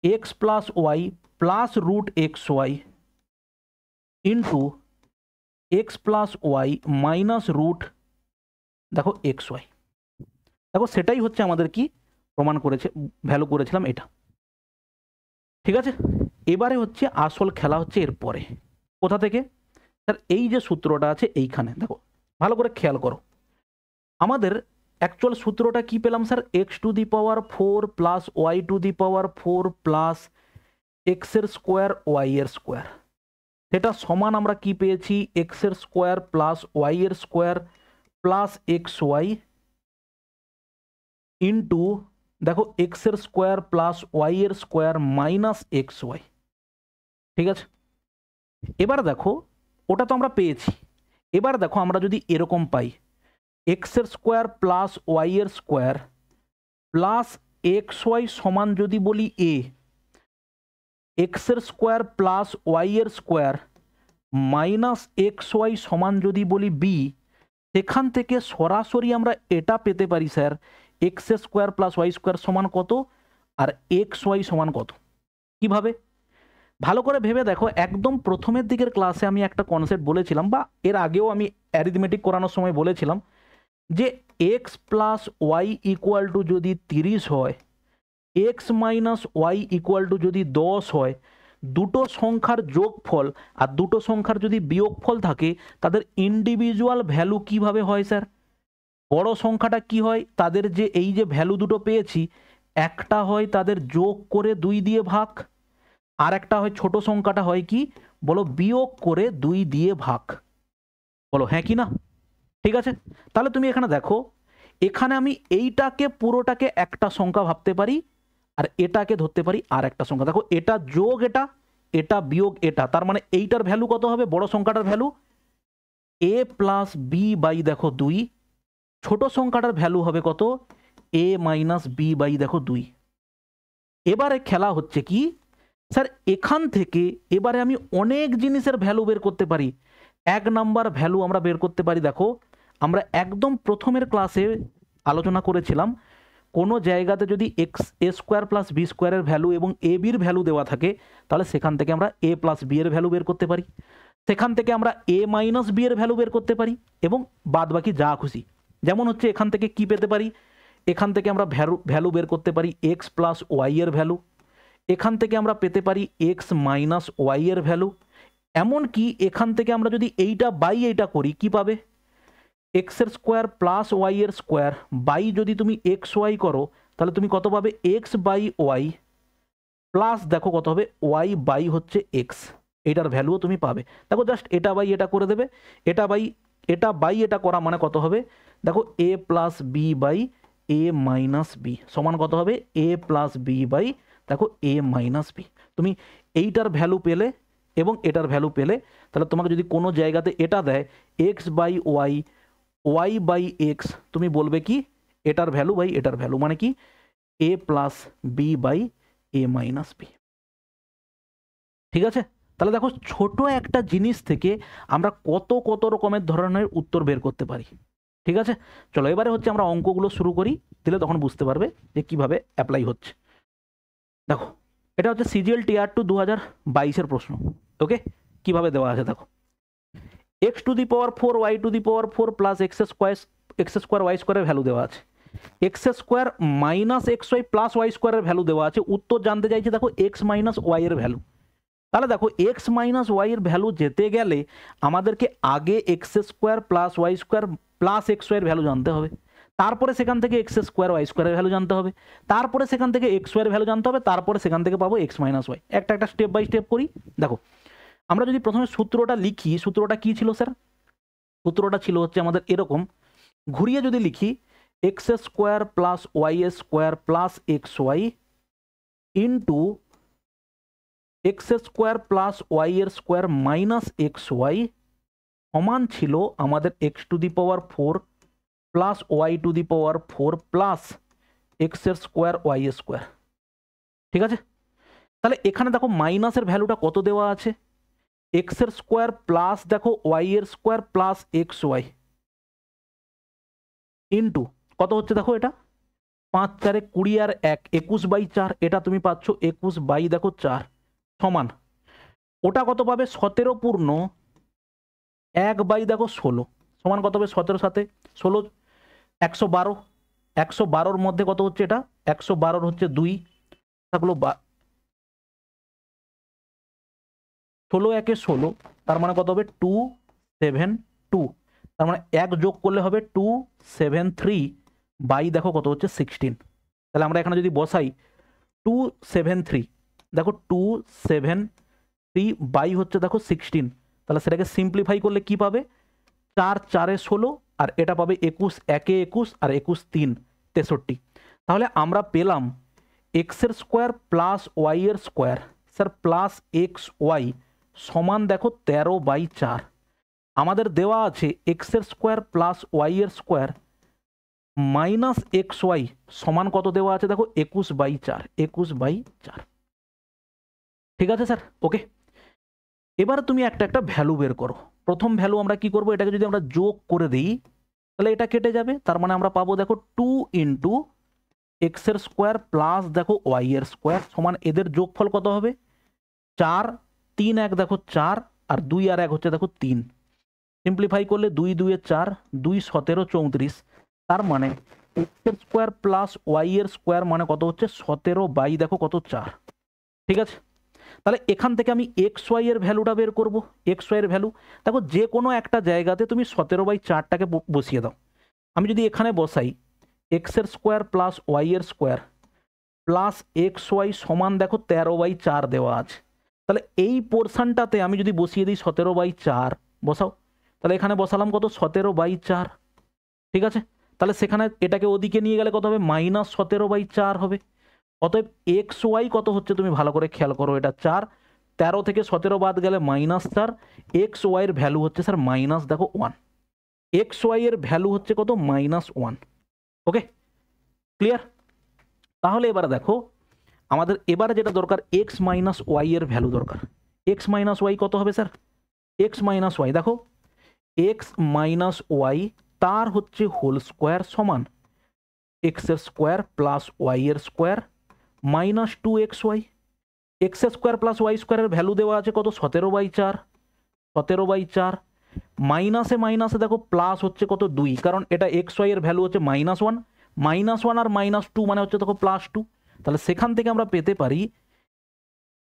x plus y plus root x y into x plus y minus root দেখো এক্স ওয়াই। দেখো সেটাই হচ্ছে আমাদের কি প্রমাণ করেছে, ভ্যালু করেছিলাম এটা, ঠিক আছে। এবারে হচ্ছে আসল খেলা হচ্ছে এরপরে, কোথা থেকে স্যার, এই যে সূত্রটা আছে এইখানে দেখো ভালো করে খেয়াল করো, আমাদের অ্যাকচুয়াল সূত্রটা কি পেলাম sir, x to the power 4 plus y to the power 4 plus এক্সের স্কোয়ার ওয়াই এর স্কোয়ার, সেটা সমান আমরা কি পেয়েছি এক্সের স্কোয়ার প্লাস ওয়াই এর square plus x y into দেখো এক্সের স্কোয়ার প্লাস ওয়াই এর স্কোয়ার মাইনাস এক্স ওয়াই, ঠিক আছে। এবার দেখো ওটা তো আমরা পেয়েছি, এবার দেখো আমরা যদি এরকম পাই এক্সের স্কোয়ার প্লাস ওয়াই এর স্কোয়ার প্লাস এক্স ওয়াই সমান যদি বলি এ, এক্সের স্কোয়ার প্লাস ওয়াই এর স্কোয়ার মাইনাস এক্স ওয়াই সমান যদি বলি বি, সেখান থেকে সরাসরি আমরা এটা পেতে পারি sir x square plus y square সমান কত আর এক্স ওয়াই সমান কত। কিভাবে, ভালো করে ভেবে দেখো, একদম প্রথমের দিকের ক্লাসে আমি একটা কনসেপ্ট বলেছিলাম বা এর আগেও আমি অ্যারিথমেটিক করানোর সময় বলেছিলাম যে x plus y equal to যদি 30 হয়, x minus y equal to যদি 10 হয়, দুটো সংখ্যার যোগফল আর দুটো সংখ্যার যদি বিয়োগফল থাকে তাদের ইন্ডিভিজুয়াল ভ্যালু কিভাবে হয় স্যার, বড় সংখ্যাটা কি হয় তাদের যে এই যে ভ্যালু দুটো পেয়েছি একটা হয় তাদের যোগ করে 2 দিয়ে ভাগ, আর একটা হয় ছোট সংখ্যাটা হয় কি বলো বিয়োগ করে 2 দিয়ে ভাগ, বলো হ্যাঁ কি না, ঠিক আছে। তাহলে তুমি এখানে দেখো, এখানে আমি এইটাকে পুরোটাকে একটা সংখ্যা ভাবতে পারি আর এটাকে ধরতে পারি আর একটা সংখ্যা, দেখো এটা যোগ এটা, এটা বিয়োগ এটা, তার মানে এইটার ভ্যালু কত হবে বড় সংখ্যাটার value a plus b by দেখো 2, ছোট সংখ্যাটার ভ্যালু হবে কত এ মাইনাস বি বাই দেখো 2। এবারে খেলা হচ্ছে কি স্যার, এখান থেকে এবারে আমি অনেক জিনিসের ভ্যালু বের করতে পারি। 1 নাম্বার ভ্যালু আমরা বের করতে পারি, দেখো আমরা একদম প্রথমের ক্লাসে আলোচনা করেছিলাম কোনো জায়গাতে যদি x a square plus b স্কোয়ারের ভ্যালু এবং এ বির ভ্যালু দেওয়া থাকে তাহলে সেখান থেকে আমরা এ প্লাস বি এর ভ্যালু বের করতে পারি, সেখান থেকে আমরা এ মাইনাস বি এর ভ্যালু বের করতে পারি এবং বাদ বাকি যা খুশি, যেমন হচ্ছে এখান থেকে কি পেতে পারি, এখান থেকে আমরা ভ্যালু বের করতে পারি এক্স প্লাস ওয়াই এর ভ্যালু, এখান থেকে আমরা পেতে পারি এক্স মাইনাস ওয়াই এর ভ্যালু, এমনকি এখান থেকে আমরা যদি এইটা বাই এইটা করি কি পাবে এক্সের স্কোয়ার প্লাস ওয়াই এর স্কোয়ার বাই যদি তুমি এক্স ওয়াই করো তাহলে তুমি কত পাবে এক্স বাই ওয়াই প্লাস দেখো কত হবে ওয়াই বাই হচ্ছে এক্স, এটার ভ্যালুও তুমি পাবে। দেখো জাস্ট এটা বাই এটা করে দেবে, এটা বাই এটা করা মানে কত হবে দেখো a plus b by a minus b সমান কত হবে এ প্লাস বি বাই দেখো এ মাইনাস বি। তুমি এইটার ভ্যালু পেলে এবং এটার ভ্যালু পেলে তাহলে তোমাকে যদি কোনো জায়গাতে এটা দেয় x by y y by x তুমি বলবে কি এটার ভ্যালু বাই এটার ভ্যালু মানে কি a plus b by a minus b. ঠিক আছে, তাহলে দেখো ছোট একটা জিনিস থেকে আমরা কত কত রকমের ধরনের উত্তর বের করতে পারি। ঠিক আছে, চলো এবারে হচ্ছে আমরা অঙ্কগুলো শুরু করি, দিলে তখন বুঝতে পারবে যে কিভাবে অ্যাপ্লাই হচ্ছে। দেখো এটা হচ্ছে সিজিএল টিআর টু 2022-এর প্রশ্ন। ওকে, কিভাবে দেওয়া আছে দেখো x to the power 4 y to the power 4 plus x square y স্কোয়ারের ভ্যালু দেওয়া আছে, x square minus x y plus y স্কোয়ারের ভ্যালু দেওয়া আছে। উত্তর জানতে চাইছে দেখো এক্স মাইনাস ওয়াই এর ভ্যালু। তাহলে দেখো এক্স মাইনাস ওয়াই এর ভ্যালু যেতে গেলে আমাদেরকে আগে x square plus y square plus x y এর ভ্যালু জানতে হবে, তারপরে সেখান থেকে এক্স স্কোয়ার ওয়াই স্কোয়ারের ভ্যালু জানতে হবে, তারপরে সেখান থেকে এক্স ওয়াই এর ভ্যালু জানতে হবে, তারপরে সেখান থেকে পাবো এক্স মাইনাস ওয়াই। একটা একটা স্টেপ বাই স্টেপ করি। দেখো আমরা যদি প্রথমে সূত্রটা লিখি, সূত্রটা কি ছিল স্যার? সূত্রটা ছিল হচ্ছে আমাদের এরকম, ঘুরিয়ে যদি লিখি x square plus y square plus x y into x square plus y এর স্কোয়ার মাইনাস এক্স ওয়াই সমান ছিল আমাদের x to the power 4 plus y to the power 4 plus x এর স্কোয়ার ওয়াই স্কোয়ার। ঠিক আছে, তাহলে এখানে দেখো মাইনাসের ভ্যালুটা কত দেওয়া আছে, এক্স এর স্কোয়ার প্লাস দেখো ওয়াই এর square plus x y into কত হচ্ছে দেখো এটা 5 4 20 আর 1 21/4, এটা তুমি পাচ্ছ 21 বাই দেখো 4 সমান ওটা কত পাবে 17 পূর্ণ 1 বাই দেখো 16 সমান কত হবে 17 সাথে 16 112, 112-র মধ্যে কত হচ্ছে এটা 112-র হচ্ছে 2 থাকলো 16 1 16, তার মানে কত হবে 272, তার মানে 1 যোগ করলে হবে 273 বাই দেখো কত হচ্ছে 16। তাহলে আমরা এখানে যদি বসাই 273 দেখো 273 বাই হচ্ছে দেখো 16, তাহলে সেটাকে সিম্পলিফাই করলে কি পাবে 4 4 16 আর এটা পাবে 21 1 21 আর 21 3 63। তাহলে আমরা পেলাম এক্স এর স্কোয়ার প্লাস ওয়াই এর square sir plus x y সমান দেখো 13/4। আমাদের দেওয়া আছে এক্স এর স্কোয়ার প্লাস ওয়াই এর স্কোয়ার মাইনাস এক্স ওয়াই সমান কত দেওয়া আছে দেখো 21/4 21/4। ঠিক আছে স্যার, ওকে। এবার তুমি একটা একটা ভ্যালু বের করো। প্রথম ভ্যালু আমরা কি করব, এটাকে যদি আমরা যোগ করে দিই তাহলে এটা কেটে যাবে, তার মানে আমরা পাবো দেখো 2 ইন্টু এক্স এর স্কোয়ার প্লাস দেখো ওয়াই এর স্কোয়ার সমান এদের যোগফল কত হবে 4 3 1 দেখো 4 আর 2 আর 1 হচ্ছে দেখো 3, সিম্পলিফাই করলে 2 2 এ 4 2 17 34, তার মানে এক্স এর স্কোয়ার প্লাস ওয়াই এর স্কোয়ার মানে কত হচ্ছে 17 বাই দেখো কত 4। ঠিক আছে, তাহলে এখান থেকে আমি এক্স ওয়াই এর ভ্যালুটা বের করব। এক্স ওয়াই এর ভ্যালু দেখো যে কোনো একটা জায়গাতে তুমি 17/4টাকে বসিয়ে দাও। আমি যদি এখানে বসাই এক্স এর স্কোয়ার প্লাস ওয়াই এর স্কোয়ার প্লাস এক্স ওয়াই সমান দেখো 13/4 দেওয়া আছে, তাহলে এই পোর্শনটাতে আমি যদি বসিয়ে দিই 17/4 বসাও, তাহলে এখানে বসালাম কত 17/4। ঠিক আছে, তাহলে সেখানে এটাকে ওদিকে নিয়ে গেলে কত হবে মাইনাস 17/4 হবে। অতএব এক্স ওয়াই কত হচ্ছে তুমি ভালো করে খেয়াল করো, এটা 4, 13 থেকে 17 বাদ গেলে -4, এক্স ওয়াই এর ভ্যালু হচ্ছে স্যার মাইনাস দেখো 1, এক্স ওয়াই এর ভ্যালু হচ্ছে কত -1। Okay, clear? তাহলে এবারে দেখো আমাদের এবারে যেটা দরকার এক্স মাইনাস ওয়াই এর ভ্যালু দরকার। এক্স মাইনাস ওয়াই কত হবে স্যার, এক্স মাইনাস ওয়াই দেখো এক্স মাইনাস ওয়াই তার হচ্ছে হোল স্কোয়ার সমান এক্স এর স্কোয়ার প্লাস ওয়াই এর square minus 2xy। X square plus y স্কোয়ারের ভ্যালু দেওয়া আছে কত 17/4, 17/4 মাইনাসে মাইনাসে দেখো প্লাস হচ্ছে কত 2, কারণ এটা এক্স ওয়াই এর ভ্যালু হচ্ছে -1, -1 আর -2 মানে হচ্ছে দেখো +2, তাহলে সেখান থেকে আমরা পেতে পারি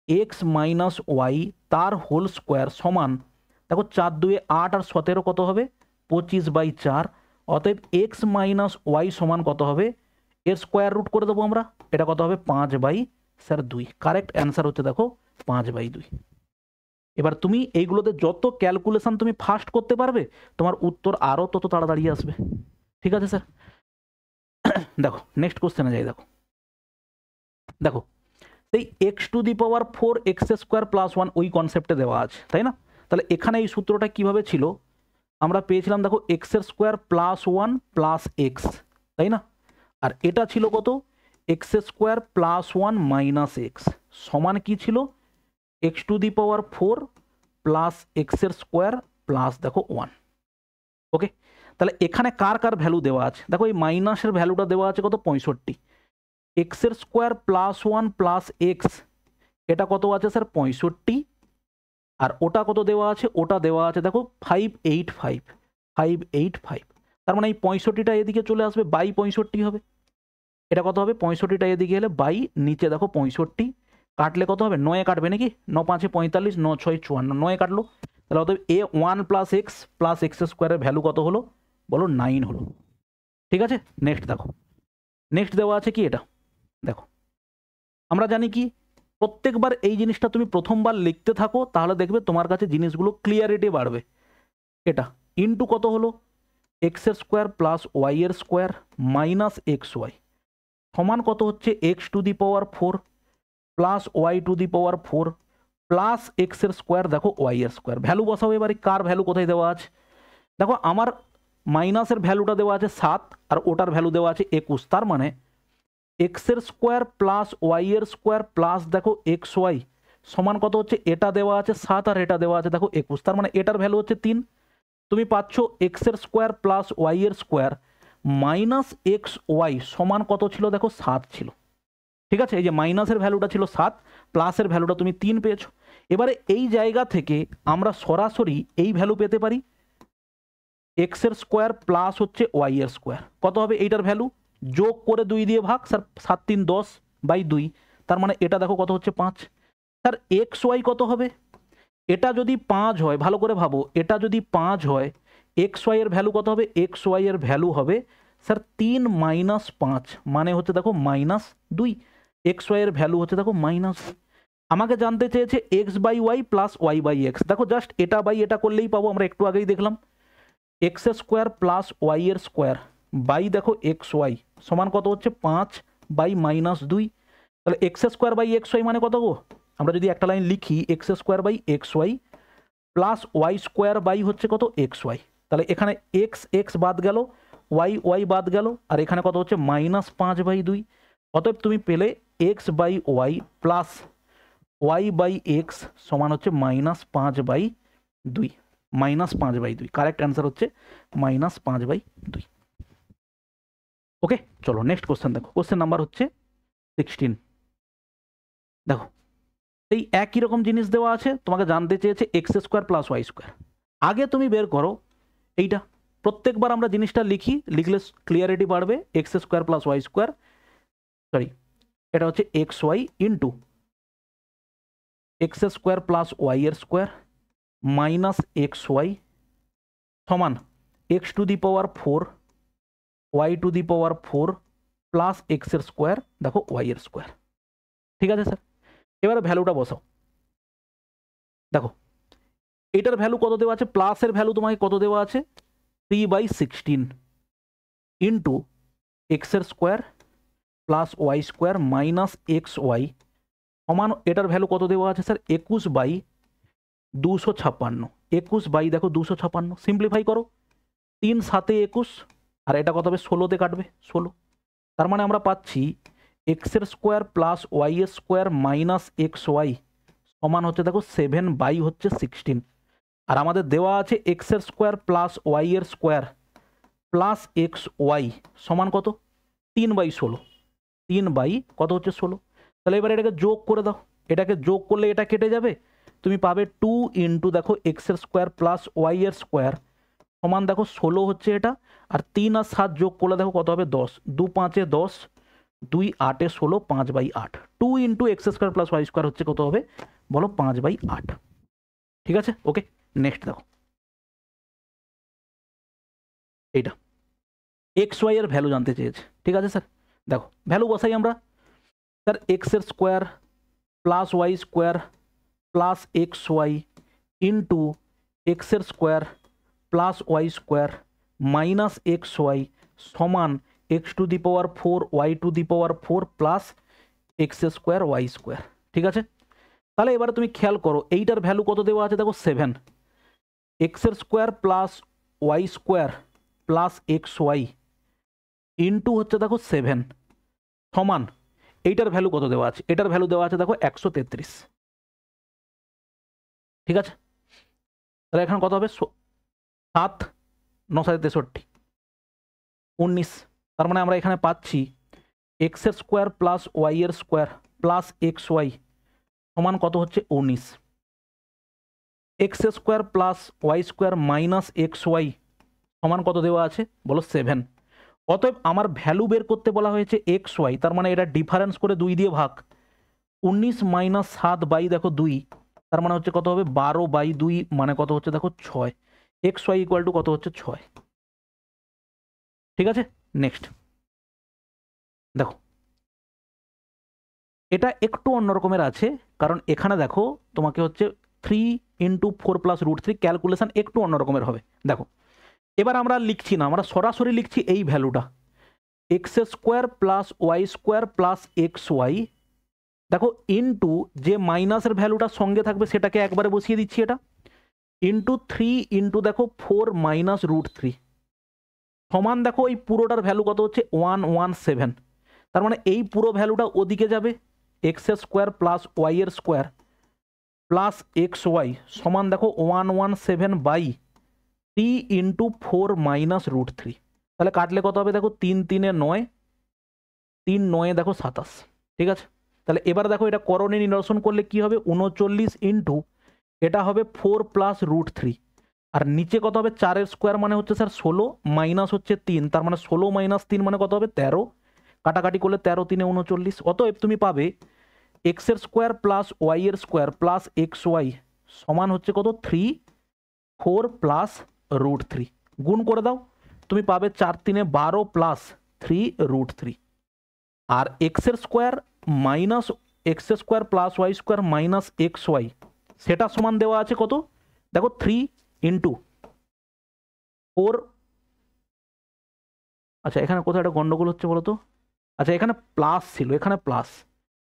এক্স মাইনাস ওয়াই তার হোল স্কোয়ার সমান দেখো 4 2 8 আর 17 কত হবে 25/4, অতএব এক্স মাইনাস ওয়াই সমান কত হবে, এর স্কোয়ার রুট করে দেবো আমরা, এটা কত হবে 5/2। কারেক্ট অ্যান্সার হচ্ছে দেখো 5/2। এবার তুমি এইগুলোতে যত ক্যালকুলেশন তুমি ফাস্ট করতে পারবে তোমার উত্তর আরও তত তাড়াতাড়ি আসবে। ঠিক আছে স্যার? দেখো নেক্সট কোশ্চেনে যাই। দেখো দেখো এই x⁴ x² + 1 ওই কনসেপ্টে দেওয়া আছে, তাই না? তাহলে এখানে এই সূত্রটা কিভাবে ছিল, আমরা পেয়েছিলাম দেখো x² + 1 + x, তাই না? আর এটা ছিল কত, x² + 1 - x সমান কি ছিল, x⁴ প্লাস x² প্লাস দেখো 1। ওকে, তাহলে এখানে কার কার ভ্যালু দেওয়া আছে, দেখো এই মাইনাসের ভ্যালুটা দেওয়া আছে কত 65, x² + 1 + x এটা কত আছে স্যার 65, আর ওটা কত দেওয়া আছে, ওটা দেওয়া আছে দেখো 585। তার মানে এই 65টা এদিকে চলে আসবে, বাই 65 হবে, এটা কত হবে 65টা এদিকে এলে বাই নিচে দেখো 65, কাটলে কত হবে 9 কাটবে নাকি, 9 5 45, 9 6 54, 9 কাটলো। তাহলে অতএব a1 + x + x² ভ্যালু কত হলো বলো, 9 হলো। ঠিক আছে, নেক্সট দেখো, নেক্সট দেওয়া আছে কি এটা, দেখো আমরা জানি কি প্রত্যেকবার এই জিনিসটা তুমি প্রথমবার লিখতে থাকো তাহলে দেখবে তোমার কাছে জিনিসগুলো ক্লিয়ারিটি বাড়বে। এটা ইনটু কত হলো, x² + y² - xy সমান কত হচ্ছে, x⁴ plus y⁴ plus x² দেখো y² ভ্যালু বসাও। এবারে কার ভ্যালু কোথায় দেওয়া আছে, দেখো আমার মাইনাসের ভ্যালুটা দেওয়া আছে 7 আর ওটার ভ্যালু দেওয়া আছে 21, তার মানে x² প্লাস y² প্লাস দেখো xy সমান কত হচ্ছে, এটা দেওয়া আছে 7 আর এটা দেওয়া আছে দেখো 21, তার মানে এটার ভ্যালু হচ্ছে 3। তুমি পাচ্ছ x² plus y² minus xy সমান কত ছিল, দেখো 7 ছিল। ঠিক আছে, এই যে মাইনাসের ভ্যালুটা ছিল 7, প্লাসের ভ্যালুটা তুমি 3 পেয়েছো। এবারে এই জায়গা থেকে আমরা সরাসরি এই ভ্যালু পেতে পারি, x² প্লাস হচ্ছে y² কত হবে, এইটার ভ্যালু যোগ করে 2 দিয়ে ভাগ, স্যার 7 3 10/2, তার মানে এটা দেখো কত হচ্ছে 5। স্যার xy কত হবে, এটা যদি 5 হয়, ভালো করে ভাবো, এটা যদি 5 হয় xy এর ভ্যালু কত হবে, xy এর ভ্যালু হবে স্যার 3 - 5 মানে হচ্ছে দেখো -2, xy এর ভ্যালু হচ্ছে দেখো -2। আমাকে জানতে চেয়েছে x/y প্লাস y/x, দেখো জাস্ট এটা বাই এটা করলেই পাবো, আমরা একটু আগেই দেখলাম x² প্লাস y² বাই দেখো xy সমান কত হচ্ছে 5/-2, তাহলে x²/xy মানে কত গো, আমরা যদি একটা লাইন লিখি x²/xy প্লাস y² বাই হচ্ছে কত xy, তাহলে এখানে x বাদ গেল, y বাদ গেল, আর এখানে কত হচ্ছে -5/2। অতএব তুমি পেলে x/y প্লাস y/x সমান হচ্ছে -5/2, -5/2। কারেক্ট অ্যান্সার হচ্ছে -5/2। ওকে, চলো নেক্সট কোশ্চেন দেখো, কোশ্চেন নাম্বার হচ্ছে 16। দেখো এই একই রকম জিনিস দেওয়া আছে, তোমাকে জানতে চেয়েছে x² প্লাস y²। আগে তুমি বের করো এইটা, প্রত্যেকবার আমরা জিনিসটা লিখলে ক্লিয়ারিটি বাড়বে। x² প্লাস y², সরি এটা হচ্ছে xy into x² plus y² minus xy সমান x⁴ y⁴ প্লাস x² দেখো y²। ঠিক আছে স্যার, এবারে ভ্যালুটা বসাও। দেখো এটার ভ্যালু কত দেওয়া আছে, প্লাসের ভ্যালু তোমাকে কত দেওয়া আছে 3/16 into x² plus y² minus xy সমান এটার ভ্যালু কত দেওয়া আছে স্যার 21/256, 21 দেখো 256, সিম্পলিফাই করো 3 7 21, আর এটা কত হবে 16তে কাটবে 16, তার মানে আমরা পাচ্ছি x² plus y² minus xy সমান হচ্ছে দেখো 7/16, আর আমাদের দেওয়া আছে x² plus y² plus xy সমান কত 3/16, 3 কত হচ্ছে 16। তাহলে এবার এটাকে যোগ করে দাও, এটাকে যোগ করলে এটা কেটে যাবে, তুমি পাবে 2 ইন্টু দেখো x² প্লাস y² সমান দেখো 16 হচ্ছে এটা, আর 3 আর 7 যোগ করলে দেখো কত হবে 10, 2 5 10, 2 8 16, 5/8। 2 ইন্টু x² প্লাস y² হচ্ছে কত হবে বলো 5/8। ঠিক আছে, ওকে নেক্সট দেখো। এইটা এক্স ওয়াই এর ভ্যালু জানতে চেয়েছে, ঠিক আছে স্যার। দেখো ভ্যালু বসাই আমরা, স্যার এক্সের square plus y square plus x y into এক্সের square plus y square minus x y সমান x to the power 4 y to the power 4 plus x square y square, ঠিক আছে। তাহলে এবারে তুমি খেয়াল করো এইটার ভ্যালু কত দেওয়া আছে, দেখো 7, এক্সের square plus y square plus x y into হচ্ছে দেখো 7 সমান এইটার ভ্যালু কত দেওয়া আছে, এটার ভ্যালু দেওয়া আছে দেখো 133, ঠিক আছে। তাহলে এখানে কত হবে 7 9 7 63 19, তার মানে আমরা এখানে পাচ্ছি এক্স এর স্কোয়ার প্লাস ওয়াই এর স্কোয়ার প্লাস এক্স ওয়াই সমান কত হচ্ছে 19, x square plus y square minus x y সমান কত দেওয়া আছে বলো 7। অতএব আমার ভ্যালু বের করতে বলা হয়েছে এক্স ওয়াই, তার মানে এটা ডিফারেন্স করে 2 দিয়ে ভাগ, 19 মাইনাস 7 বাই দেখো 2, তার মানে হচ্ছে কত হবে 12 বাই 2 মানে কত হচ্ছে দেখো 6, এক্স ওয়াই ইকুয়াল টু কত হচ্ছে 6, ঠিক আছে। নেক্সট দেখো এটা একটু অন্যরকমের আছে, কারণ এখানে দেখো তোমাকে হচ্ছে 3 ইন্টু 4 প্লাস রুট 3 ক্যালকুলেশন একটু অন্যরকমের হবে। দেখো এবার আমরা লিখছি না, আমরা সরাসরি লিখছি এই ভ্যালুটা x square plus y square plus x y, দেখো ইন্টু যে মাইনাসের ভ্যালুটা সঙ্গে থাকবে সেটাকে একবারে বসিয়ে দিচ্ছি, এটা ইন্টু 3 ইন্টু দেখো 4 মাইনাস রুট 3 সমান দেখো এই পুরোটার ভ্যালু কত হচ্ছে 117, তার মানে এই পুরো ভ্যালুটা ওদিকে যাবে, এক্স স্কোয়ার প্লাস ওয়াই এর স্কোয়ার প্লাস এক্স ওয়াই সমান দেখো 117 বাই 3 ইন্টু 4 মাইনাস রুট 3, তাহলে কাটলে কত হবে দেখো 3 3 9, 3 9 দেখো 27, ঠিক আছে। তাহলে এবার দেখো এটা করণে নিরসন করলে কি হবে 39 ইন্টু এটা হবে 4 প্লাস রুট 3, আর নিচে কত হবে 4 এর স্কোয়ার মানে হচ্ছে স্যার 16 মাইনাস হচ্ছে 3, তার মানে 16 মাইনাস 3 মানে কত হবে 13, কাটাকাটি করলে 13 3 39, অতএব তুমি পাবে এক্স এর স্কোয়ার প্লাস ওয়াই এর স্কোয়ার প্লাস এক্স ওয়াই সমান হচ্ছে কত 3 4 প্লাস রুট 3, গুণ করে দাও তুমি পাবে 4 3 12 প্লাস 3 রুট 3, আর এক্স এর square minus x square plus y square minus x y সেটা সমান দেওয়া আছে কত দেখো 3 ইন্টু 4, আচ্ছা এখানে কোথাও একটা গন্ডগোল হচ্ছে বলো তো, আচ্ছা এখানে প্লাস ছিল, এখানে প্লাস,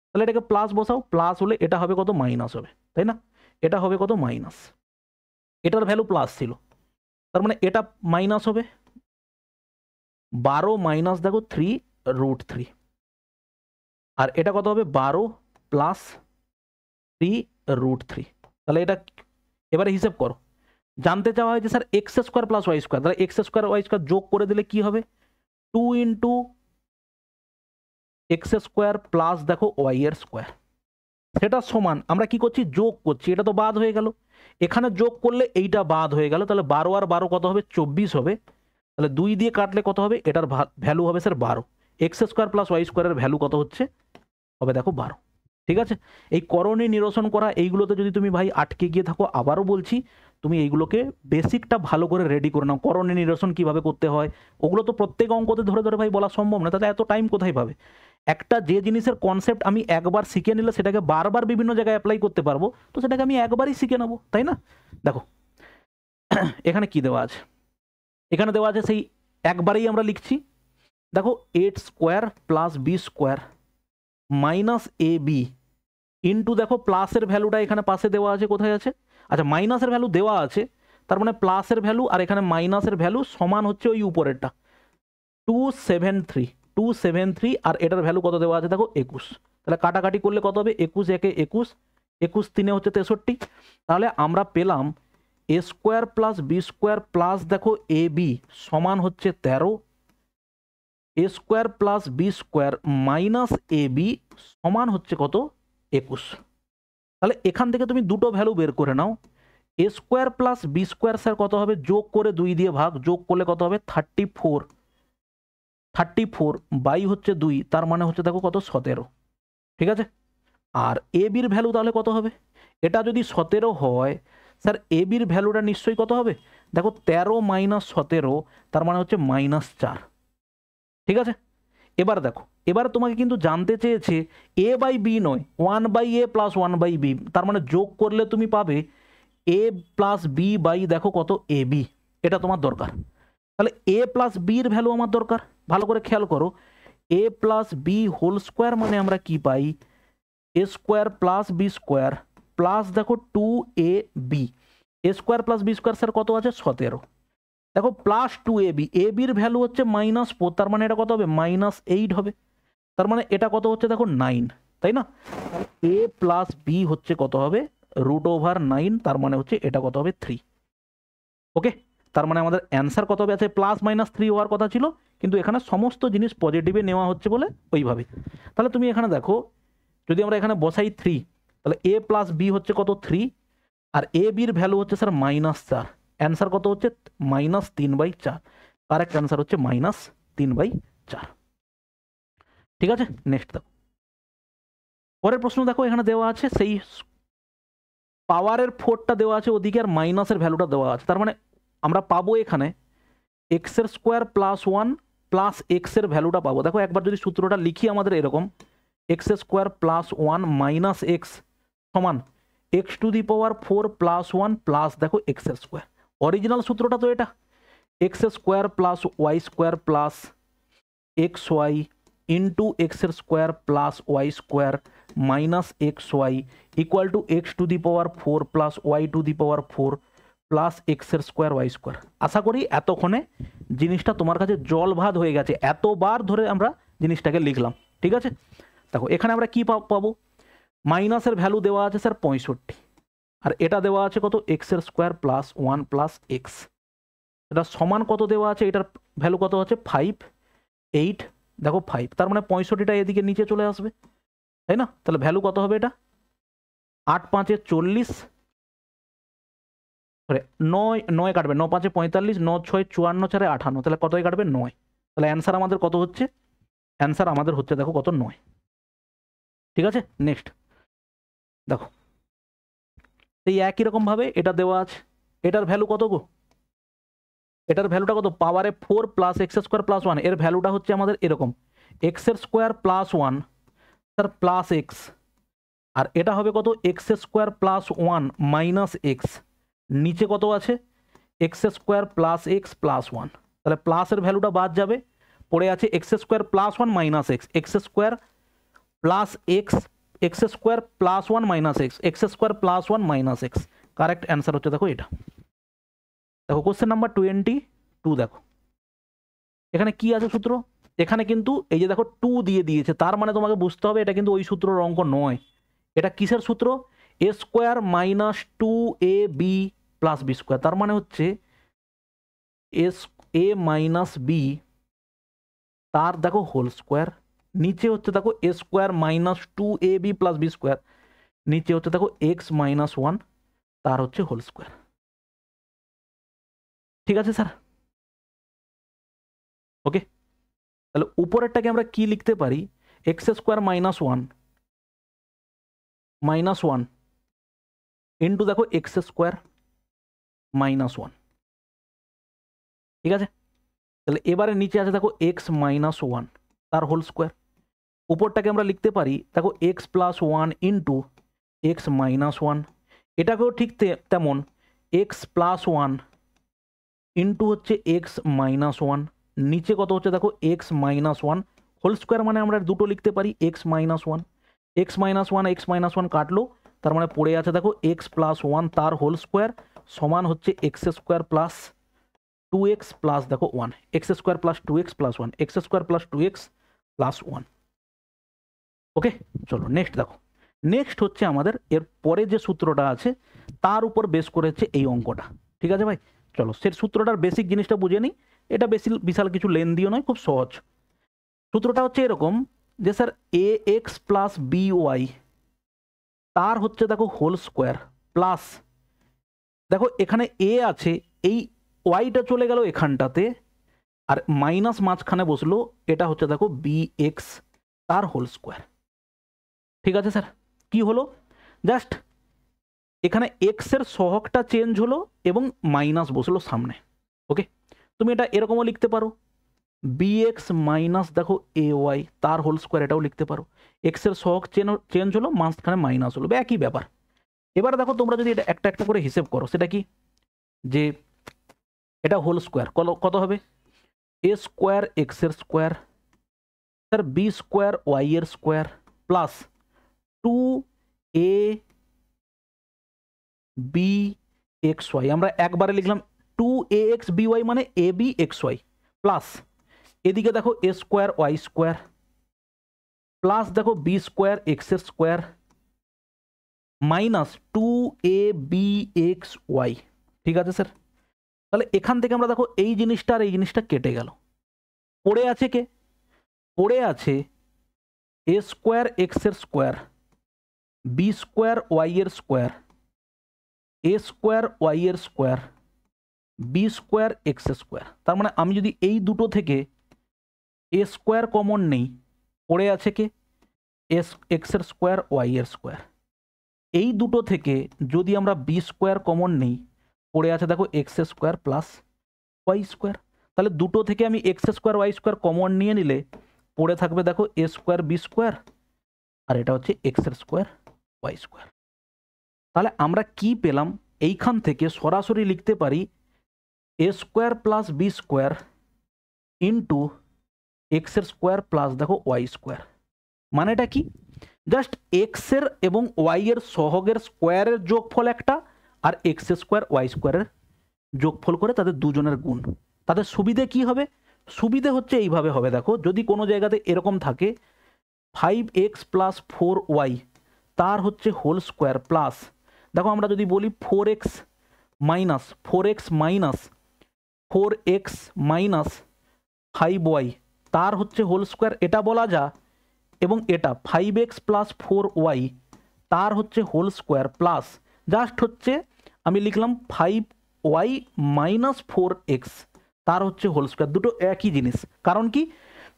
তাহলে এটাকে প্লাস বসাও, প্লাস হলে এটা হবে কত মাইনাস হবে, তাই না, এটা হবে কত মাইনাস, এটার ভ্যালু প্লাস ছিল তার মানে এটা মাইনাস হবে 12 মাইনাস দেখো 3 রুট 3, আর এটা কত হবে 12 প্লাস 3 রুট 3, তাহলে এটা এবারে হিসেব করো, জানতে চাওয়া হয় যে sir x square plus y square, তাহলে এক্স স্কোয়ার ওয়াই স্কোয়ার যোগ করে দিলে কি হবে 2 ইন্টু এক্স স্কোয়ার প্লাস দেখো ওয়াই এর স্কোয়ার, সেটা সমান আমরা কি করছি যোগ করছি, এটা তো বাদ হয়ে গেল, এখানে যোগ করলে এইটা বাদ হয়ে গেল, তাহলে 12 আর 12 কত হবে 24 হবে, তাহলে 2 দিয়ে কাটলে কত হবে এটার ভ্যালু হবে sir 12, x square plus y স্কোয়ারের ভ্যালু কত হচ্ছে হবে দেখো 12, ঠিক আছে। এই করণে নিরসন করা এইগুলোতে যদি তুমি ভাই আটকে গিয়ে থাকো, আবারও বলছি তুমি এইগুলোকে বেসিকটা ভালো করে রেডি করে নাও, করণে নিরসন কিভাবে করতে হয় ওগুলো তো প্রত্যেক অঙ্কতে ধরে ধরে ভাই বলা সম্ভব না, তাহলে এত টাইম কোথায় পাবে, একটা যে জিনিসের কনসেপ্ট আমি একবার শিখে নিলে সেটাকে বারবার বিভিন্ন জায়গায় অ্যাপ্লাই করতে পারবো, তো সেটাকে আমি একবারই শিখে নেবো, তাই না। দেখো এখানে কি দেওয়া আছে, এখানে দেওয়া আছে সেই একবারেই আমরা লিখছি, দেখো 8 square plus b square minus a b into দেখো প্লাসের ভ্যালুটা এখানে পাশে দেওয়া আছে, কোথায় আছে, আচ্ছা মাইনাসের ভ্যালু দেওয়া আছে, তার মানে প্লাসের ভ্যালু আর এখানে মাইনাসের ভ্যালু সমান হচ্ছে ওই উপরেরটা 273 আর এটার ভ্যালু কত দেওয়া আছে দেখো 21, তাহলে কাটাকাটি করলে কত হবে 21 একে 21, 21 3 হচ্ছে 63, তাহলে আমরা পেলাম a square plus b square plus দেখো এ বি সমান হচ্ছে 13, a square plus b square minus a b সমান হচ্ছে কত 21, তাহলে এখান থেকে তুমি দুটো ভ্যালু বের করে নাও, a square plus b square sir কত হবে যোগ করে 2 দিয়ে ভাগ, যোগ করলে কত হবে 34 বাই হচ্ছে 2, তার মানে হচ্ছে দেখো কত 17, ঠিক আছে। আর এ বির ভ্যালু তাহলে কত হবে, এটা যদি 17 হয় স্যার এ বির ভ্যালুটা নিশ্চয়ই কত হবে দেখো 13 মাইনাস 17 তার মানে হচ্ছে -4। ঠিক আছে, এবার দেখো, এবার তোমাকে কিন্তু জানতে চেয়েছে এ বাই বি নয়, 1/a প্লাস 1/b, তার মানে যোগ করলে তুমি পাবে এ প্লাস বি বাই দেখো কত এ বি, এটা তোমার দরকার। তাহলে এ প্লাস বির ভ্যালু আমার দরকার, ভালো করে খেয়াল করো, a plus b whole square মানে আমরা কি পাই, a square plus b square plus দেখো 2ab, a square plus b square sir কত আছে 17, দেখো প্লাস 2ab, এ বির ভ্যালু হচ্ছে -4, তার মানে এটা কত হবে -8 হবে, তার মানে এটা কত হচ্ছে দেখো 9, তাই না? এ প্লাস বি হচ্ছে কত হবে √9, তার মানে হচ্ছে এটা কত হবে 3। ওকে, তার মানে আমাদের অ্যান্সার কত হবে, আছে +-3 হওয়ার কথা ছিল, কিন্তু এখানে সমস্ত জিনিস পজিটিভে নেওয়া হচ্ছে বলে ওইভাবে। তাহলে তুমি এখানে দেখো, যদি আমরা এখানে বসাই 3, তাহলে এ প্লাস বি হচ্ছে কত 3, আর এ বির ভ্যালু হচ্ছে স্যার -4, অ্যান্সার কত হচ্ছে -3/4, কারেক্ট অ্যান্সার হচ্ছে -3/4। ঠিক আছে, নেক্সট দেখো, পরের প্রশ্ন দেখো, এখানে দেওয়া আছে সেই পাওয়ারের 4টা দেওয়া আছে ওদিকে, আর মাইনাসের ভ্যালুটা দেওয়া আছে, তার মানে আমরা পাবো এখানে এক্সের স্কোয়ার প্লাস 1 প্লাস এক্সের ভ্যালুটা পাবো। দেখো একবার যদি সূত্রটা লিখি আমাদের এরকম, x square plus 1 minus x সমান x⁴ প্লাস 1 প্লাস দেখো এক্সের স্কোয়ার, অরিজিনাল সূত্রটা তো এটা, x square plus y square plus x y into এক্সের square plus y square minus x y equal to x⁴ plus y⁴ plus এক্সের স্কোয়ার ওয়াই স্কোয়ার। আশা করি এতক্ষণে জিনিসটা তোমার কাছে জল ভাত হয়ে গেছে, এতবার ধরে আমরা জিনিসটাকে লিখলাম। ঠিক আছে, দেখো এখানে আমরা কি পাবো, মাইনাসের ভ্যালু দেওয়া আছে স্যার 65, আর এটা দেওয়া আছে কত এক্সের স্কোয়ার প্লাস 1 প্লাস এক্স, এটা সমান কত দেওয়া আছে, এটার ভ্যালু কত আছে 5, 8 দেখো 5, তার মানে 65টা এদিকে নিচে চলে আসবে, তাই না? তাহলে ভ্যালু কত হবে, এটা 8 5 40, 9 কাটবে, 9 5 45, 9 6 54, 4 58, তাহলে কতই কাটবে 9, তাহলে অ্যান্সার আমাদের কত হচ্ছে, অ্যান্সার আমাদের হচ্ছে দেখো কত 9। ঠিক আছে, নেক্সট দেখো, এই একই রকম ভাবে এটা দেওয়া আছে, এটার ভ্যালু কত গো, এটার ভ্যালুটা কত, পাওয়ারে 4 প্লাস এক্স স্কোয়ার প্লাস 1, এর ভ্যালুটা হচ্ছে আমাদের এরকম এক্সের square plus 1 sir plus x, আর এটা হবে কত x square plus 1 minus x, নিচে কত আছে x square plus x plus 1, তাহলে প্লাসের ভ্যালুটা বাদ যাবে, পড়ে আছে x square plus 1 minus x, x square plus x, x square plus 1 minus x, x square plus 1 minus x, correct answer হচ্ছে দেখো এটা। দেখো কোশ্চেন নাম্বার 22, দেখো এখানে কি আছে সূত্র, এখানে কিন্তু এই যে দেখো 2 দিয়ে দিয়েছে, তার মানে তোমাকে বুঝতে হবে এটা কিন্তু ওই সূত্রের অঙ্ক নয়, এটা কিসের সূত্র, a square minus 2ab plus b square, তার মানে হচ্ছে এ মাইনাস বি তার দেখো হোল স্কোয়ার, নিচে হচ্ছে দেখো a square minus 2ab plus b square, নিচে হচ্ছে দেখো এক্স মাইনাস 1 তার হচ্ছে হোল স্কোয়ার। ঠিক আছে স্যার, ওকে, তাহলে উপরেরটাকে আমরা কি লিখতে পারি, x square minus one into দেখো এক্স স্কোয়ার -1, ঠিক আছে, তাহলে এবারে নিচে আছে দেখো এক্স মাইনাস 1 তার হোল স্কোয়ার, উপরটাকে আমরা লিখতে পারি দেখো x plus 1 into x minus 1, এটাকেও ঠিক তেমন এক্স প্লাস 1 ইন্টু হচ্ছে এক্স মাইনাস 1, নিচে কত হচ্ছে দেখো এক্স মাইনাস 1 হোল স্কোয়ার, মানে আমরা দুটো লিখতে পারি এক্স মাইনাস 1, এক্স মাইনাস 1 কাটলো, তার মানে পড়ে আছে দেখো এক্স প্লাস 1 তার হোল স্কোয়ার সমান হচ্ছে x square plus 2x plus দেখো 1, x square plus 2x plus 1, x square plus 2x plus 1। ওকে, চলো নেক্সট দেখো, নেক্সট হচ্ছে আমাদের এর পরে যে সূত্রটা আছে তার উপর বেস করেছে এই অঙ্কটা। ঠিক আছে ভাই, চলো সে সূত্রটার বেসিক জিনিসটা বুঝে নিই, এটা বেশি বিশাল কিছু লেনদিও নয়, খুব সহজ। সূত্রটা হচ্ছে এরকম যে sir a x plus b y তার হচ্ছে দেখো হোল স্কোয়ার প্লাস দেখো এখানে এ আছে, এই ওয়াইটা চলে গেল এখানটাতে, আর মাইনাস মাঝখানে বসলো, এটা হচ্ছে দেখো বি এক্স তার হোল স্কোয়ার। ঠিক আছে স্যার, কি হলো, জাস্ট এখানে এক্স এর সহগটা চেঞ্জ হলো এবং মাইনাস বসলো সামনে। ওকে, তুমি এটা এরকমও লিখতে পারো, বি এক্স মাইনাস দেখো এ ওয়াই তার হোল স্কোয়ার, এটাও লিখতে পারো। এক্স এর সহগ চেঞ্জ হলো, মাঝখানে মাইনাস হলো, একই ব্যাপার। এবার দেখো তোমরা যদি এটা একটা একটা করে হিসেব করো, সেটা কি, যে এটা হোল স্কোয়ার কত হবে, এ স্কোয়ার এক্স এর square sir b square y এর square plus 2a b x y, আমরা একবারে লিখলাম 2ax by মানে a b x y, plus এদিকে দেখো a square y square plus দেখো বি স্কোয়ার এক্স এর স্কোয়ার মাইনাস 2abx ওয়াই। ঠিক আছে স্যার, তাহলে এখান থেকে আমরা দেখো এই জিনিসটা আর এই জিনিসটা কেটে গেল, পড়ে আছে কে, পড়ে আছে এ স্কোয়ার এক্স এর স্কোয়ার বি স্কোয়ার ওয়াই এর স্কোয়ার এ স্কোয়ার ওয়াই এর square b square x square. তার মানে আমি যদি এই দুটো থেকে এ স্কোয়ার কমন নেই, পড়ে আছে কে, এক্স এর স্কোয়ার ওয়াই এর স্কোয়ার। এই দুটো থেকে যদি আমরা বি স্কোয়ার কমন নেই, পড়ে আছে দেখো x square plus y square. তাহলে দুটো থেকে আমি x square y square common নিয়ে নিলে পড়ে থাকবে দেখো এ স্কোয়ার বি স্কোয়ার, আর এটা হচ্ছে এক্স এর স্কোয়ার ওয়াই স্কোয়ার। তাহলে আমরা কি পেলাম, এইখান থেকে সরাসরি লিখতে পারি a square plus b square into x এর স্কোয়ার প্লাস দেখো ওয়াই স্কোয়ার। মানেটা কি, জাস্ট এক্স এর এবং ওয়াই এর সহগের স্কোয়ারের যোগফল একটা, আর এক্স স্কোয়ার ওয়াই স্কোয়ারের যোগফল করে তাদের দুজনের গুণ। তাদের সুবিধে কি হবে, সুবিধে হচ্ছে এইভাবে হবে, দেখো যদি কোনো জায়গাতে এরকম থাকে 5x প্লাস 4y তার হচ্ছে হোল স্কোয়ার প্লাস দেখো আমরা যদি বলি 4x মাইনাস 5y তার হচ্ছে হোল স্কোয়ার, এটা বলা যা, এবং এটা 5x প্লাস 4y তার হচ্ছে হোল স্কোয়ার প্লাস জাস্ট হচ্ছে আমি লিখলাম 5y মাইনাস 4x তার হচ্ছে হোল স্কোয়ার। দুটো একই জিনিস, কারণ কি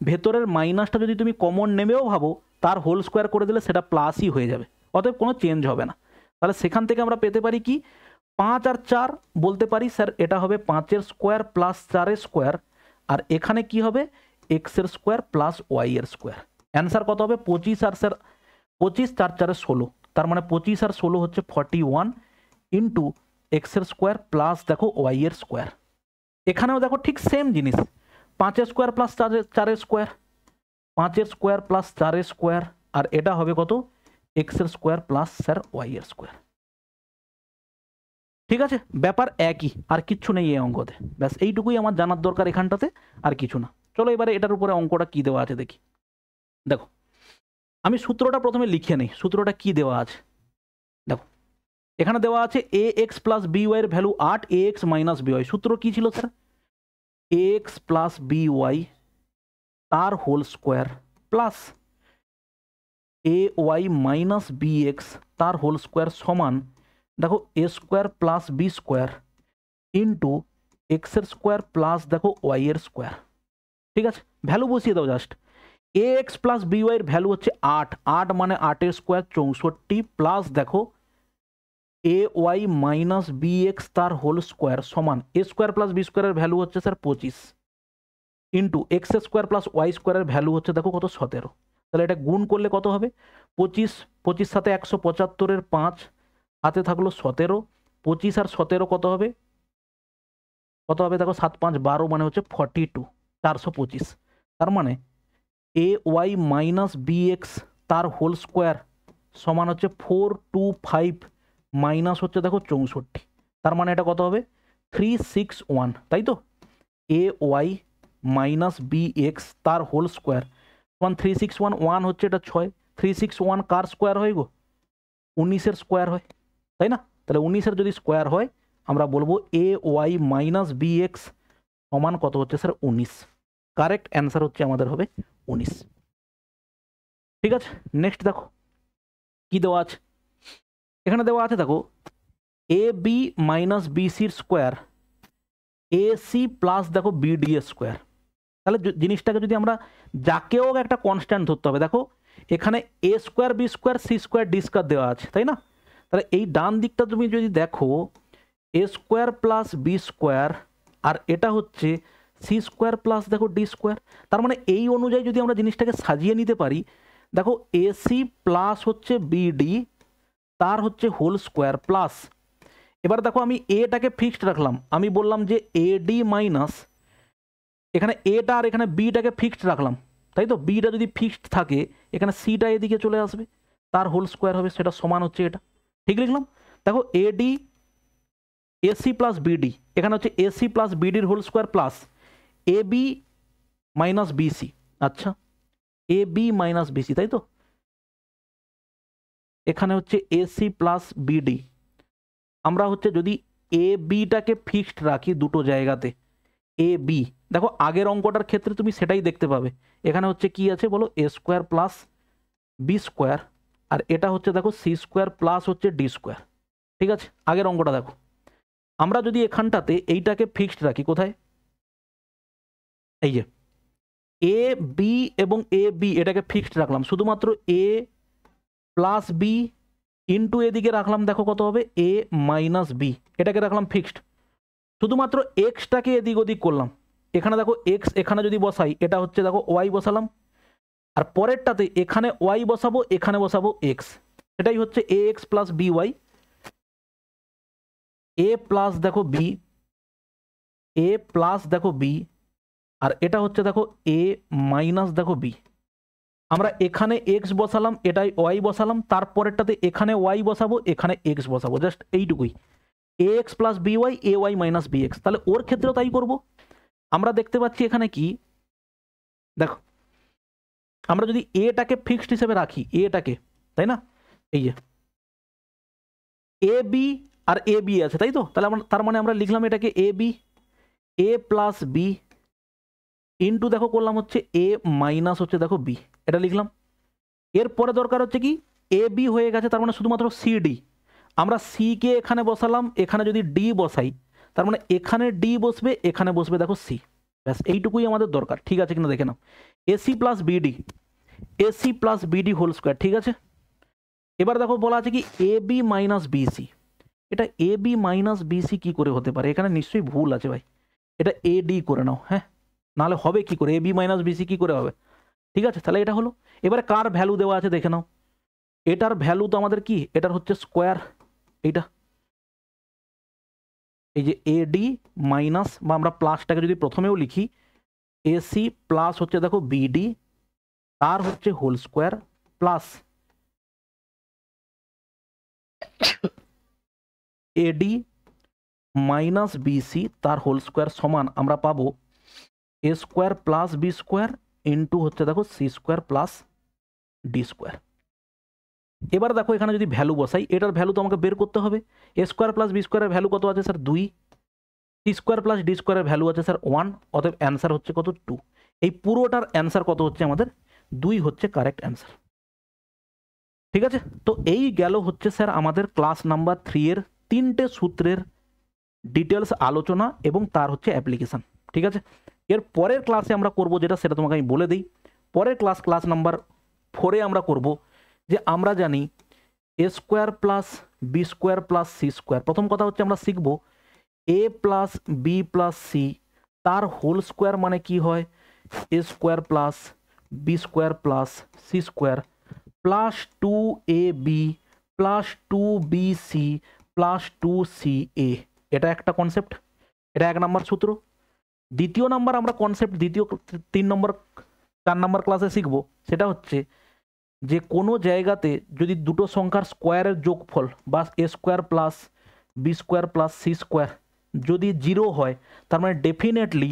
ভেতরের মাইনাসটা যদি তুমি কমন নেমেও ভাবো তার হোল স্কোয়ার করে দিলে সেটা প্লাসই হয়ে যাবে, অতএব কোনো চেঞ্জ হবে না। তাহলে সেখান থেকে আমরা পেতে পারি কি 5 আর 4 বলতে পারি স্যার এটা হবে 5-এর স্কোয়ার প্লাস 4-এর স্কোয়ার, আর এখানে কি হবে এক্সের স্কোয়ার প্লাস ওয়াই-এর স্কোয়ার। অ্যান্সার কত হবে 25, আর স্যার 25 4 4 16, তার মানে 25 আর 16 হচ্ছে 41 ইন্টু এক্সের স্কোয়ার প্লাস দেখো ওয়াই-এর স্কোয়ার। এখানেও দেখো ঠিক সেম জিনিস, 5-এর স্কোয়ার প্লাস 4-এর স্কোয়ার, 5-এর স্কোয়ার প্লাস 4-এর স্কোয়ার, আর এটা হবে কত এক্সের স্কোয়ার প্লাস স্যার ওয়াই-এর স্কোয়ার। ঠিক আছে, ব্যাপার একই, আর কিচ্ছু নেই এই অঙ্কতে, ব্যাস এইটুকুই আমার জানার দরকার এখানটাতে, আর কিছু না। চলো এবারে এটার উপরে অঙ্কটা কি দেওয়া আছে দেখি। দেখো আমি সূত্রটা প্রথমে লিখে নেই, সূত্রটা কি দেওয়া আছে দেখো, এখানে দেওয়া আছে a x plus b y এর value 8, a x minus b y. সূত্র কি ছিল sir, a x plus b y তার whole square plus a y minus b x তার হোল স্কোয়ার সমান দেখো a square plus b square into এক্সের স্কোয়ার প্লাস দেখো ওয়াই এর স্কোয়ার। ঠিক আছে, ভ্যালু বসিয়ে দাও just. A x plus b y এর ভ্যালু হচ্ছে 8, 8 মানে 8-এর স্কোয়ার 64 প্লাস দেখো a y minus b x তার হোল স্কোয়ার সমান এ স্কোয়ার প্লাস বি স্কোয়ারের ভ্যালু হচ্ছে sir 25 into x square plus y স্কোয়ারের ভ্যালু হচ্ছে দেখো কত 17। তাহলে এটা গুণ করলে কত হবে 25, 25 সাথে 175-এর 5 হাতে থাকলো 17, 25 আর 17 কত হবে দেখো 7 5 12 মানে হচ্ছে 42, 425। তার মানে এ ওয়াই মাইনাস বি এক্স তার হোল স্কোয়ার সমান হচ্ছে 425 মাইনাস হচ্ছে দেখো 64, তার মানে এটা কত হবে 361, তাই তো। এ ওয়াই মাইনাস বি এক্স তার হোল স্কোয়ার সমান 361, 1 হচ্ছে এটা 6, 361 কার স্কোয়ার হয় গো 19-এর স্কোয়ার হয়, তাই না। তাহলে 19-এর যদি স্কোয়ার হয় আমরা বলবো এ ওয়াই মাইনাস বি এক্স সমান কত হচ্ছে স্যার 19। কারেক্ট অ্যান্সার হচ্ছে আমাদের হবে 19। ঠিক আছে, নেক্সট দেখো কি দেওয়া আছে, এখানে দেওয়া আছে দেখো এ বি মাইনাস বি সির স্কোয়ার এ সি প্লাস দেখো বিডি এর স্কোয়ার। তাহলে জিনিসটাকে যদি আমরা যাকেও একটা কনস্ট্যান্ট ধরতে হবে, দেখো এখানে a square b square c square d square দেওয়া আছে, তাই না। তাহলে এই ডান দিকটা তুমি যদি দেখো a square plus b square, আর এটা হচ্ছে সি স্কোয়ার প্লাস দেখো ডি স্কোয়ার। তার মানে এই অনুযায়ী যদি আমরা জিনিসটাকে সাজিয়ে নিতে পারি, দেখো এসি প্লাস হচ্ছে বিডি তার হচ্ছে হোল স্কোয়ার প্লাস, এবার দেখো আমি এটাকে ফিক্সড রাখলাম, আমি বললাম যে এডি মাইনাস এখানে এটা আর এখানে বিটাকে ফিক্সড রাখলাম, তাই তো? বিটা যদি ফিক্সড থাকে এখানে সিটা এদিকে চলে আসবে, তার হোল স্কোয়ার হবে, সেটা সমান হচ্ছে এটা। ঠিক লিখলাম? দেখো এডি এসি প্লাস বিডি, এখানে হচ্ছে এসি প্লাস বিডির whole square plus a b minus bc. আচ্ছা, এ বি মাইনাস বিসি, তাই তো? এখানে হচ্ছে এসি প্লাস বিডি, আমরা হচ্ছে যদি এ বিটাকে ফিক্সড রাখি দুটো জায়গাতে, এ বি, দেখো আগের অঙ্কটার ক্ষেত্রে তুমি সেটাই দেখতে পাবে, এখানে হচ্ছে কি আছে বলো, এ স্কোয়ার প্লাস বি স্কোয়ার, আর এটা হচ্ছে দেখো সি স্কোয়ার প্লাস হচ্ছে ডি স্কোয়ার। ঠিক আছে, আগের অঙ্কটা দেখো। আমরা যদি এখানটাতে এইটাকে ফিক্সড রাখি, কোথায়, এই যে এ বি এবং এ বি এটাকে ফিক্সড রাখলাম, শুধুমাত্র এ প্লাস বি ইন্টু এদিকে রাখলাম, দেখো কত হবে, এ মাইনাস বি, এটাকে রাখলাম ফিক্সড, শুধুমাত্র এক্সটাকে এদিক ওদিক করলাম। এখানে দেখো এক্স এখানে যদি বসাই, এটা হচ্ছে দেখো ওয়াই বসালাম, আর পরেরটাতে এখানে ওয়াই বসাবো, এখানে বসাবো এক্স, এটাই হচ্ছে এ এক্স প্লাস বি ওয়াই, এ প্লাস দেখো বি, এ প্লাস দেখো বি, আর এটা হচ্ছে দেখো এ মাইনাস দেখো বি। আমরা এখানে এক্স বসালাম, এটাই ওয়াই বসালাম, তারপরেরটাতে এখানে ওয়াই বসাবো, এখানে এক্স বসাবো, জাস্ট এইটুকুই, এ এক্স প্লাস বি ওয়াই, এ ওয়াই মাইনাস বি এক্স। তাহলে ওর ক্ষেত্রেও তাই করব। আমরা দেখতে পাচ্ছি এখানে কি, দেখো আমরা যদি এটাকে ফিক্সড হিসেবে রাখি, এটাকে, তাই না, এই যে A B R A B আছে, তাই তো? তাহলে তার মানে আমরা লিখলাম এটাকে A B, a plus b into দেখো করলাম হচ্ছে এ মাইনাস হচ্ছে দেখো বি, এটা লিখলাম। এরপরে দরকার হচ্ছে কি, এ বি হয়ে গেছে, তার মানে শুধুমাত্র সি ডি, আমরা সি কে এখানে বসালাম, এখানে যদি ডি বসাই, তার মানে এখানে ডি বসবে, এখানে বসবে দেখো সি, ব্যাস এইটুকুই আমাদের দরকার। ঠিক আছে কিনা দেখে নাও, ac plus bd, ac plus bd whole square. ঠিক আছে, এবার দেখো বলা আছে কি এ বি মাইনাস বিসি, এটা এ বি মাইনাস বিসি কী করে হতে পারে? এখানে নিশ্চয়ই ভুল আছে ভাই, এটা এ ডি করে নাও, হ্যাঁ, নাহলে হবে কি করে, এ বি মাইনাস বিসি কী করে হবে? ঠিক আছে, তাহলে এটা হলো। এবারে কার ভ্যালু দেওয়া আছে দেখে নাও, এটার ভ্যালু তো আমাদের কি, এটার হচ্ছে স্কোয়ার, এইটা এই যে এ ডি মাইনাস, বা আমরা প্লাসটাকে যদি প্রথমেও লিখি, এসি প্লাস হচ্ছে দেখো বিডি তার হচ্ছে whole square plus ad minus bc তার হোল স্কোয়ার সমান আমরা পাবো a square plus b square into হচ্ছে দেখো c square plus d square. এবার দেখো এখানে যদি ভ্যালু বসাই, এটার ভ্যালু তো আমাকে বের করতে হবে। এ স্কোয়ার প্লাস বি স্কোয়ারের ভ্যালু কত আছে sir? 2। C square plus d স্কোয়ারের ভ্যালু আছে স্যার 1, অতএব অ্যান্সার হচ্ছে কত? 2। এই পুরোটার অ্যান্সার কত হচ্ছে আমাদের? 2 হচ্ছে কারেক্ট অ্যান্সার। ঠিক আছে, তো এই গেল হচ্ছে স্যার আমাদের ক্লাস নাম্বার 3 এর 3টে সূত্রের ডিটেলস আলোচনা এবং তার হচ্ছে অ্যাপ্লিকেশন। ঠিক আছে, এর পরের ক্লাসে আমরা করব যেটা, সেটা তোমাকে আমি বলে দিই। পরের ক্লাস নাম্বার 4-এ আমরা করব যে আমরা জানি a square plus b square plus c square. প্রথম কথা হচ্ছে আমরা শিখব a plus b plus c তার হোল স্কোয়ার মানে কি হয়, a square plus b square plus c square plus 2ab plus 2bc plus 2ca। এটা একটা কনসেপ্ট, এটা 1 নম্বর সূত্র। দ্বিতীয় নাম্বার আমরা কনসেপ্ট দ্বিতীয় 3 নম্বর 4 নম্বর ক্লাসে শিখব, সেটা হচ্ছে যে কোনো জায়গাতে যদি দুটো সংখ্যার স্কোয়ারের যোগফল বা a square plus b square plus c square যদি 0 হয়, তার মানে ডেফিনেটলি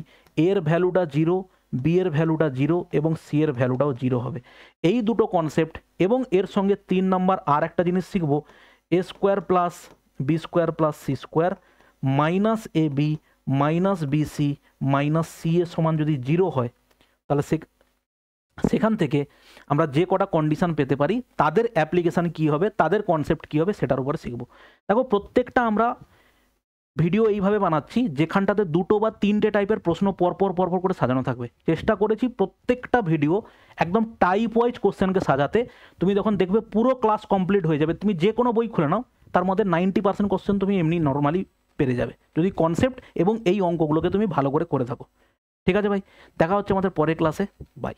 এর ভ্যালুটা 0, বি এর ভ্যালুটা 0 এবং সি এর ভ্যালুটাও 0 হবে। এই দুটো কনসেপ্ট এবং এর সঙ্গে 3 নম্বর আর একটা জিনিস শিখব, a square plus b square plus c square minus a b minus bc minus c এর সমান যদি 0 হয়, তাহলে সেখান থেকে আমরা যে কটা কন্ডিশন পেতে পারি তাদের অ্যাপ্লিকেশান কী হবে, তাদের কনসেপ্ট কী হবে, সেটার উপরে শিখব। দেখো প্রত্যেকটা আমরা ভিডিও এইভাবে বানাচ্ছি যেখানটাতে 2টো বা 3টে টাইপের প্রশ্ন পরপর করে সাজানো থাকবে। চেষ্টা করেছি প্রত্যেকটা ভিডিও একদম টাইপ ওয়াইজ কোশ্চেনকে সাজাতে। তুমি যখন দেখবে পুরো ক্লাস কমপ্লিট হয়ে যাবে, তুমি যে কোনো বই খুলে নাও, তার মধ্যে 90% কোশ্চেন তুমি এমনি নর্মালি পেরে যাবে যদি কনসেপ্ট এবং এই অঙ্কগুলোকে তুমি ভালো করে থাকো। ঠিক আছে ভাই, দেখা হচ্ছে আমাদের পরের ক্লাসে। বাই।